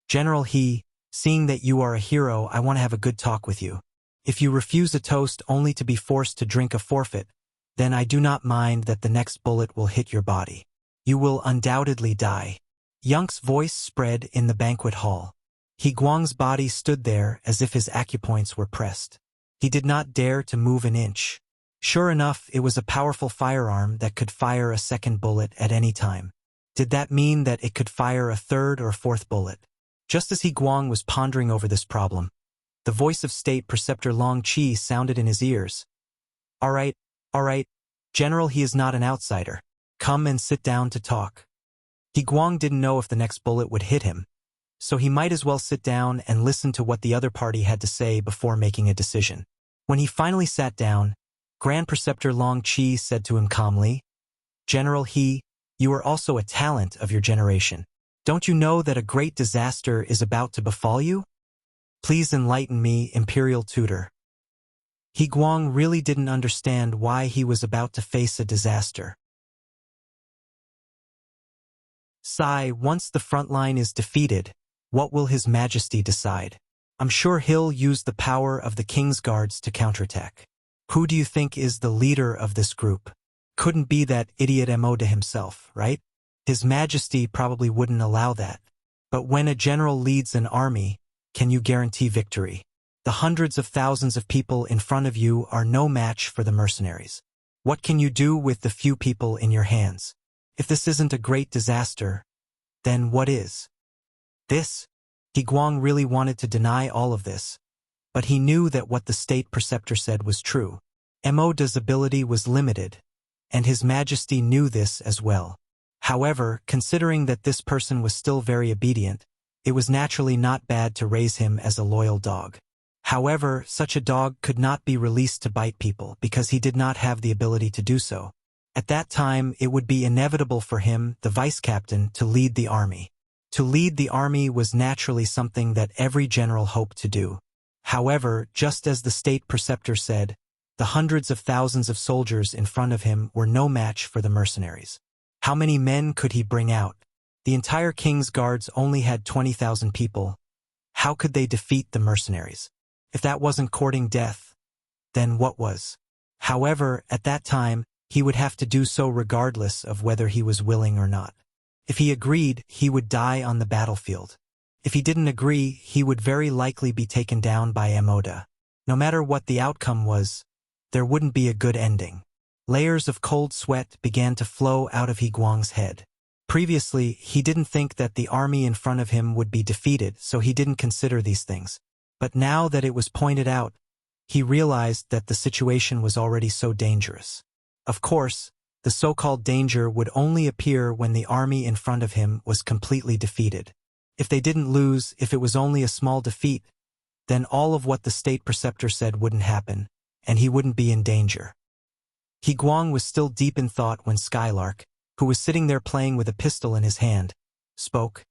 S1: General He, seeing that you are a hero, I want to have a good talk with you. If you refuse a toast only to be forced to drink a forfeit, then I do not mind that the next bullet will hit your body. You will undoubtedly die. Yunk's voice spread in the banquet hall. Higuang's body stood there as if his acupoints were pressed. He did not dare to move an inch. Sure enough, it was a powerful firearm that could fire a second bullet at any time. Did that mean that it could fire a third or fourth bullet? Just as Higuang was pondering over this problem, the voice of State Preceptor Long Qi sounded in his ears. All right, General, he is not an outsider. Come and sit down to talk. Higuang didn't know if the next bullet would hit him, so he might as well sit down and listen to what the other party had to say before making a decision. When he finally sat down, Grand Preceptor Long Qi said to him calmly, General He, you are also a talent of your generation. Don't you know that a great disaster is about to befall you? Please enlighten me, Imperial Tutor. Higuang really didn't understand why he was about to face a disaster. Sigh, once the front line is defeated, what will His Majesty decide? I'm sure he'll use the power of the King's Guards to counterattack. Who do you think is the leader of this group? Couldn't be that idiot Emoda himself, right? His Majesty probably wouldn't allow that. But when a general leads an army, can you guarantee victory? The hundreds of thousands of people in front of you are no match for the mercenaries. What can you do with the few people in your hands? If this isn't a great disaster, then what is? This? Higuang really wanted to deny all of this, but he knew that what the State Preceptor said was true. Emoda's ability was limited, and His Majesty knew this as well. However, considering that this person was still very obedient, it was naturally not bad to raise him as a loyal dog. However, such a dog could not be released to bite people because he did not have the ability to do so. At that time, it would be inevitable for him, the vice-captain, to lead the army. To lead the army was naturally something that every general hoped to do. However, just as the State Preceptor said, the hundreds of thousands of soldiers in front of him were no match for the mercenaries. How many men could he bring out? The entire King's Guards only had 20,000 people. How could they defeat the mercenaries? If that wasn't courting death, then what was? However, at that time, he would have to do so regardless of whether he was willing or not. If he agreed, he would die on the battlefield. If he didn't agree, he would very likely be taken down by Emoda. No matter what the outcome was, there wouldn't be a good ending. Layers of cold sweat began to flow out of Higuang's head. Previously, he didn't think that the army in front of him would be defeated, so he didn't consider these things. But now that it was pointed out, he realized that the situation was already so dangerous. Of course, the so-called danger would only appear when the army in front of him was completely defeated. If they didn't lose, if it was only a small defeat, then all of what the State Preceptor said wouldn't happen, and he wouldn't be in danger. Higuang was still deep in thought when Skylark, who was sitting there playing with a pistol in his hand, spoke.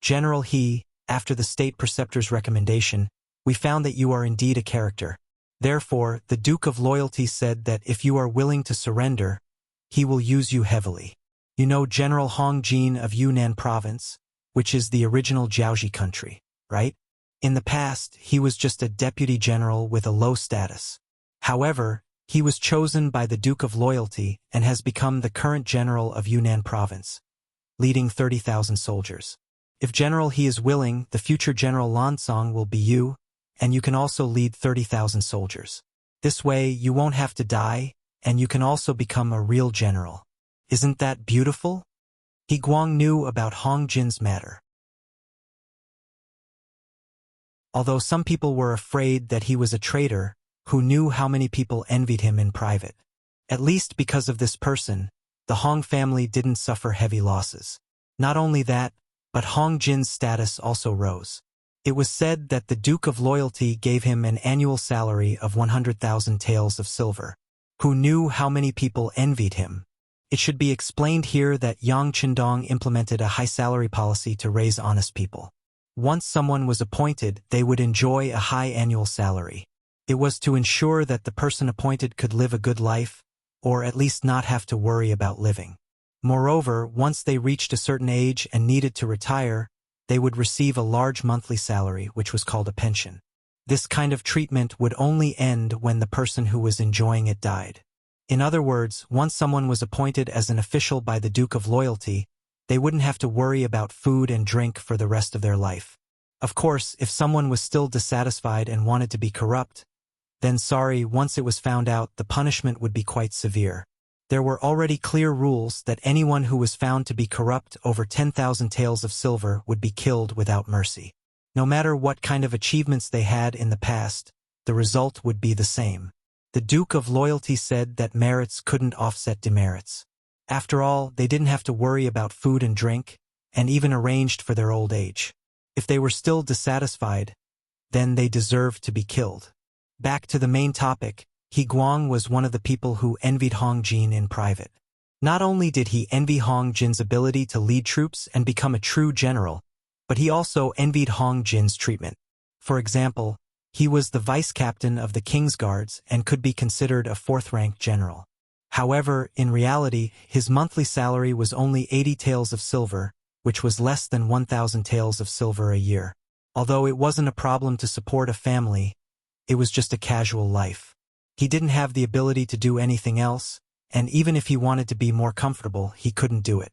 S1: General He, after the State Preceptor's recommendation, we found that you are indeed a character. Therefore, the Duke of Loyalty said that if you are willing to surrender, he will use you heavily. You know General Hong Jin of Yunnan Province, which is the original Jiaoji country, right? In the past, he was just a deputy general with a low status. However, he was chosen by the Duke of Loyalty and has become the current general of Yunnan Province, leading 30,000 soldiers. If General He is willing, the future General Lansong will be you, and you can also lead 30,000 soldiers. This way, you won't have to die, and you can also become a real general. Isn't that beautiful? He Guang knew about Hong Jin's matter. Although some people were afraid that he was a traitor, who knew how many people envied him in private. At least because of this person, the Hong family didn't suffer heavy losses. Not only that, but Hong Jin's status also rose. It was said that the Duke of Loyalty gave him an annual salary of 100,000 taels of silver. Who knew how many people envied him? It should be explained here that Yang Qindong implemented a high salary policy to raise honest people. Once someone was appointed, they would enjoy a high annual salary. It was to ensure that the person appointed could live a good life, or at least not have to worry about living. Moreover, once they reached a certain age and needed to retire, they would receive a large monthly salary, which was called a pension. This kind of treatment would only end when the person who was enjoying it died. In other words, once someone was appointed as an official by the Duke of Loyalty, they wouldn't have to worry about food and drink for the rest of their life. Of course, if someone was still dissatisfied and wanted to be corrupt, then once it was found out, the punishment would be quite severe. There were already clear rules that anyone who was found to be corrupt over 10,000 taels of silver would be killed without mercy. No matter what kind of achievements they had in the past, the result would be the same. The Duke of Loyalty said that merits couldn't offset demerits. After all, they didn't have to worry about food and drink, and even arranged for their old age. If they were still dissatisfied, then they deserved to be killed. Back to the main topic, He Guang was one of the people who envied Hong Jin in private. Not only did he envy Hong Jin's ability to lead troops and become a true general, but he also envied Hong Jin's treatment. For example, he was the vice captain of the King's Guards and could be considered a fourth-rank general. However, in reality, his monthly salary was only 80 taels of silver, which was less than 1,000 taels of silver a year. Although it wasn't a problem to support a family, it was just a casual life. He didn't have the ability to do anything else, and even if he wanted to be more comfortable, he couldn't do it.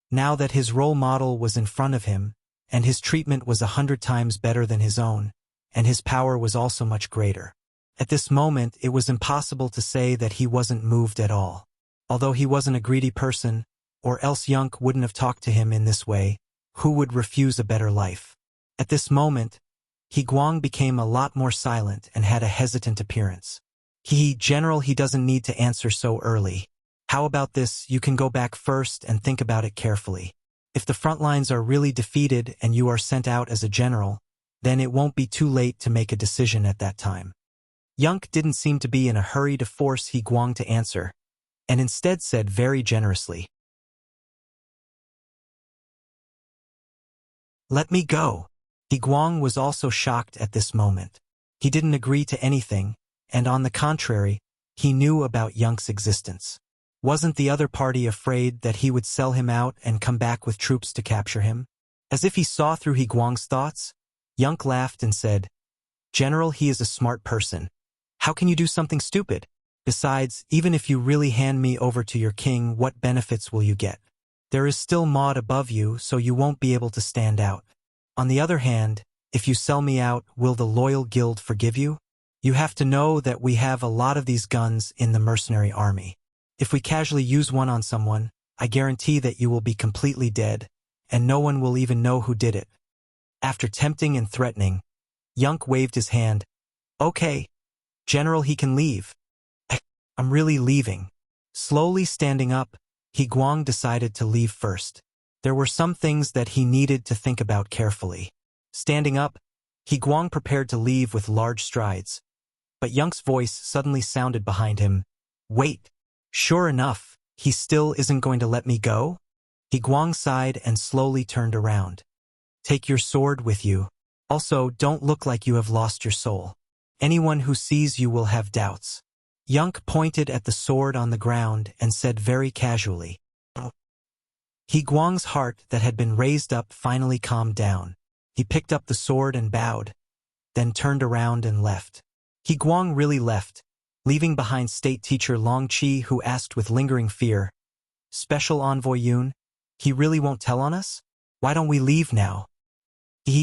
S1: Now that his role model was in front of him, and his treatment was 100 times better than his own, and his power was also much greater. At this moment, it was impossible to say that he wasn't moved at all. Although he wasn't a greedy person, or else Yunk wouldn't have talked to him in this way, who would refuse a better life? At this moment, He Guang became a lot more silent and had a hesitant appearance. General, he doesn't need to answer so early. How about this? You can go back first and think about it carefully. If the front lines are really defeated and you are sent out as a general, then it won't be too late to make a decision at that time. Yunk didn't seem to be in a hurry to force He Guang to answer, and instead said very generously, "Let me go." He Guang was also shocked at this moment. He didn't agree to anything, and on the contrary, he knew about Yunk's existence. Wasn't the other party afraid that he would sell him out and come back with troops to capture him? As if he saw through He Guang's thoughts, Yunk laughed and said, "General, he is a smart person. How can you do something stupid? Besides, even if you really hand me over to your king, what benefits will you get? There is still Maud above you, so you won't be able to stand out. On the other hand, if you sell me out, will the loyal guild forgive you? You have to know that we have a lot of these guns in the mercenary army. If we casually use one on someone, I guarantee that you will be completely dead, and no one will even know who did it." After tempting and threatening, Yunk waved his hand. "Okay, General, he can leave." "I'm really leaving." Slowly standing up, He Guang decided to leave first. There were some things that he needed to think about carefully. Standing up, He Guang prepared to leave with large strides. But Yunk's voice suddenly sounded behind him. "Wait. Sure enough, he still isn't going to let me go?" He Guang sighed and slowly turned around. "Take your sword with you. Also, don't look like you have lost your soul. Anyone who sees you will have doubts." Yunk pointed at the sword on the ground and said very casually. He Guang's heart that had been raised up finally calmed down. He picked up the sword and bowed, then turned around and left. He Guang really left, leaving behind State Teacher Long Qi, who asked with lingering fear, "Special Envoy Yun, he really won't tell on us? Why don't we leave now?"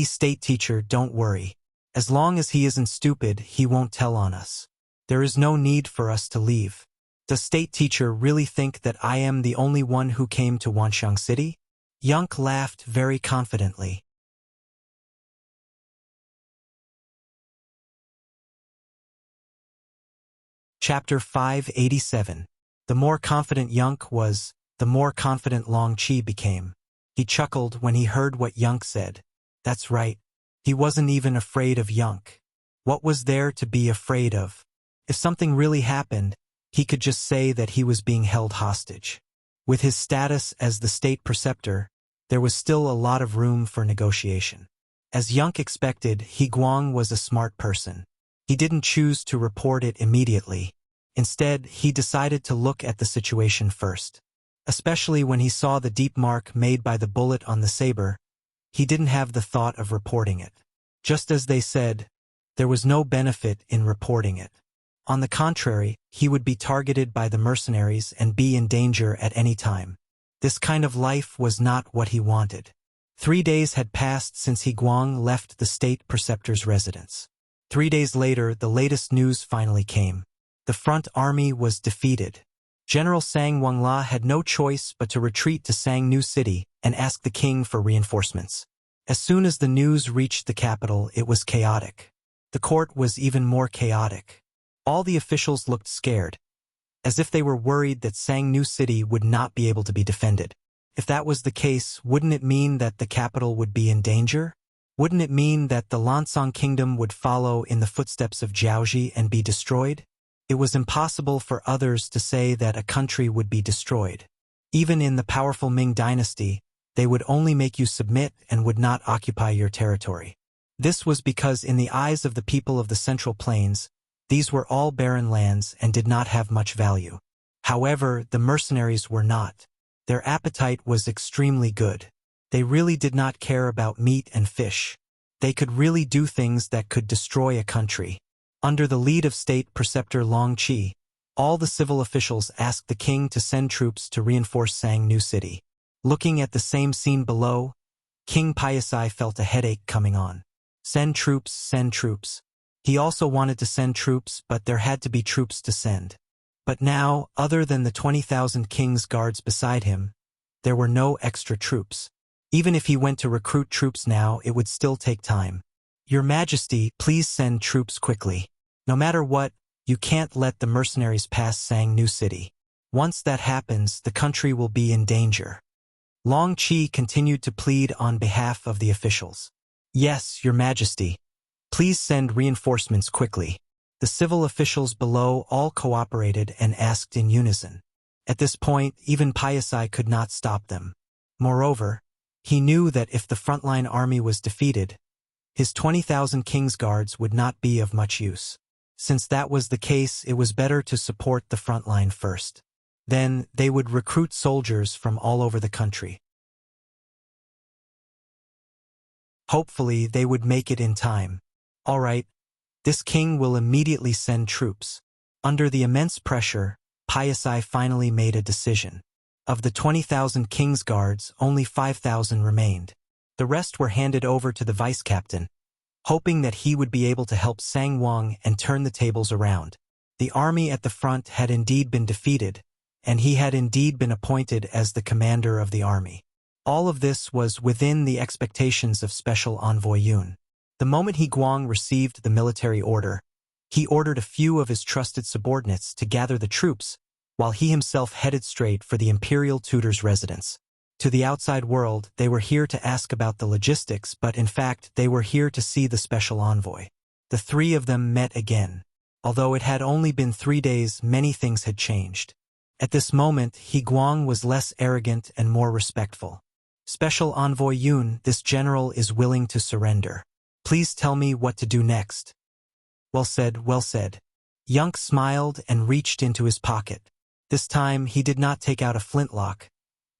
S1: State Teacher, don't worry. As long as he isn't stupid, he won't tell on us. There is no need for us to leave. Does state teacher really think that I am the only one who came to Wanxiang City? Yunk laughed very confidently. Chapter 587. The more confident Yunk was, the more confident Long Qi became. He chuckled when he heard what Yunk said. That's right. He wasn't even afraid of Yunk. What was there to be afraid of? If something really happened, he could just say that he was being held hostage. With his status as the state preceptor, there was still a lot of room for negotiation. As Yunk expected, He Guang was a smart person. He didn't choose to report it immediately. Instead, he decided to look at the situation first. Especially when he saw the deep mark made by the bullet on the saber, he didn't have the thought of reporting it. Just as they said, there was no benefit in reporting it. On the contrary, he would be targeted by the mercenaries and be in danger at any time. This kind of life was not what he wanted. 3 days had passed since He Guang left the state preceptor's residence. 3 days later, the latest news finally came. The front army was defeated. General Sang Wangla had no choice but to retreat to Sang New City and ask the king for reinforcements. As soon as the news reached the capital, it was chaotic. The court was even more chaotic. All the officials looked scared, as if they were worried that Sang New City would not be able to be defended. If that was the case, wouldn't it mean that the capital would be in danger? Wouldn't it mean that the Lansong kingdom would follow in the footsteps of Jiaoji and be destroyed? It was impossible for others to say that a country would be destroyed. Even in the powerful Ming dynasty, they would only make you submit and would not occupy your territory. This was because in the eyes of the people of the Central Plains, these were all barren lands and did not have much value. However, the mercenaries were not. Their appetite was extremely good. They really did not care about meat and fish. They could really do things that could destroy a country. Under the lead of state preceptor Long Qi, all the civil officials asked the king to send troops to reinforce Sang New City. Looking at the same scene below, King Piasai felt a headache coming on. Send troops, send troops. He also wanted to send troops, but there had to be troops to send. But now, other than the 20,000 king's guards beside him, there were no extra troops. Even if he went to recruit troops now, it would still take time. Your Majesty, please send troops quickly. No matter what, you can't let the mercenaries pass Sang New City. Once that happens, the country will be in danger. Long Qi continued to plead on behalf of the officials. Yes, Your Majesty. Please send reinforcements quickly. The civil officials below all cooperated and asked in unison. At this point, even Piasai could not stop them. Moreover, he knew that if the frontline army was defeated, his 20,000 king's guards would not be of much use. Since that was the case, it was better to support the frontline first. Then, they would recruit soldiers from all over the country. Hopefully, they would make it in time. All right, this king will immediately send troops. Under the immense pressure, Piasai finally made a decision. Of the 20,000 king's guards, only 5,000 remained. The rest were handed over to the vice-captain, hoping that he would be able to help Sang Wang and turn the tables around. The army at the front had indeed been defeated, and he had indeed been appointed as the commander of the army. All of this was within the expectations of Special Envoy Yun. The moment He Guang received the military order, he ordered a few of his trusted subordinates to gather the troops, while he himself headed straight for the imperial tutor's residence. To the outside world, they were here to ask about the logistics, but in fact, they were here to see the special envoy. The three of them met again. Although it had only been 3 days, many things had changed. At this moment, He Guang was less arrogant and more respectful. Special Envoy Yun, this general is willing to surrender. Please tell me what to do next. Well said, well said. Yunk smiled and reached into his pocket. This time, he did not take out a flintlock,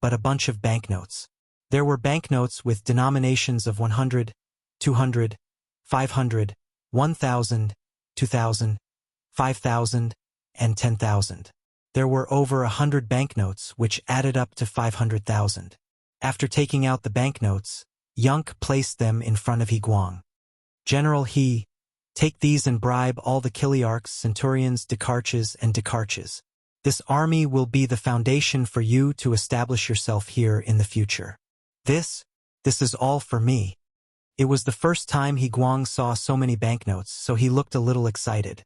S1: but a bunch of banknotes. There were banknotes with denominations of 100, 200, 500, 1,000, 2,000, 5,000, and 10,000. There were over 100 banknotes, which added up to 500,000. After taking out the banknotes, Yunk placed them in front of He Guang. General He, take these and bribe all the Kiliarchs, Centurions, Decharches, and Decharches. This army will be the foundation for you to establish yourself here in the future. This is all for me. It was the first time Guang saw so many banknotes, so he looked a little excited.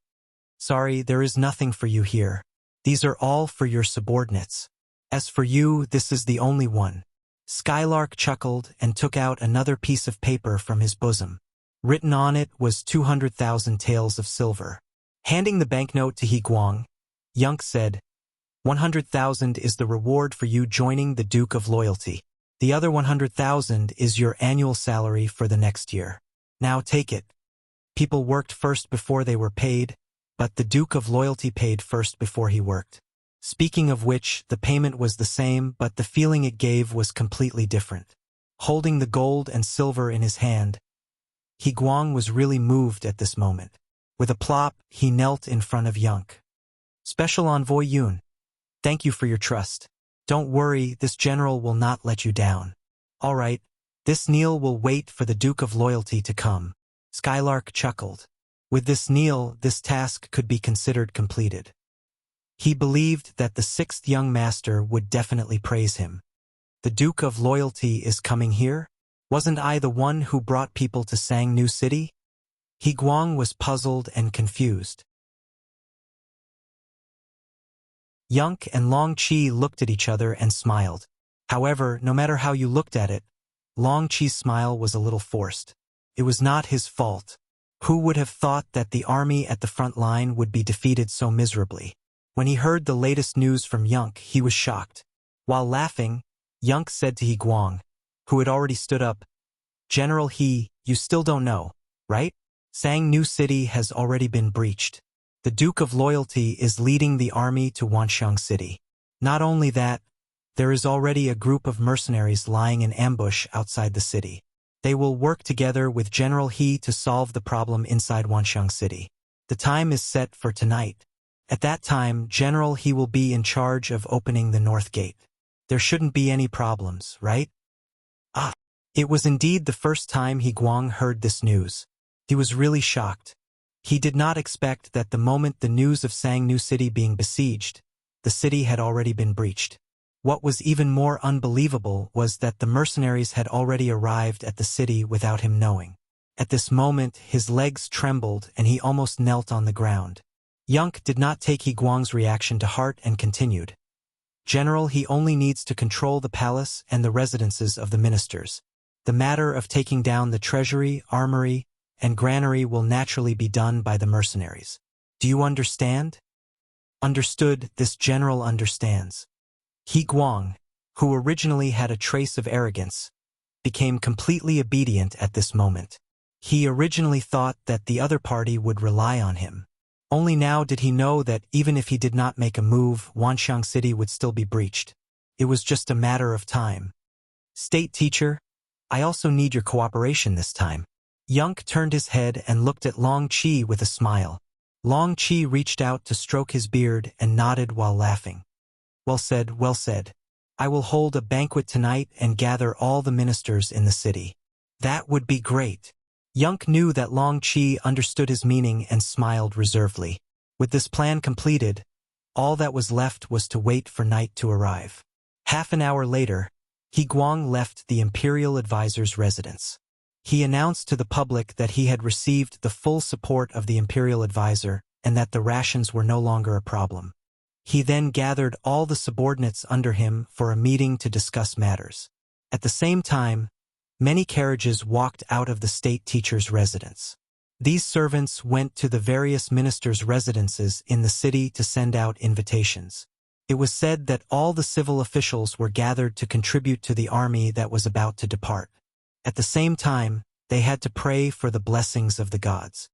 S1: Sorry, there is nothing for you here. These are all for your subordinates. As for you, this is the only one. Skylark chuckled and took out another piece of paper from his bosom. Written on it was 200,000 taels of silver. Handing the banknote to Guang, Yunk said, 100,000 is the reward for you joining the Duke of Loyalty. The other 100,000 is your annual salary for the next year. Now take it. People worked first before they were paid, but the Duke of Loyalty paid first before he worked. Speaking of which, the payment was the same, but the feeling it gave was completely different. Holding the gold and silver in his hand, Guang was really moved at this moment. With a plop, he knelt in front of Yunk. Special Envoy Yun, thank you for your trust. Don't worry, this general will not let you down. All right, this kneel will wait for the Duke of Loyalty to come. Skylark chuckled. With this kneel, this task could be considered completed. He believed that the sixth young master would definitely praise him. The Duke of Loyalty is coming here? Wasn't I the one who brought people to Sang New City? Guang was puzzled and confused. Yunk and Long Chi looked at each other and smiled. However, no matter how you looked at it, Long Chi's smile was a little forced. It was not his fault. Who would have thought that the army at the front line would be defeated so miserably? When he heard the latest news from Yunk, he was shocked. While laughing, Yunk said to Guang, who had already stood up, General you still don't know, right? Sang New City has already been breached. The Duke of Loyalty is leading the army to Wanxiang City. Not only that, there is already a group of mercenaries lying in ambush outside the city. They will work together with General He to solve the problem inside Wanxiang City. The time is set for tonight. At that time, General He will be in charge of opening the North Gate. There shouldn't be any problems, right? It was indeed the first time Guang heard this news. He was really shocked. He did not expect that the moment the news of Sang New City being besieged, the city had already been breached. What was even more unbelievable was that the mercenaries had already arrived at the city without him knowing. At this moment, his legs trembled and he almost knelt on the ground. Yunk did not take Guang's reaction to heart and continued. General, he only needs to control the palace and the residences of the ministers. The matter of taking down the treasury, armory, and granary will naturally be done by the mercenaries. Do you understand? Understood, this general understands. Guang, who originally had a trace of arrogance, became completely obedient at this moment. He originally thought that the other party would rely on him. Only now did he know that even if he did not make a move, Wanxiang City would still be breached. It was just a matter of time. State teacher, I also need your cooperation this time. Yunk turned his head and looked at Long Chi with a smile. Long Chi reached out to stroke his beard and nodded while laughing. Well said, well said. I will hold a banquet tonight and gather all the ministers in the city. That would be great. Yunk knew that Long Chi understood his meaning and smiled reservedly. With this plan completed, all that was left was to wait for night to arrive. Half an hour later, Guang left the imperial advisor's residence. He announced to the public that he had received the full support of the imperial advisor and that the rations were no longer a problem. He then gathered all the subordinates under him for a meeting to discuss matters. At the same time, many carriages walked out of the state teacher's residence. These servants went to the various ministers' residences in the city to send out invitations. It was said that all the civil officials were gathered to contribute to the army that was about to depart. At the same time, they had to pray for the blessings of the gods.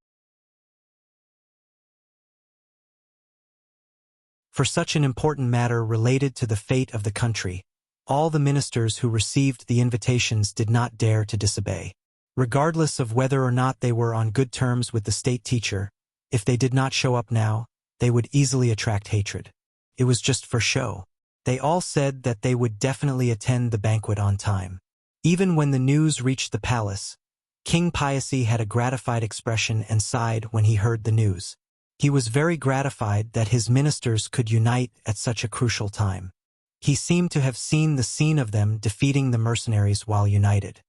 S1: For such an important matter related to the fate of the country, all the ministers who received the invitations did not dare to disobey. Regardless of whether or not they were on good terms with the state teacher, if they did not show up now, they would easily attract hatred. It was just for show. They all said that they would definitely attend the banquet on time. Even when the news reached the palace, King Piacy had a gratified expression and sighed when he heard the news. He was very gratified that his ministers could unite at such a crucial time. He seemed to have seen the scene of them defeating the mercenaries while united.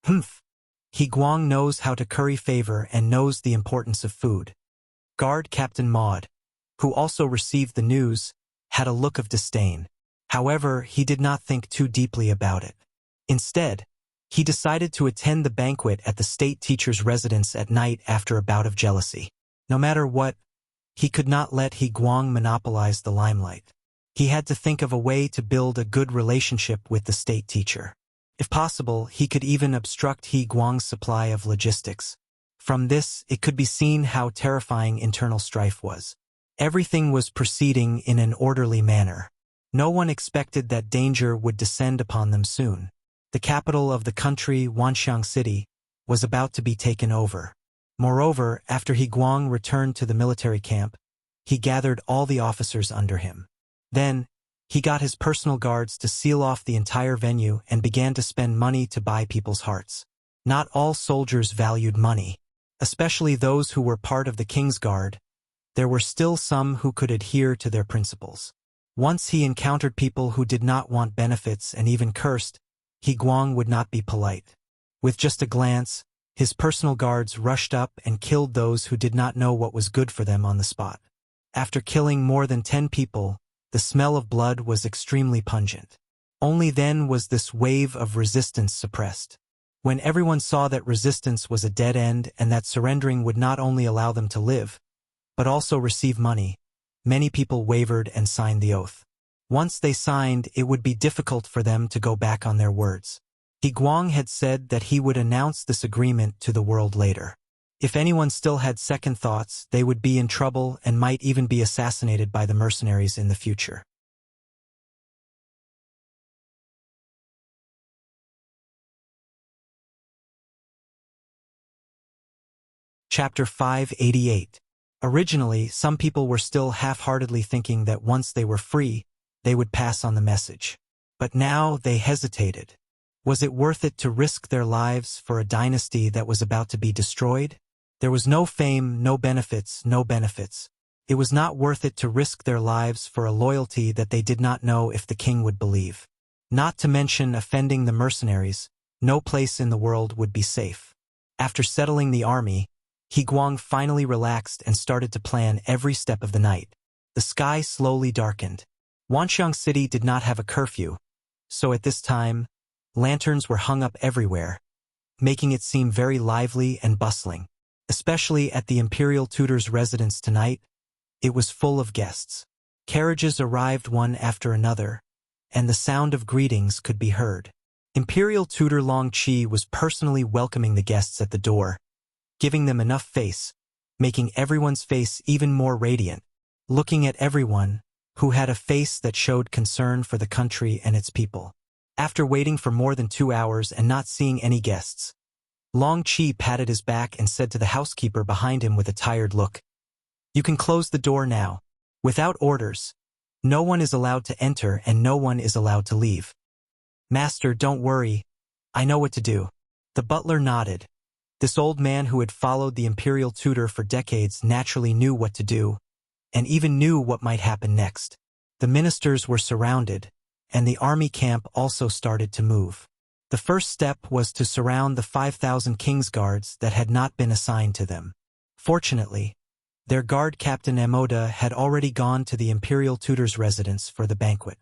S1: Humph! He Guang knows how to curry favor and knows the importance of food. Guard Captain Maud, who also received the news, had a look of disdain. However, he did not think too deeply about it. Instead, he decided to attend the banquet at the state teacher's residence at night after a bout of jealousy. No matter what, he could not let He Guang monopolize the limelight. He had to think of a way to build a good relationship with the state teacher. If possible, he could even obstruct He Guang's supply of logistics. From this, it could be seen how terrifying internal strife was. Everything was proceeding in an orderly manner. No one expected that danger would descend upon them soon. The capital of the country, Wanxiang City, was about to be taken over. Moreover, after He Guang returned to the military camp, he gathered all the officers under him. Then, he got his personal guards to seal off the entire venue and began to spend money to buy people's hearts. Not all soldiers valued money, especially those who were part of the king's guard. There were still some who could adhere to their principles. Once he encountered people who did not want benefits and even cursed, He Guang would not be polite. With just a glance, his personal guards rushed up and killed those who did not know what was good for them on the spot. After killing more than 10 people, the smell of blood was extremely pungent. Only then was this wave of resistance suppressed. When everyone saw that resistance was a dead end and that surrendering would not only allow them to live, but also receive money, many people wavered and signed the oath. Once they signed, it would be difficult for them to go back on their words. He Guang had said that he would announce this agreement to the world later. If anyone still had second thoughts, they would be in trouble and might even be assassinated by the mercenaries in the future. Chapter 588. Originally, some people were still half-heartedly thinking that once they were free, they would pass on the message. But now they hesitated. Was it worth it to risk their lives for a dynasty that was about to be destroyed? There was no fame, no benefits, no benefits. It was not worth it to risk their lives for a loyalty that they did not know if the king would believe. Not to mention offending the mercenaries, no place in the world would be safe. After settling the army, He Guang finally relaxed and started to plan every step of the night. The sky slowly darkened. Wanxiang City did not have a curfew, so at this time, lanterns were hung up everywhere, making it seem very lively and bustling. Especially at the imperial tutor's residence tonight, it was full of guests. Carriages arrived one after another, and the sound of greetings could be heard. Imperial tutor Long Qi was personally welcoming the guests at the door, giving them enough face, making everyone's face even more radiant, looking at everyone who had a face that showed concern for the country and its people. After waiting for more than 2 hours and not seeing any guests, Long Qi patted his back and said to the housekeeper behind him with a tired look, "You can close the door now. Without orders, no one is allowed to enter and no one is allowed to leave." "Master, don't worry. I know what to do." The butler nodded. This old man who had followed the imperial tutor for decades naturally knew what to do, and even knew what might happen next. The ministers were surrounded, and the army camp also started to move. The first step was to surround the 5,000 king's guards that had not been assigned to them. Fortunately, their guard captain Emoda had already gone to the imperial tutor's residence for the banquet.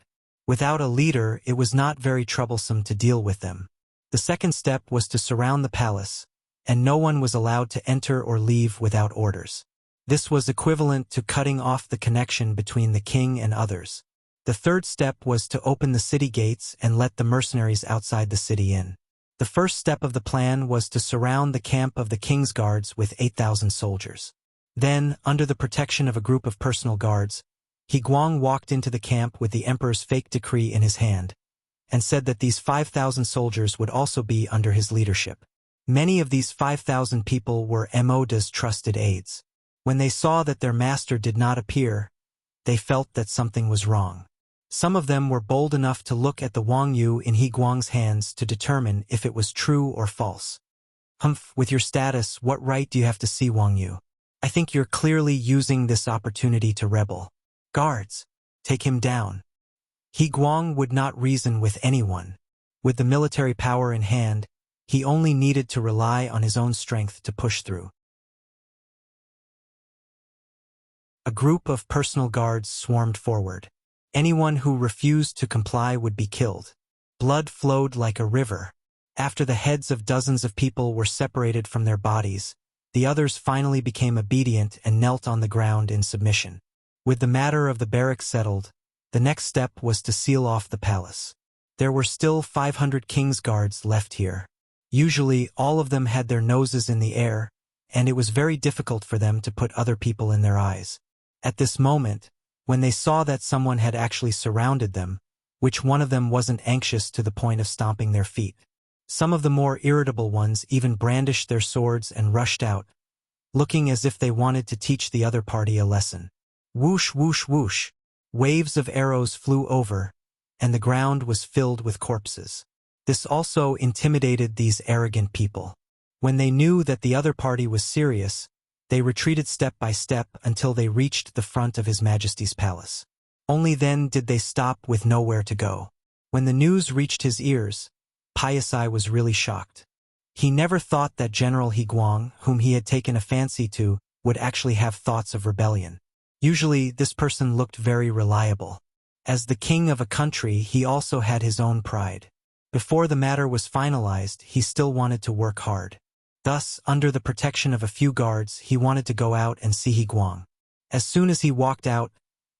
S1: Without a leader, it was not very troublesome to deal with them. The second step was to surround the palace, and no one was allowed to enter or leave without orders. This was equivalent to cutting off the connection between the king and others. The third step was to open the city gates and let the mercenaries outside the city in. The first step of the plan was to surround the camp of the king's guards with 8,000 soldiers. Then, under the protection of a group of personal guards, He Guang walked into the camp with the emperor's fake decree in his hand, and said that these 5,000 soldiers would also be under his leadership. Many of these 5,000 people were Emoda's trusted aides. When they saw that their master did not appear, they felt that something was wrong. Some of them were bold enough to look at the Wang Yu in He Guang's hands to determine if it was true or false. "Humph, with your status, what right do you have to see Wang Yu?" I think you're clearly using this opportunity to rebel. Guards, take him down. He Guang would not reason with anyone. With the military power in hand, he only needed to rely on his own strength to push through. A group of personal guards swarmed forward. Anyone who refused to comply would be killed. Blood flowed like a river. After the heads of dozens of people were separated from their bodies, the others finally became obedient and knelt on the ground in submission. With the matter of the barracks settled, the next step was to seal off the palace. There were still 500 king's guards left here. Usually, all of them had their noses in the air, and it was very difficult for them to put other people in their eyes. At this moment, when they saw that someone had actually surrounded them, which one of them wasn't anxious to the point of stomping their feet. Some of the more irritable ones even brandished their swords and rushed out, looking as if they wanted to teach the other party a lesson. Whoosh, whoosh, whoosh. Waves of arrows flew over, and the ground was filled with corpses. This also intimidated these arrogant people. When they knew that the other party was serious, they retreated step by step until they reached the front of His Majesty's palace. Only then did they stop with nowhere to go. When the news reached his ears, Piasai was really shocked. He never thought that General He Guang, whom he had taken a fancy to, would actually have thoughts of rebellion. Usually, this person looked very reliable. As the king of a country, he also had his own pride. Before the matter was finalized, he still wanted to work hard. Thus, under the protection of a few guards, he wanted to go out and see He Guang. As soon as he walked out,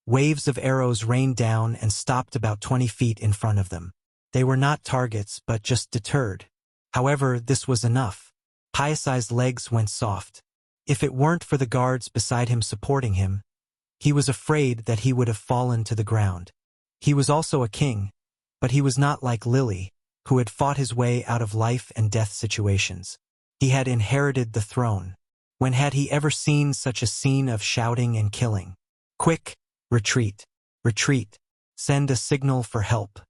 S1: waves of arrows rained down and stopped about 20 feet in front of them. They were not targets, but just deterred. However, this was enough. Piasai's legs went soft. If it weren't for the guards beside him supporting him, he was afraid that he would have fallen to the ground. He was also a king, but he was not like Lily, who had fought his way out of life and death situations. He had inherited the throne. When had he ever seen such a scene of shouting and killing? Quick! Retreat! Retreat! Send a signal for help.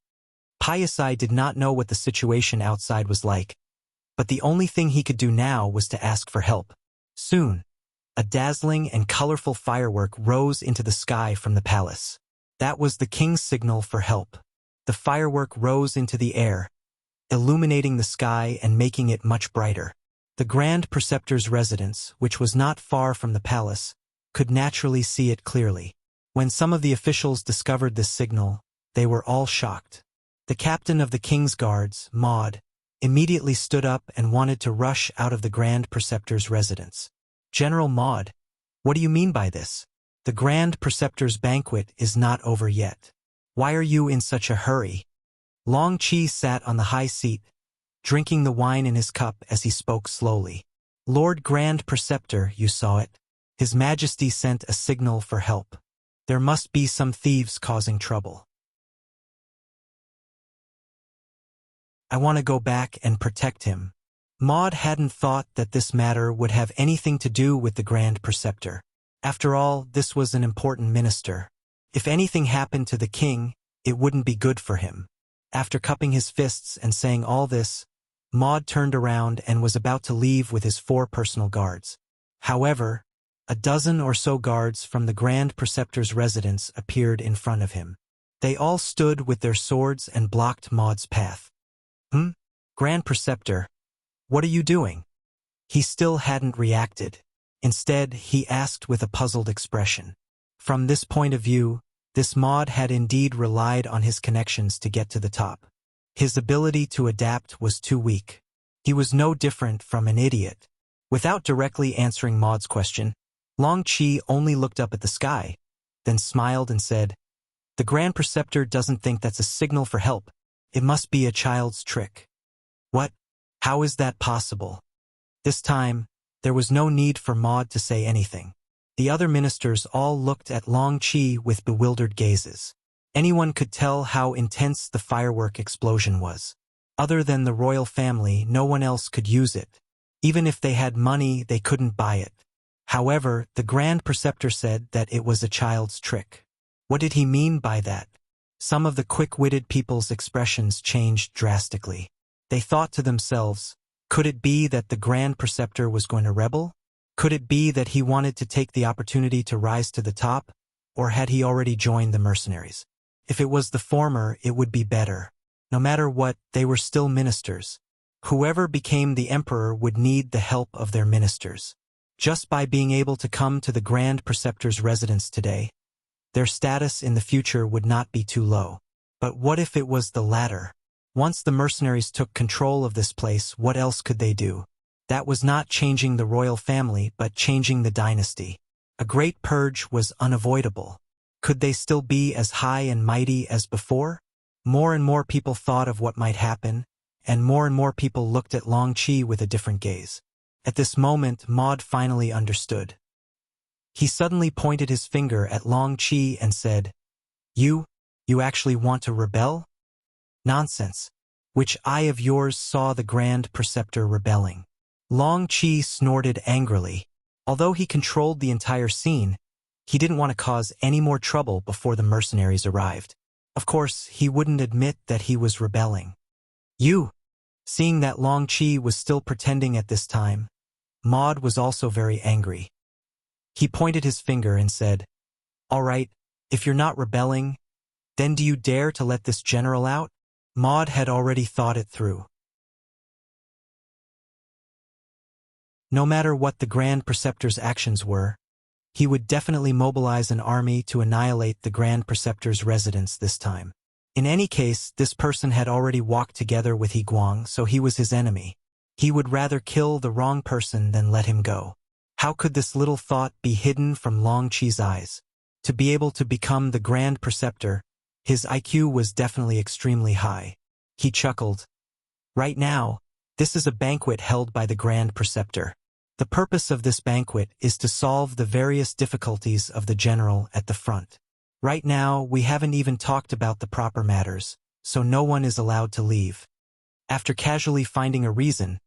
S1: Piasai did not know what the situation outside was like, but the only thing he could do now was to ask for help. Soon, a dazzling and colorful firework rose into the sky from the palace. That was the king's signal for help. The firework rose into the air, illuminating the sky and making it much brighter. The Grand Preceptor's residence, which was not far from the palace, could naturally see it clearly. When some of the officials discovered this signal, they were all shocked. The captain of the king's guards, Maud, immediately stood up and wanted to rush out of the Grand Preceptor's residence. General Maud, what do you mean by this? The Grand Preceptor's banquet is not over yet. Why are you in such a hurry? Long Qi sat on the high seat, drinking the wine in his cup as he spoke slowly. Lord Grand Preceptor, you saw it. His Majesty sent a signal for help. There must be some thieves causing trouble. I want to go back and protect him. Maud hadn't thought that this matter would have anything to do with the Grand Preceptor. After all, this was an important minister. If anything happened to the king, it wouldn't be good for him. After cupping his fists and saying all this, Maud turned around and was about to leave with his 4 personal guards. However, a dozen or so guards from the Grand Preceptor's residence appeared in front of him. They all stood with their swords and blocked Maud's path. Grand Preceptor, what are you doing? He still hadn't reacted. Instead, he asked with a puzzled expression. From this point of view, this Maud had indeed relied on his connections to get to the top. His ability to adapt was too weak. He was no different from an idiot. Without directly answering Maud's question, Long Qi only looked up at the sky, then smiled and said, "The Grand Preceptor doesn't think that's a signal for help. It must be a child's trick." What? How is that possible? This time, there was no need for Maud to say anything. The other ministers all looked at Long Qi with bewildered gazes. Anyone could tell how intense the firework explosion was. Other than the royal family, no one else could use it. Even if they had money, they couldn't buy it. However, the Grand Preceptor said that it was a child's trick. What did he mean by that? Some of the quick-witted people's expressions changed drastically. They thought to themselves, could it be that the Grand Preceptor was going to rebel? Could it be that he wanted to take the opportunity to rise to the top, or had he already joined the mercenaries? If it was the former, it would be better. No matter what, they were still ministers. Whoever became the emperor would need the help of their ministers. Just by being able to come to the Grand Preceptor's residence today, their status in the future would not be too low. But what if it was the latter? Once the mercenaries took control of this place, what else could they do? That was not changing the royal family, but changing the dynasty. A great purge was unavoidable. Could they still be as high and mighty as before? More and more people thought of what might happen, and more people looked at Long Qi with a different gaze. At this moment, Maud finally understood. He suddenly pointed his finger at Long Qi and said, You actually want to rebel? Nonsense. Which eye of yours saw the Grand Preceptor rebelling? Long Qi snorted angrily. Although he controlled the entire scene, he didn't want to cause any more trouble before the mercenaries arrived. Of course, he wouldn't admit that he was rebelling. Seeing that Long Qi was still pretending at this time, Maud was also very angry. He pointed his finger and said, All right, if you're not rebelling, then do you dare to let this general out? Maud had already thought it through. No matter what the Grand Preceptor's actions were, he would definitely mobilize an army to annihilate the Grand Preceptor's residence this time. In any case, this person had already walked together with He Guang, so he was his enemy. He would rather kill the wrong person than let him go. How could this little thought be hidden from Long Qi's eyes? To be able to become the Grand Preceptor, his IQ was definitely extremely high. He chuckled. Right now, this is a banquet held by the Grand Preceptor. The purpose of this banquet is to solve the various difficulties of the general at the front. Right now, we haven't even talked about the proper matters, so no one is allowed to leave. After casually finding a reason,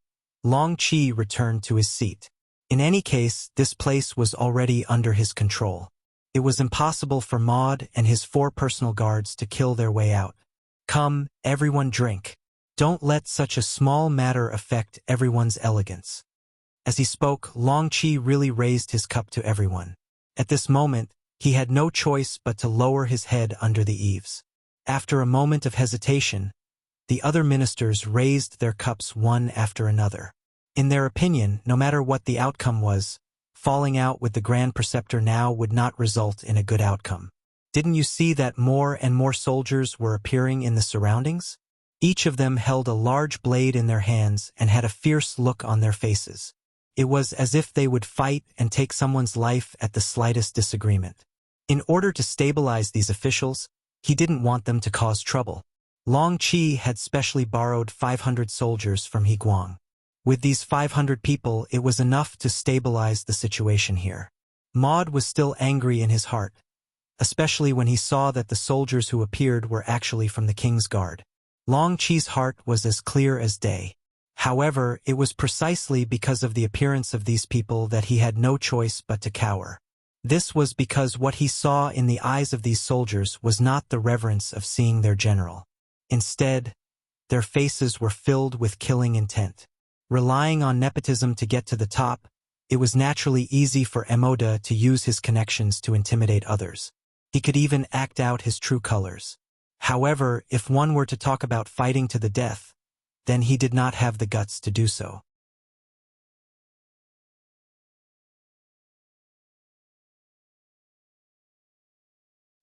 S1: Long Qi returned to his seat. In any case, this place was already under his control. It was impossible for Maud and his 4 personal guards to kill their way out. Come, everyone drink. Don't let such a small matter affect everyone's elegance. As he spoke, Long Qi really raised his cup to everyone. At this moment, he had no choice but to lower his head under the eaves. After a moment of hesitation, the other ministers raised their cups one after another. In their opinion, no matter what the outcome was, falling out with the Grand Preceptor now would not result in a good outcome. Didn't you see that more and more soldiers were appearing in the surroundings? Each of them held a large blade in their hands and had a fierce look on their faces. It was as if they would fight and take someone's life at the slightest disagreement. In order to stabilize these officials, he didn't want them to cause trouble. Long Qi had specially borrowed 500 soldiers from He Guang. With these 500 people, it was enough to stabilize the situation here. Maud was still angry in his heart, especially when he saw that the soldiers who appeared were actually from the king's guard. Long Qi's heart was as clear as day. However, it was precisely because of the appearance of these people that he had no choice but to cower. This was because what he saw in the eyes of these soldiers was not the reverence of seeing their general. Instead, their faces were filled with killing intent. Relying on nepotism to get to the top, it was naturally easy for Emoda to use his connections to intimidate others. He could even act out his true colors. However, if one were to talk about fighting to the death, then he did not have the guts to do so.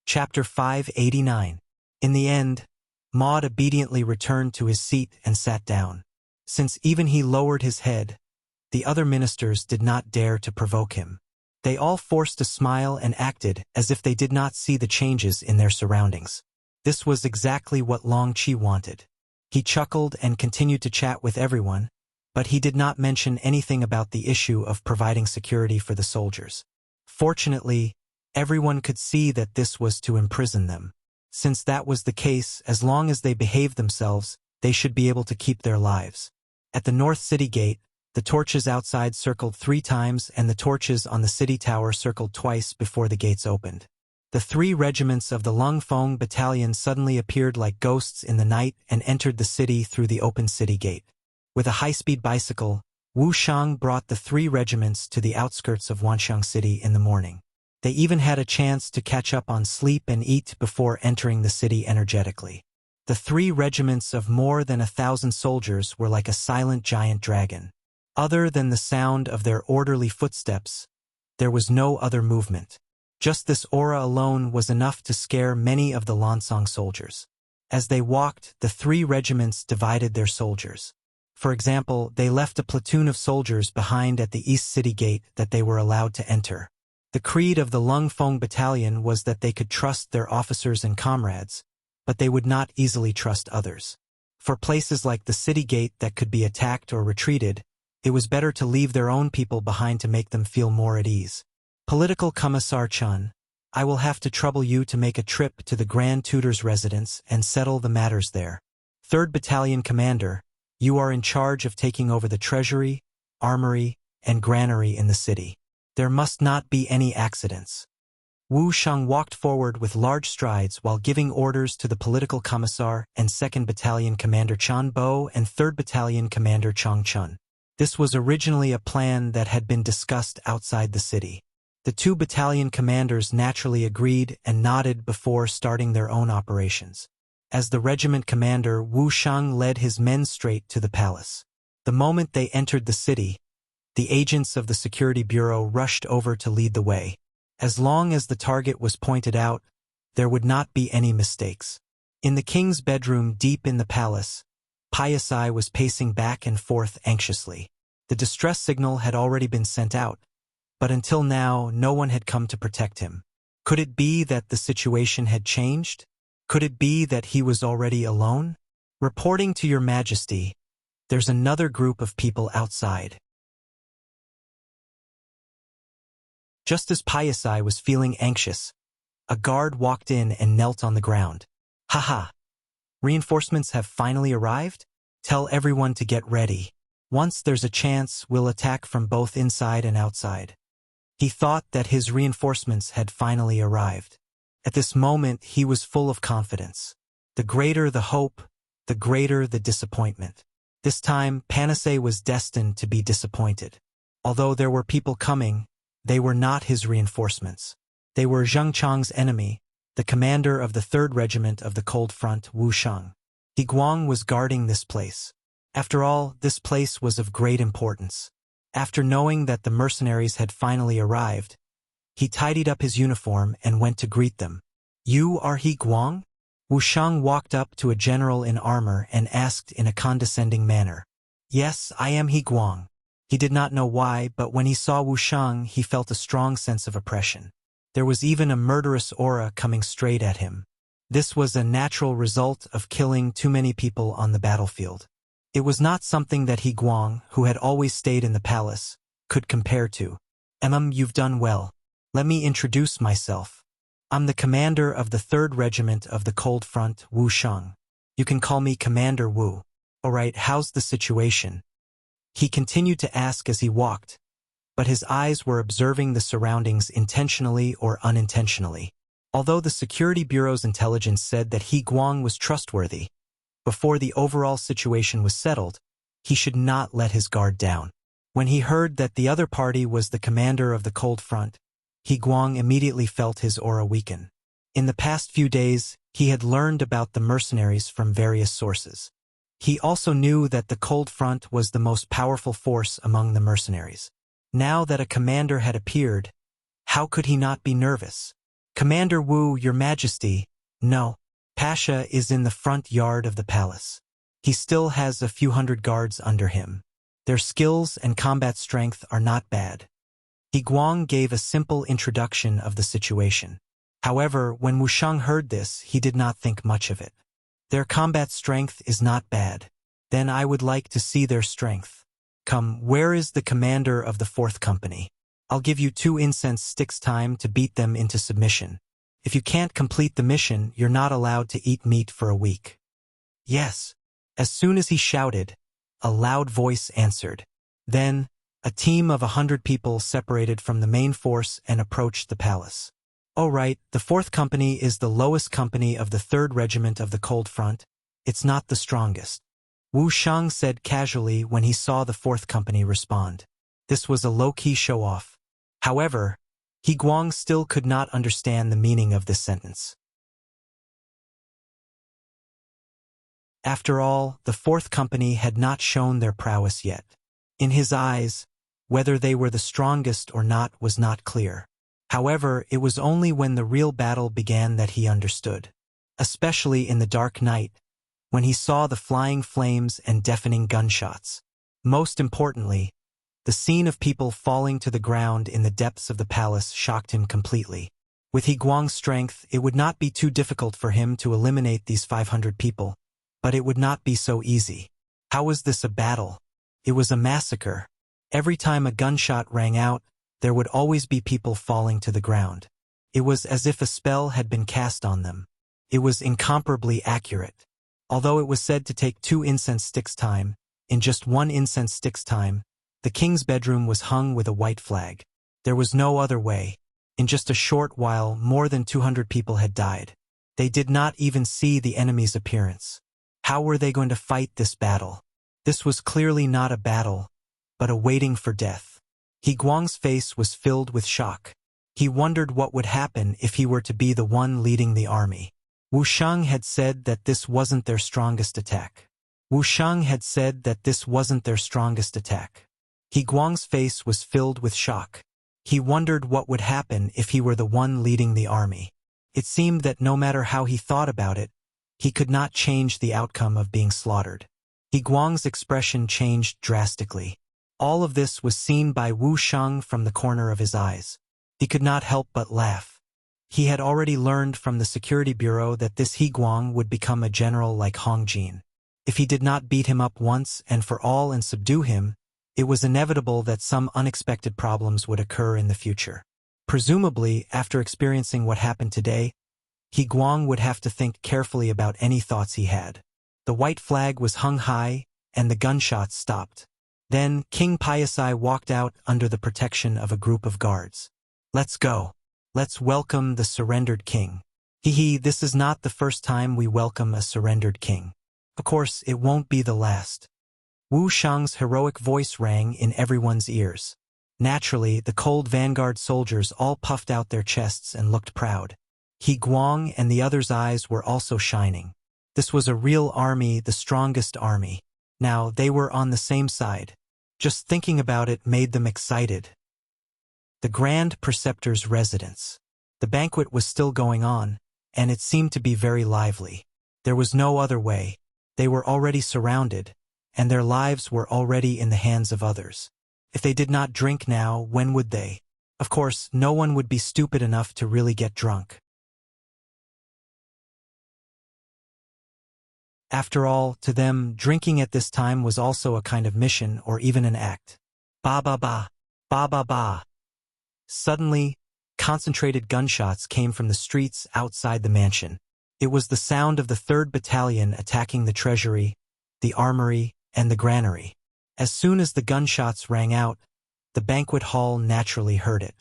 S1: Chapter 589. In the end, Maud obediently returned to his seat and sat down. Since even he lowered his head, the other ministers did not dare to provoke him. They all forced a smile and acted as if they did not see the changes in their surroundings. This was exactly what Long Qi wanted. He chuckled and continued to chat with everyone, but he did not mention anything about the issue of providing security for the soldiers. Fortunately, everyone could see that this was to imprison them. Since that was the case, as long as they behaved themselves, they should be able to keep their lives. At the North City Gate, the torches outside circled 3 times and the torches on the city tower circled twice before the gates opened. The 3 regiments of the Lung Fong battalion suddenly appeared like ghosts in the night and entered the city through the open city gate. With a high-speed bicycle, Wu Shang brought the 3 regiments to the outskirts of Wanxiang City in the morning. They even had a chance to catch up on sleep and eat before entering the city energetically. The 3 regiments of more than 1,000 soldiers were like a silent giant dragon. Other than the sound of their orderly footsteps, there was no other movement. Just this aura alone was enough to scare many of the Lansong soldiers. As they walked, the 3 regiments divided their soldiers. For example, they left a platoon of soldiers behind at the East City Gate that they were allowed to enter. The creed of the Lung Feng Battalion was that they could trust their officers and comrades, but they would not easily trust others. For places like the city gate that could be attacked or retreated, it was better to leave their own people behind to make them feel more at ease. Political Commissar Chun, I will have to trouble you to make a trip to the Grand Tutor's residence and settle the matters there. 3rd Battalion Commander, you are in charge of taking over the treasury, armory, and granary in the city. There must not be any accidents. Wu Shang walked forward with large strides while giving orders to the political commissar and 2nd Battalion Commander Chan Bo and 3rd Battalion Commander Chang Chun. This was originally a plan that had been discussed outside the city. The 2 battalion commanders naturally agreed and nodded before starting their own operations. As the regiment commander, Wu Shang led his men straight to the palace. The moment they entered the city, the agents of the security bureau rushed over to lead the way. As long as the target was pointed out, there would not be any mistakes. In the king's bedroom deep in the palace, Piasai was pacing back and forth anxiously. The distress signal had already been sent out, but until now no one had come to protect him. Could it be that the situation had changed? Could it be that he was already alone? Reporting to your majesty, there's another group of people outside. Just as Piasai was feeling anxious, a guard walked in and knelt on the ground. Haha! Reinforcements have finally arrived? Tell everyone to get ready. Once there's a chance, we'll attack from both inside and outside. He thought that his reinforcements had finally arrived. At this moment, he was full of confidence. The greater the hope, the greater the disappointment. This time, Panacea was destined to be disappointed. Although there were people coming, they were not his reinforcements. They were Zheng Chang's enemy, the commander of the 3rd Regiment of the Cold Front, Wu Shang. He Guang was guarding this place. After all, this place was of great importance. After knowing that the mercenaries had finally arrived, he tidied up his uniform and went to greet them. You are He Guang? Wu Shang walked up to a general in armor and asked in a condescending manner. Yes, I am He Guang. He did not know why, but when he saw Wu Shang, he felt a strong sense of oppression. There was even a murderous aura coming straight at him. This was a natural result of killing too many people on the battlefield. It was not something that He Guang, who had always stayed in the palace, could compare to. You've done well. Let me introduce myself. I'm the commander of the 3rd Regiment of the Cold Front, Wu Shang. You can call me Commander Wu. Alright, how's the situation? He continued to ask as he walked, but his eyes were observing the surroundings intentionally or unintentionally. Although the Security Bureau's intelligence said that He Guang was trustworthy, before the overall situation was settled, he should not let his guard down. When he heard that the other party was the commander of the Cold Front, He Guang immediately felt his aura weaken. In the past few days, he had learned about the mercenaries from various sources. He also knew that the Cold Front was the most powerful force among the mercenaries. Now that a commander had appeared, how could he not be nervous? Commander Wu, your majesty, no. Pasha is in the front yard of the palace. He still has a few hundred guards under him. Their skills and combat strength are not bad. He Guang gave a simple introduction of the situation. However, when Wu Shang heard this, he did not think much of it. Their combat strength is not bad. Then I would like to see their strength. Come, where is the commander of the 4th Company? I'll give you 2 incense sticks time to beat them into submission. If you can't complete the mission, you're not allowed to eat meat for a week. Yes. As soon as he shouted, a loud voice answered. Then, a team of 100 people separated from the main force and approached the palace. Oh right, the 4th Company is the lowest company of the 3rd Regiment of the Cold Front. It's not the strongest. Wu Shang said casually when he saw the fourth company respond. This was a low-key show-off. However, He Guang still could not understand the meaning of this sentence. After all, the fourth company had not shown their prowess yet. In his eyes, whether they were the strongest or not was not clear. However, it was only when the real battle began that he understood. Especially in the dark night, when he saw the flying flames and deafening gunshots. Most importantly, the scene of people falling to the ground in the depths of the palace shocked him completely. With He Guang's strength, it would not be too difficult for him to eliminate these 500 people, but it would not be so easy. How was this a battle? It was a massacre. Every time a gunshot rang out, there would always be people falling to the ground. It was as if a spell had been cast on them. It was incomparably accurate. Although it was said to take 2 incense sticks time, in just 1 incense stick's time, the king's bedroom was hung with a white flag. There was no other way. In just a short while, more than 200 people had died. They did not even see the enemy's appearance. How were they going to fight this battle? This was clearly not a battle, but a waiting for death. He Guang's face was filled with shock. He wondered what would happen if he were to be the one leading the army. Wu Shang had said that this wasn't their strongest attack. Wu Shang had said that this wasn't their strongest attack. He Guang's face was filled with shock. He wondered what would happen if he were the one leading the army. It seemed that no matter how he thought about it, he could not change the outcome of being slaughtered. He Guang's expression changed drastically. All of this was seen by Wu Shang from the corner of his eyes. He could not help but laugh. He had already learned from the security bureau that this He Guang would become a general like Hong Jin. If he did not beat him up once and for all and subdue him, it was inevitable that some unexpected problems would occur in the future. Presumably, after experiencing what happened today, He Guang would have to think carefully about any thoughts he had. The white flag was hung high, and the gunshots stopped. Then, King Piasai walked out under the protection of a group of guards. Let's go. Let's welcome the surrendered king. This is not the first time we welcome a surrendered king. Of course, it won't be the last. Wu Shang's heroic voice rang in everyone's ears. Naturally, the cold vanguard soldiers all puffed out their chests and looked proud. He Guang and the others' eyes were also shining. This was a real army, the strongest army. Now, they were on the same side. Just thinking about it made them excited. The Grand Preceptor's residence. The banquet was still going on, and it seemed to be very lively. There was no other way. They were already surrounded, and their lives were already in the hands of others. If they did not drink now, when would they? Of course, no one would be stupid enough to really get drunk. After all, to them, drinking at this time was also a kind of mission or even an act. Ba ba ba, ba ba ba. Suddenly, concentrated gunshots came from the streets outside the mansion. It was the sound of the 3rd Battalion attacking the treasury, the armory, and the granary. As soon as the gunshots rang out, the banquet hall naturally heard it.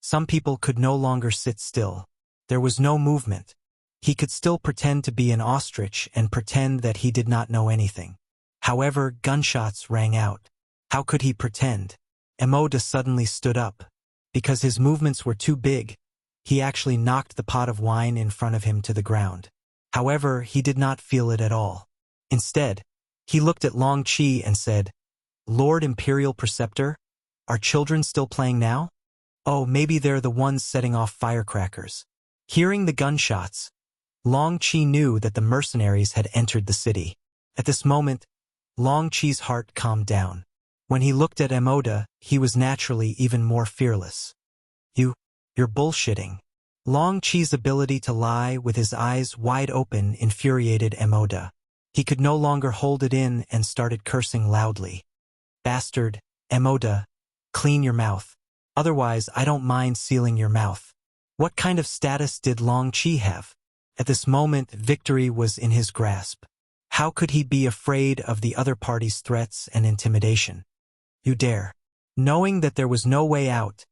S1: Some people could no longer sit still. There was no movement. He could still pretend to be an ostrich and pretend that he did not know anything. However, gunshots rang out. How could he pretend? Emoda suddenly stood up. Because his movements were too big, he actually knocked the pot of wine in front of him to the ground. However, he did not feel it at all. Instead, he looked at Long Qi and said, "Lord Imperial Preceptor, are children still playing now? Oh, maybe they're the ones setting off firecrackers." Hearing the gunshots, Long Qi knew that the mercenaries had entered the city. At this moment, Long Qi's heart calmed down. When he looked at Emoda, he was naturally even more fearless. You're bullshitting." Long Qi's ability to lie with his eyes wide open infuriated Emoda. He could no longer hold it in and started cursing loudly. "Bastard, Emoda, clean your mouth. Otherwise, I don't mind sealing your mouth." What kind of status did Long Qi have? At this moment, victory was in his grasp. How could he be afraid of the other party's threats and intimidation? "You dare." Knowing that there was no way out,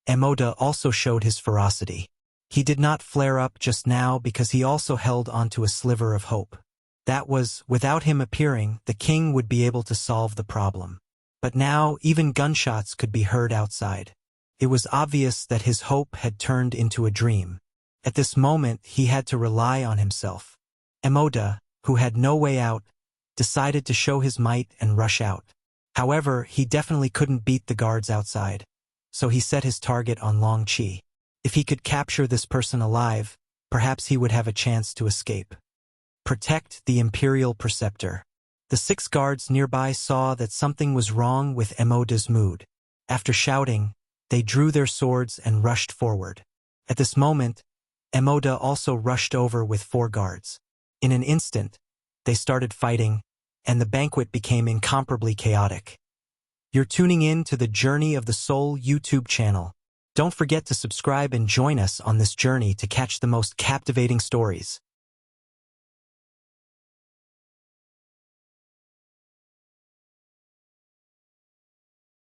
S1: Emoda also showed his ferocity. He did not flare up just now because he also held onto a sliver of hope. That was, without him appearing, the king would be able to solve the problem. But now, even gunshots could be heard outside. It was obvious that his hope had turned into a dream. At this moment, he had to rely on himself. Emoda, who had no way out, decided to show his might and rush out. However, he definitely couldn't beat the guards outside, so he set his target on Long Qi. If he could capture this person alive, perhaps he would have a chance to escape. Protect the Imperial Preceptor. The 6 guards nearby saw that something was wrong with Emoda's mood. After shouting, they drew their swords and rushed forward. At this moment, Emoda also rushed over with 4 guards. In an instant, they started fighting, and the banquet became incomparably chaotic. You're tuning in to the Journey of the Soul YouTube channel. Don't forget to subscribe and join us on this journey to catch the most captivating stories.